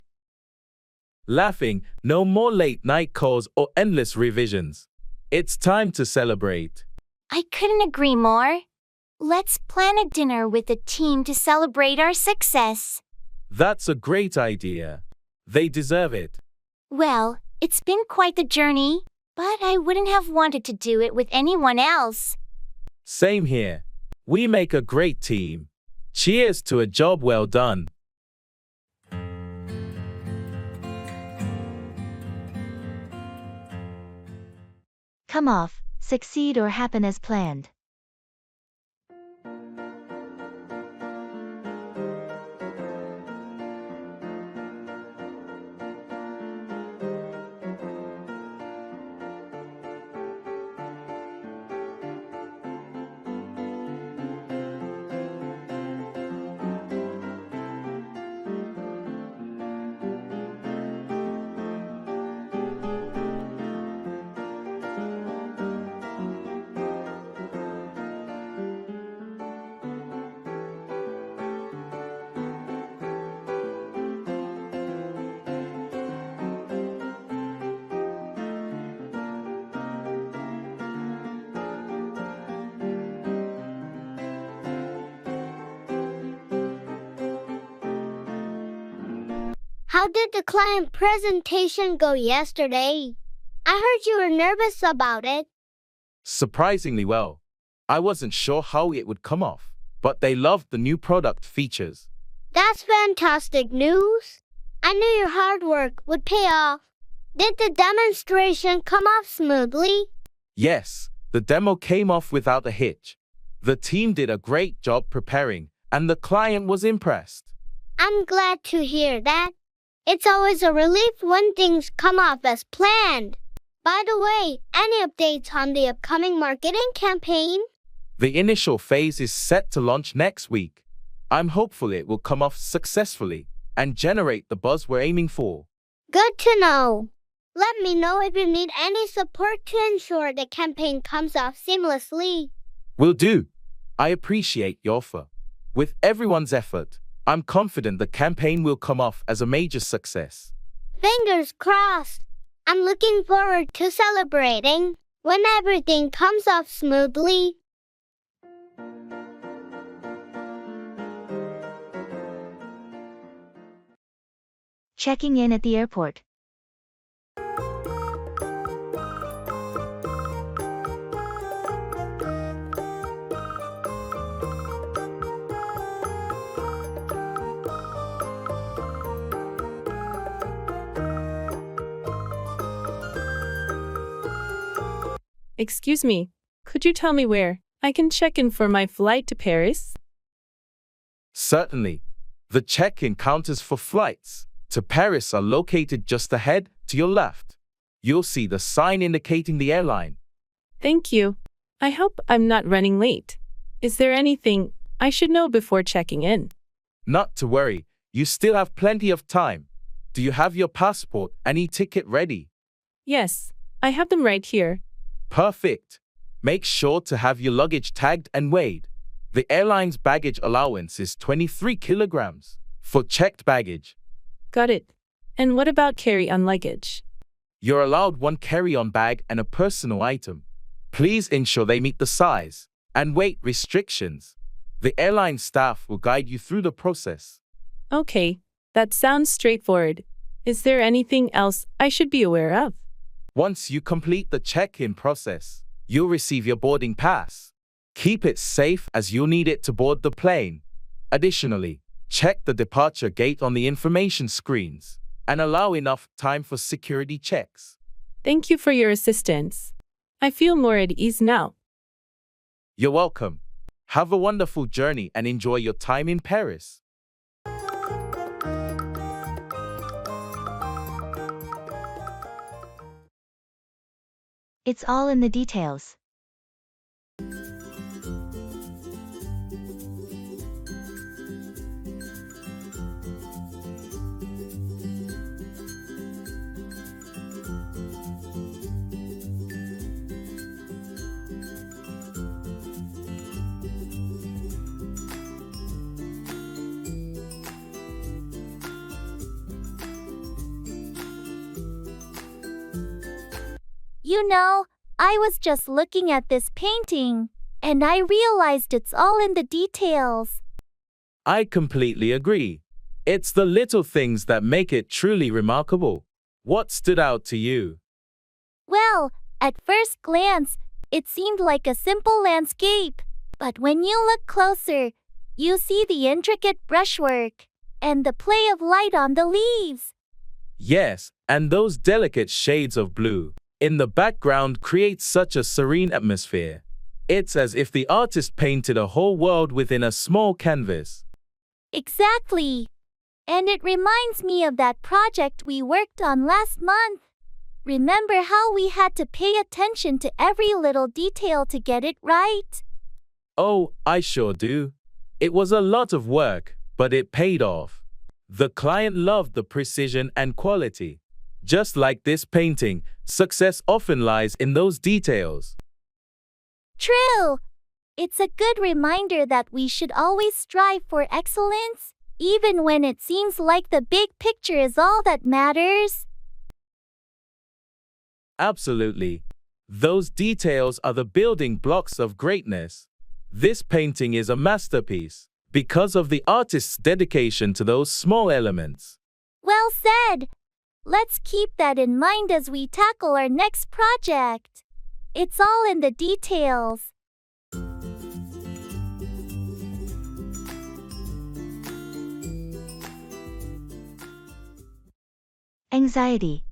Laughing, no more late-night calls or endless revisions. It's time to celebrate. I couldn't agree more. Let's plan a dinner with the team to celebrate our success. That's a great idea. They deserve it. Well, it's been quite the journey, but I wouldn't have wanted to do it with anyone else. Same here. We make a great team. Cheers to a job well done. Come off, succeed or happen as planned. How did the client presentation go yesterday? I heard you were nervous about it. Surprisingly well. I wasn't sure how it would come off, but they loved the new product features. That's fantastic news. I knew your hard work would pay off. Did the demonstration come off smoothly? Yes, the demo came off without a hitch. The team did a great job preparing, and the client was impressed. I'm glad to hear that. It's always a relief when things come off as planned. By the way, any updates on the upcoming marketing campaign? The initial phase is set to launch next week. I'm hopeful it will come off successfully and generate the buzz we're aiming for. Good to know. Let me know if you need any support to ensure the campaign comes off seamlessly. Will do. I appreciate your offer. With everyone's effort, I'm confident the campaign will come off as a major success. Fingers crossed. I'm looking forward to celebrating when everything comes off smoothly. Checking in at the airport. Excuse me, could you tell me where I can check in for my flight to Paris? Certainly. The check-in counters for flights to Paris are located just ahead to your left. You'll see the sign indicating the airline. Thank you. I hope I'm not running late. Is there anything I should know before checking in? Not to worry, you still have plenty of time. Do you have your passport and e-ticket ready? Yes, I have them right here. Perfect. Make sure to have your luggage tagged and weighed. The airline's baggage allowance is 23 kilograms for checked baggage. Got it. And what about carry-on luggage? You're allowed one carry-on bag and a personal item. Please ensure they meet the size and weight restrictions. The airline staff will guide you through the process. Okay, that sounds straightforward. Is there anything else I should be aware of? Once you complete the check-in process, you'll receive your boarding pass. Keep it safe as you'll need it to board the plane. Additionally, check the departure gate on the information screens and allow enough time for security checks. Thank you for your assistance. I feel more at ease now. You're welcome. Have a wonderful journey and enjoy your time in Paris. It's all in the details. You know, I was just looking at this painting, and I realized it's all in the details. I completely agree. It's the little things that make it truly remarkable. What stood out to you? Well, at first glance, it seemed like a simple landscape. But when you look closer, you see the intricate brushwork and the play of light on the leaves. Yes, and those delicate shades of blue in the background create such a serene atmosphere. It's as if the artist painted a whole world within a small canvas. Exactly. And it reminds me of that project we worked on last month. Remember how we had to pay attention to every little detail to get it right? Oh, I sure do. It was a lot of work, but it paid off. The client loved the precision and quality. Just like this painting, success often lies in those details. True. It's a good reminder that we should always strive for excellence, even when it seems like the big picture is all that matters. Absolutely. Those details are the building blocks of greatness. This painting is a masterpiece because of the artist's dedication to those small elements. Well said. Let's keep that in mind as we tackle our next project. It's all in the details. Anxiety.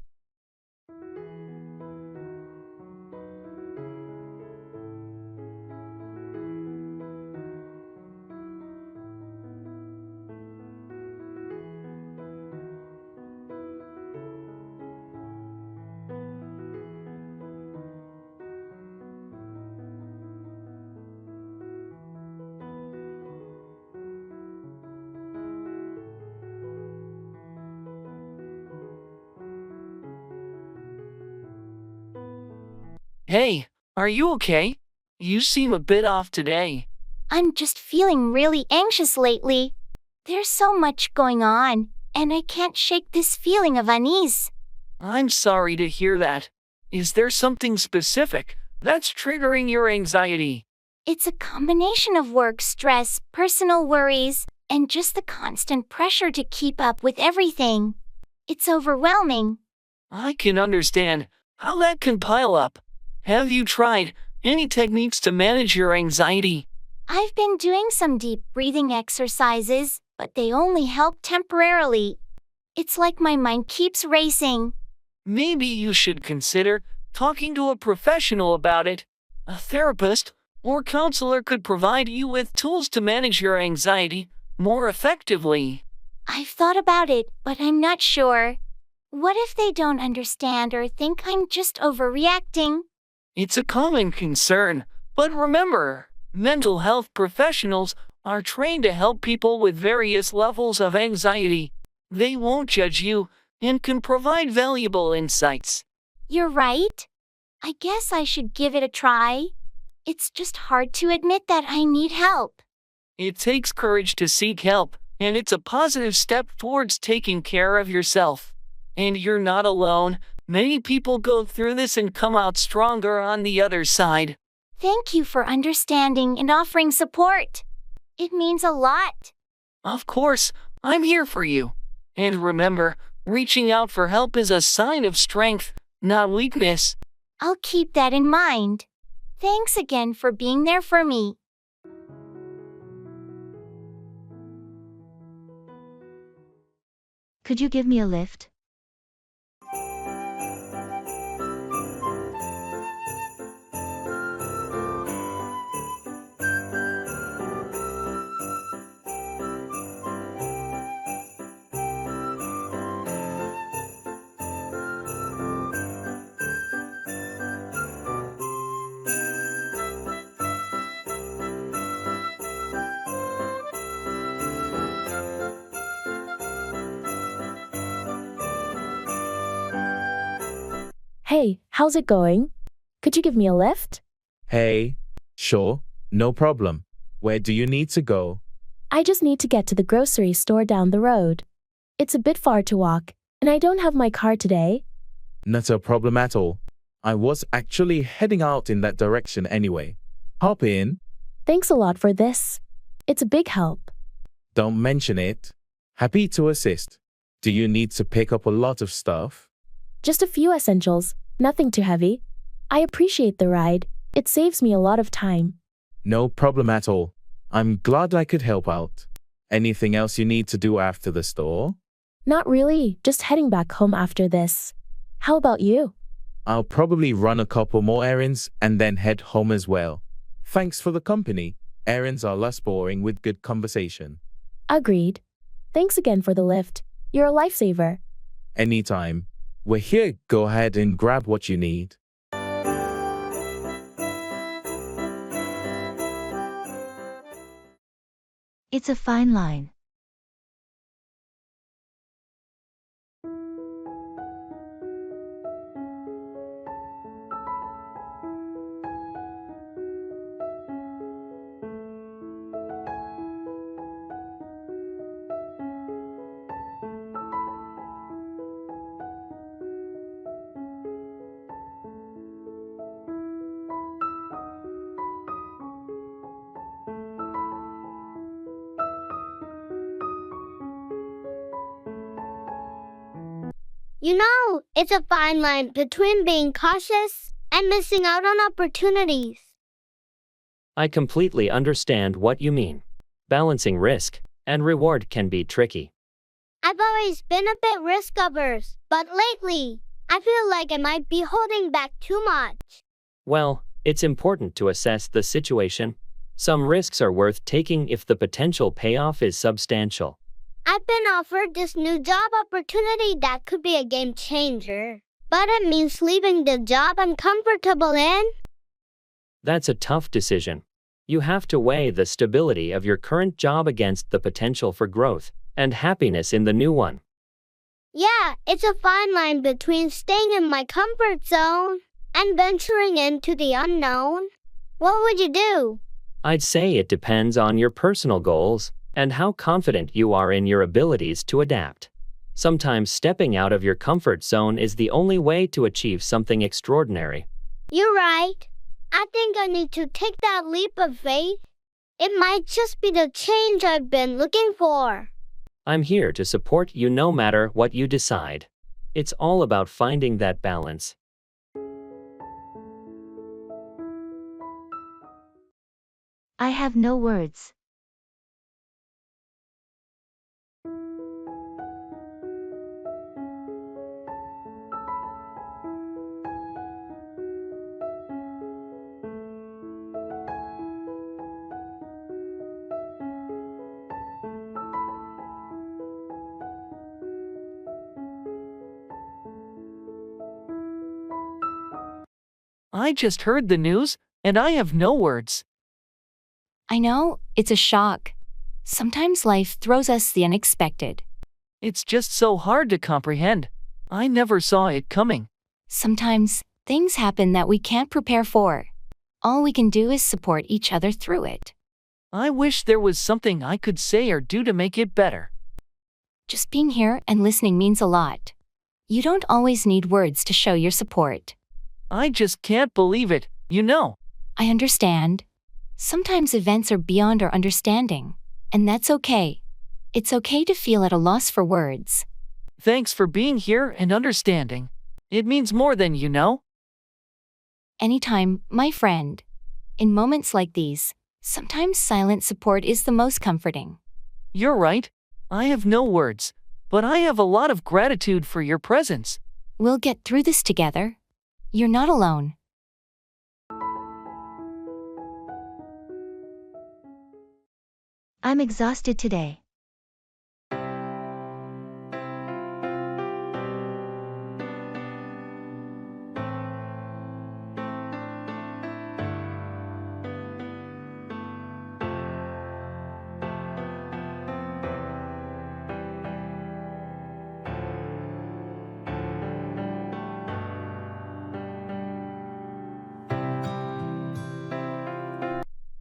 Hey, are you okay? You seem a bit off today. I'm just feeling really anxious lately. There's so much going on, and I can't shake this feeling of unease. I'm sorry to hear that. Is there something specific that's triggering your anxiety? It's a combination of work stress, personal worries, and just the constant pressure to keep up with everything. It's overwhelming. I can understand how that can pile up. Have you tried any techniques to manage your anxiety? I've been doing some deep breathing exercises, but they only help temporarily. It's like my mind keeps racing. Maybe you should consider talking to a professional about it. A therapist or counselor could provide you with tools to manage your anxiety more effectively. I've thought about it, but I'm not sure. What if they don't understand or think I'm just overreacting? It's a common concern, but remember, mental health professionals are trained to help people with various levels of anxiety. They won't judge you and can provide valuable insights. You're right. I guess I should give it a try. It's just hard to admit that I need help. It takes courage to seek help, and it's a positive step towards taking care of yourself. And you're not alone. Many people go through this and come out stronger on the other side. Thank you for understanding and offering support. It means a lot. Of course, I'm here for you. And remember, reaching out for help is a sign of strength, not weakness. I'll keep that in mind. Thanks again for being there for me. Could you give me a lift? Hey, how's it going? Could you give me a lift? Hey, sure, no problem. Where do you need to go? I just need to get to the grocery store down the road. It's a bit far to walk, and I don't have my car today. Not a problem at all. I was actually heading out in that direction anyway. Hop in. Thanks a lot for this. It's a big help. Don't mention it. Happy to assist. Do you need to pick up a lot of stuff? Just a few essentials, nothing too heavy. I appreciate the ride. It saves me a lot of time. No problem at all. I'm glad I could help out. Anything else you need to do after the store? Not really, just heading back home after this. How about you? I'll probably run a couple more errands and then head home as well. Thanks for the company. Errands are less boring with good conversation. Agreed. Thanks again for the lift. You're a lifesaver. Anytime. We're here. Go ahead and grab what you need. It's a fine line. You know, it's a fine line between being cautious and missing out on opportunities. I completely understand what you mean. Balancing risk and reward can be tricky. I've always been a bit risk averse, but lately, I feel like I might be holding back too much. Well, it's important to assess the situation. Some risks are worth taking if the potential payoff is substantial. I've been offered this new job opportunity that could be a game changer, but it means leaving the job I'm comfortable in. That's a tough decision. You have to weigh the stability of your current job against the potential for growth and happiness in the new one. Yeah, it's a fine line between staying in my comfort zone and venturing into the unknown. What would you do? I'd say it depends on your personal goals and how confident you are in your abilities to adapt. Sometimes stepping out of your comfort zone is the only way to achieve something extraordinary. You're right. I think I need to take that leap of faith. It might just be the change I've been looking for. I'm here to support you no matter what you decide. It's all about finding that balance. I have no words. I just heard the news, and I have no words. I know, it's a shock. Sometimes life throws us the unexpected. It's just so hard to comprehend. I never saw it coming. Sometimes, things happen that we can't prepare for. All we can do is support each other through it. I wish there was something I could say or do to make it better. Just being here and listening means a lot. You don't always need words to show your support. I just can't believe it, you know. I understand. Sometimes events are beyond our understanding, and that's okay. It's okay to feel at a loss for words. Thanks for being here and understanding. It means more than you know. Anytime, my friend. In moments like these, sometimes silent support is the most comforting. You're right. I have no words, but I have a lot of gratitude for your presence. We'll get through this together. You're not alone. I'm exhausted today.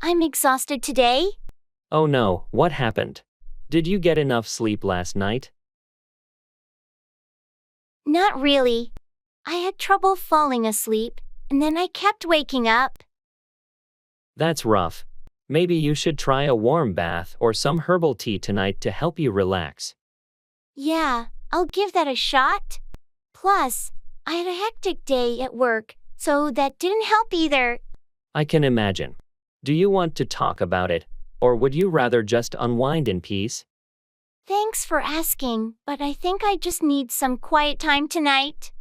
I'm exhausted today. Oh no, what happened? Did you get enough sleep last night? Not really. I had trouble falling asleep, and then I kept waking up. That's rough. Maybe you should try a warm bath or some herbal tea tonight to help you relax. Yeah, I'll give that a shot. Plus, I had a hectic day at work, so that didn't help either. I can imagine. Do you want to talk about it, or would you rather just unwind in peace? Thanks for asking, but I think I just need some quiet time tonight.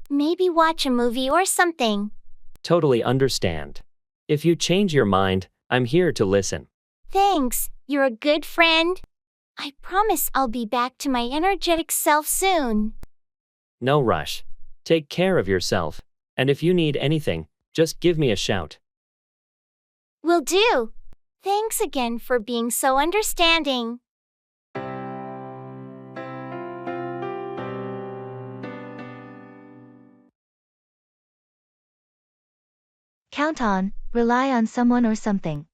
Maybe watch a movie or something. Totally understand. If you change your mind, I'm here to listen. Thanks, you're a good friend. I promise I'll be back to my energetic self soon. No rush. Take care of yourself, and if you need anything, just give me a shout. Will do. Thanks again for being so understanding. Count on, rely on someone or something.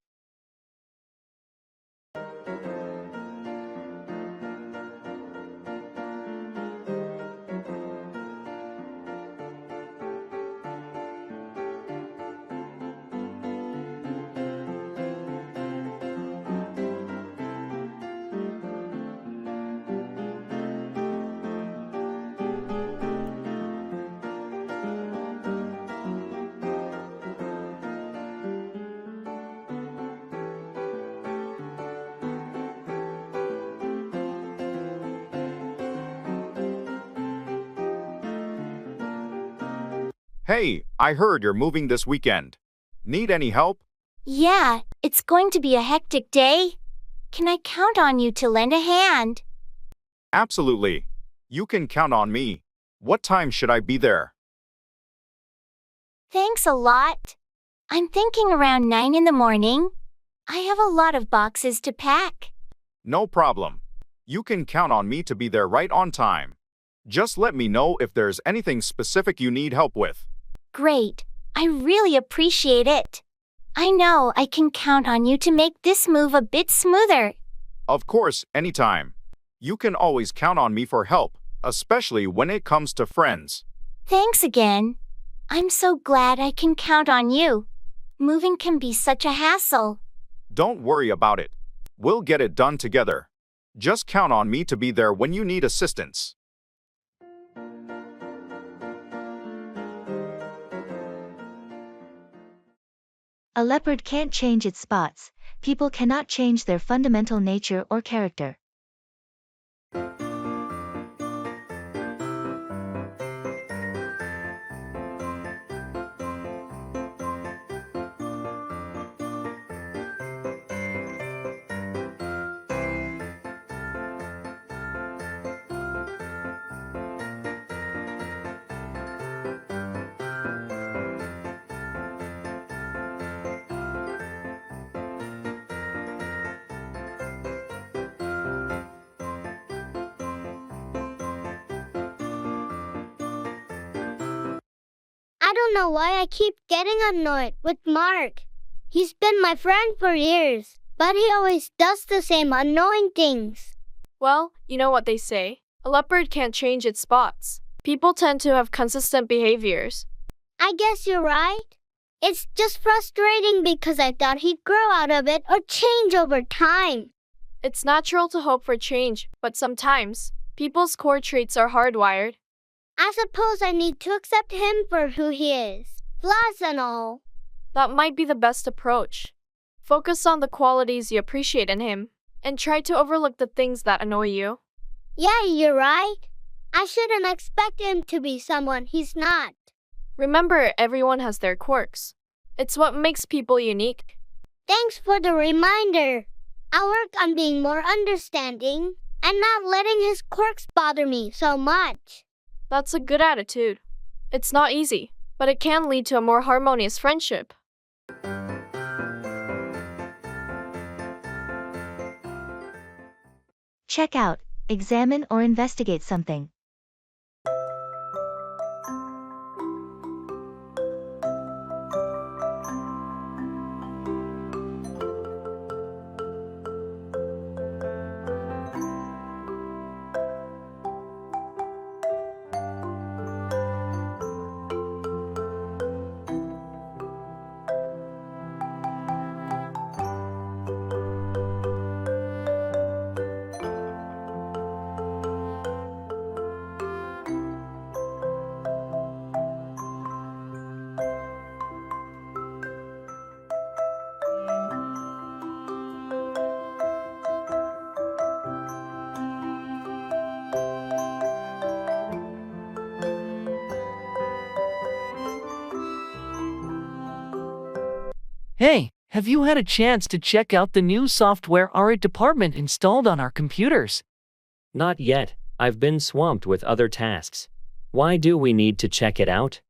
Hey, I heard you're moving this weekend. Need any help? Yeah, it's going to be a hectic day. Can I count on you to lend a hand? Absolutely. You can count on me. What time should I be there? Thanks a lot. I'm thinking around 9 in the morning. I have a lot of boxes to pack. No problem. You can count on me to be there right on time. Just let me know if there's anything specific you need help with. Great. I really appreciate it. I know I can count on you to make this move a bit smoother. Of course, anytime. You can always count on me for help, especially when it comes to friends. Thanks again. I'm so glad I can count on you. Moving can be such a hassle. Don't worry about it. We'll get it done together. Just count on me to be there when you need assistance. A leopard can't change its spots. People cannot change their fundamental nature or character. I don't know why I keep getting annoyed with Mark. He's been my friend for years, but he always does the same annoying things. Well, you know what they say. A leopard can't change its spots. People tend to have consistent behaviors. I guess you're right. It's just frustrating because I thought he'd grow out of it or change over time. It's natural to hope for change, but sometimes, people's core traits are hardwired. I suppose I need to accept him for who he is, flaws and all. That might be the best approach. Focus on the qualities you appreciate in him, and try to overlook the things that annoy you. Yeah, you're right. I shouldn't expect him to be someone he's not. Remember, everyone has their quirks. It's what makes people unique. Thanks for the reminder. I'll work on being more understanding and not letting his quirks bother me so much. That's a good attitude. It's not easy, but it can lead to a more harmonious friendship. Check out, examine or investigate something. Hey, have you had a chance to check out the new software our department installed on our computers? Not yet, I've been swamped with other tasks. Why do we need to check it out?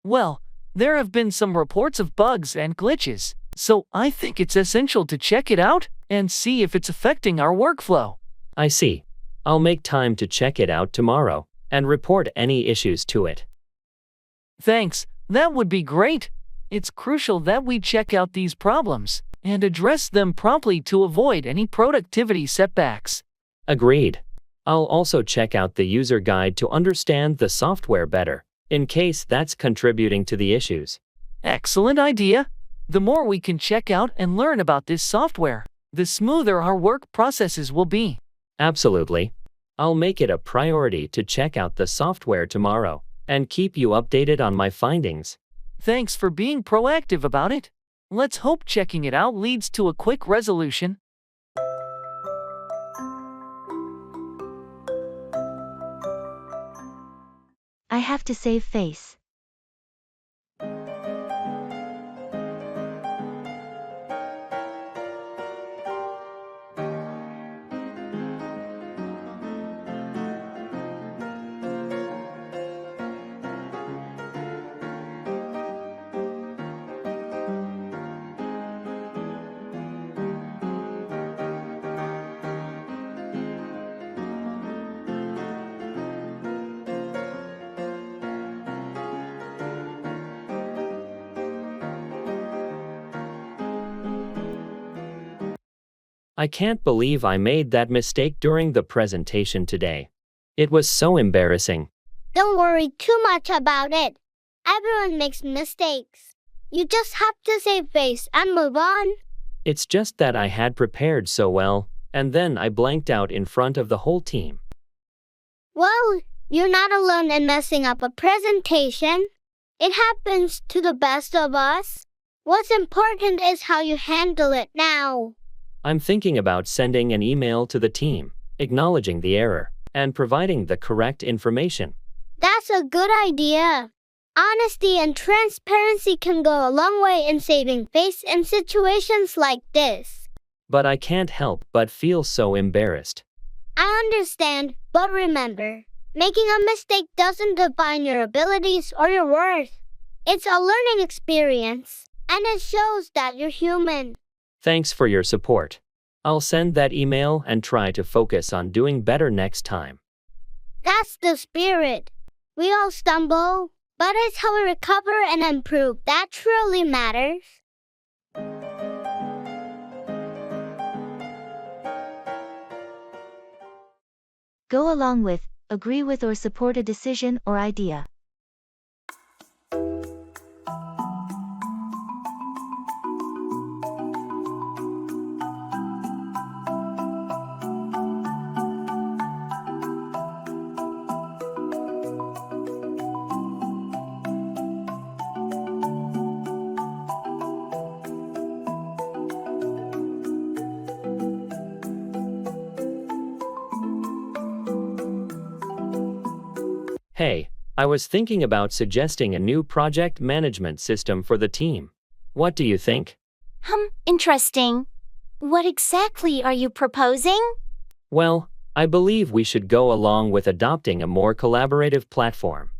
Well, there have been some reports of bugs and glitches, so I think it's essential to check it out and see if it's affecting our workflow. I see. I'll make time to check it out tomorrow and report any issues to it. Thanks, that would be great. It's crucial that we check out these problems and address them promptly to avoid any productivity setbacks. Agreed. I'll also check out the user guide to understand the software better, in case that's contributing to the issues. Excellent idea. The more we can check out and learn about this software, the smoother our work processes will be. Absolutely. I'll make it a priority to check out the software tomorrow and keep you updated on my findings. Thanks for being proactive about it. Let's hope checking it out leads to a quick resolution. I have to save face. I can't believe I made that mistake during the presentation today. It was so embarrassing. Don't worry too much about it. Everyone makes mistakes. You just have to save face and move on. It's just that I had prepared so well, and then I blanked out in front of the whole team. Well, you're not alone in messing up a presentation. It happens to the best of us. What's important is how you handle it now. I'm thinking about sending an email to the team, acknowledging the error, and providing the correct information. That's a good idea. Honesty and transparency can go a long way in saving face in situations like this. But I can't help but feel so embarrassed. I understand, but remember, making a mistake doesn't define your abilities or your worth. It's a learning experience, and it shows that you're human. Thanks for your support. I'll send that email and try to focus on doing better next time. That's the spirit. We all stumble, but it's how we recover and improve that truly matters. Go along with, agree with or support a decision or idea. Hey, I was thinking about suggesting a new project management system for the team. What do you think? Interesting. What exactly are you proposing? Well, I believe we should go along with adopting a more collaborative platform.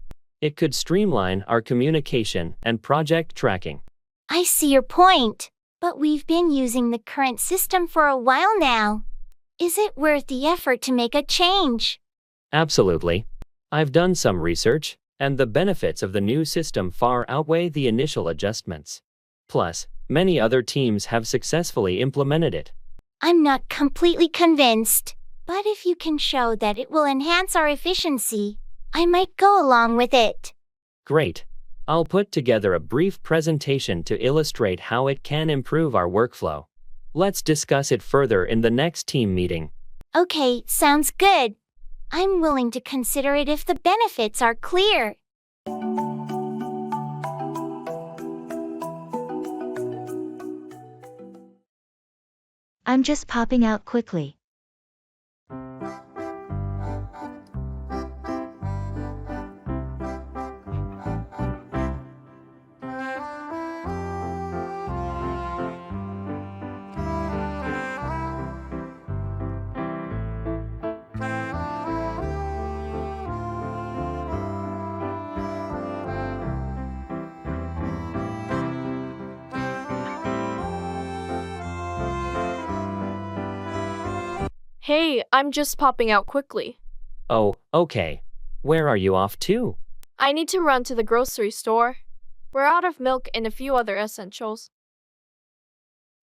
It could streamline our communication and project tracking. I see your point, but we've been using the current system for a while now. Is it worth the effort to make a change? Absolutely. I've done some research, and the benefits of the new system far outweigh the initial adjustments. Plus, many other teams have successfully implemented it. I'm not completely convinced, but if you can show that it will enhance our efficiency, I might go along with it. Great. I'll put together a brief presentation to illustrate how it can improve our workflow. Let's discuss it further in the next team meeting. Okay, sounds good. I'm willing to consider it if the benefits are clear. I'm just popping out quickly. Hey, I'm just popping out quickly. Oh, okay. Where are you off to? I need to run to the grocery store. We're out of milk and a few other essentials.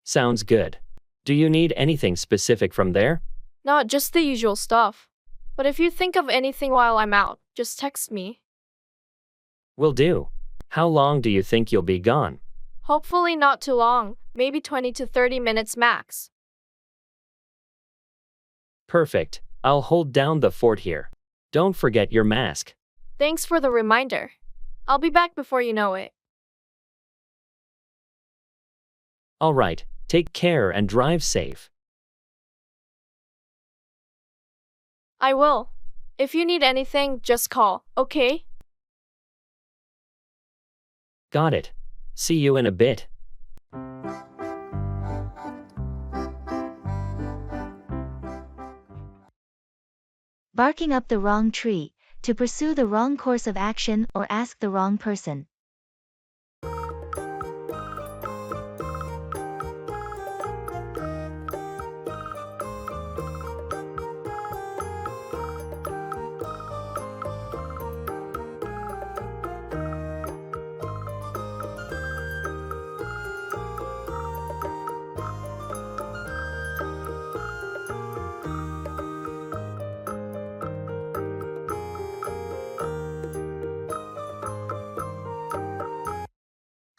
Sounds good. Do you need anything specific from there? Not just the usual stuff. But if you think of anything while I'm out, just text me. Will do. How long do you think you'll be gone? Hopefully not too long, maybe 20 to 30 minutes max. Perfect. I'll hold down the fort here. Don't forget your mask. Thanks for the reminder. I'll be back before you know it. All right, take care and drive safe. I will. If you need anything, just call, okay? Got it. See you in a bit. Barking up the wrong tree, to pursue the wrong course of action or ask the wrong person.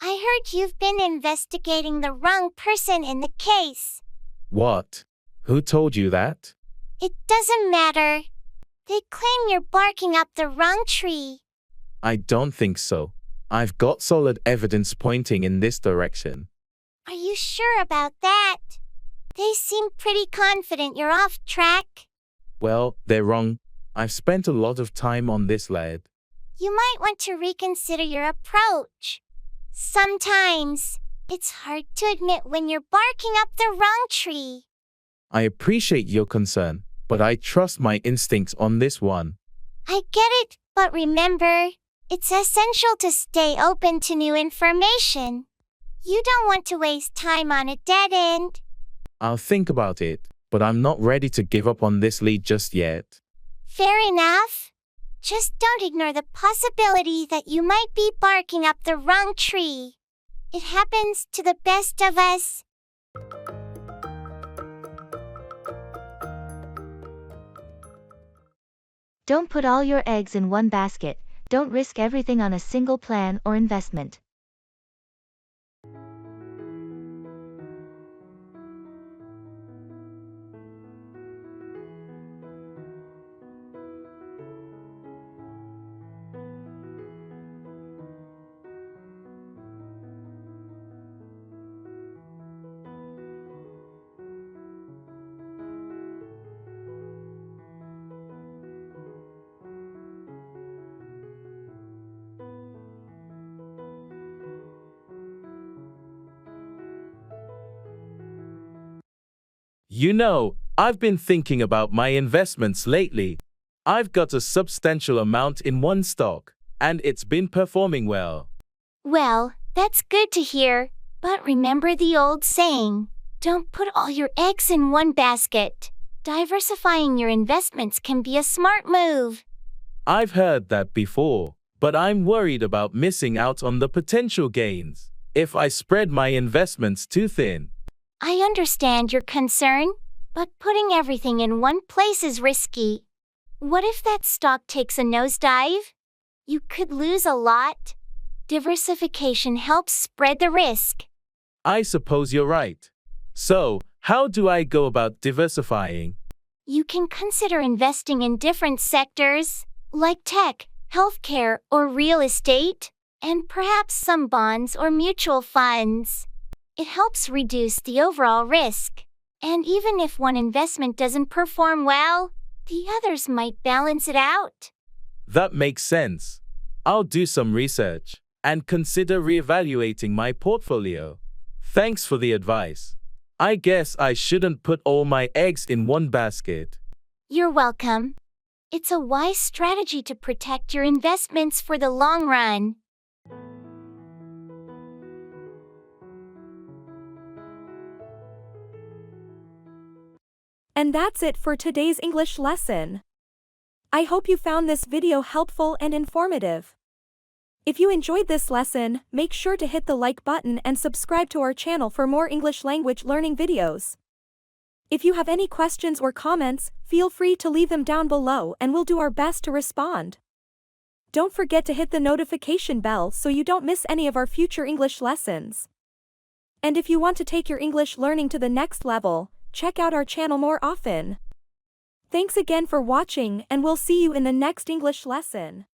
I heard you've been investigating the wrong person in the case. What? Who told you that? It doesn't matter. They claim you're barking up the wrong tree. I don't think so. I've got solid evidence pointing in this direction. Are you sure about that? They seem pretty confident you're off track. Well, they're wrong. I've spent a lot of time on this lead. You might want to reconsider your approach. Sometimes, it's hard to admit when you're barking up the wrong tree. I appreciate your concern, but I trust my instincts on this one. I get it, but remember, it's essential to stay open to new information. You don't want to waste time on a dead end. I'll think about it, but I'm not ready to give up on this lead just yet. Fair enough. Just don't ignore the possibility that you might be barking up the wrong tree. It happens to the best of us. Don't put all your eggs in one basket. Don't risk everything on a single plan or investment. You know, I've been thinking about my investments lately. I've got a substantial amount in one stock, and it's been performing well. Well, that's good to hear, but remember the old saying, don't put all your eggs in one basket. Diversifying your investments can be a smart move. I've heard that before, but I'm worried about missing out on the potential gains if I spread my investments too thin. I understand your concern, but putting everything in one place is risky. What if that stock takes a nosedive? You could lose a lot. Diversification helps spread the risk. I suppose you're right. So, how do I go about diversifying? You can consider investing in different sectors, like tech, healthcare, or real estate, and perhaps some bonds or mutual funds. It helps reduce the overall risk. And even if one investment doesn't perform well, the others might balance it out. That makes sense. I'll do some research and consider reevaluating my portfolio. Thanks for the advice. I guess I shouldn't put all my eggs in one basket. You're welcome. It's a wise strategy to protect your investments for the long run. And that's it for today's English lesson. I hope you found this video helpful and informative. If you enjoyed this lesson, make sure to hit the like button and subscribe to our channel for more English language learning videos. If you have any questions or comments, feel free to leave them down below and we'll do our best to respond. Don't forget to hit the notification bell so you don't miss any of our future English lessons. And if you want to take your English learning to the next level, check out our channel more often. Thanks again for watching and we'll see you in the next English lesson.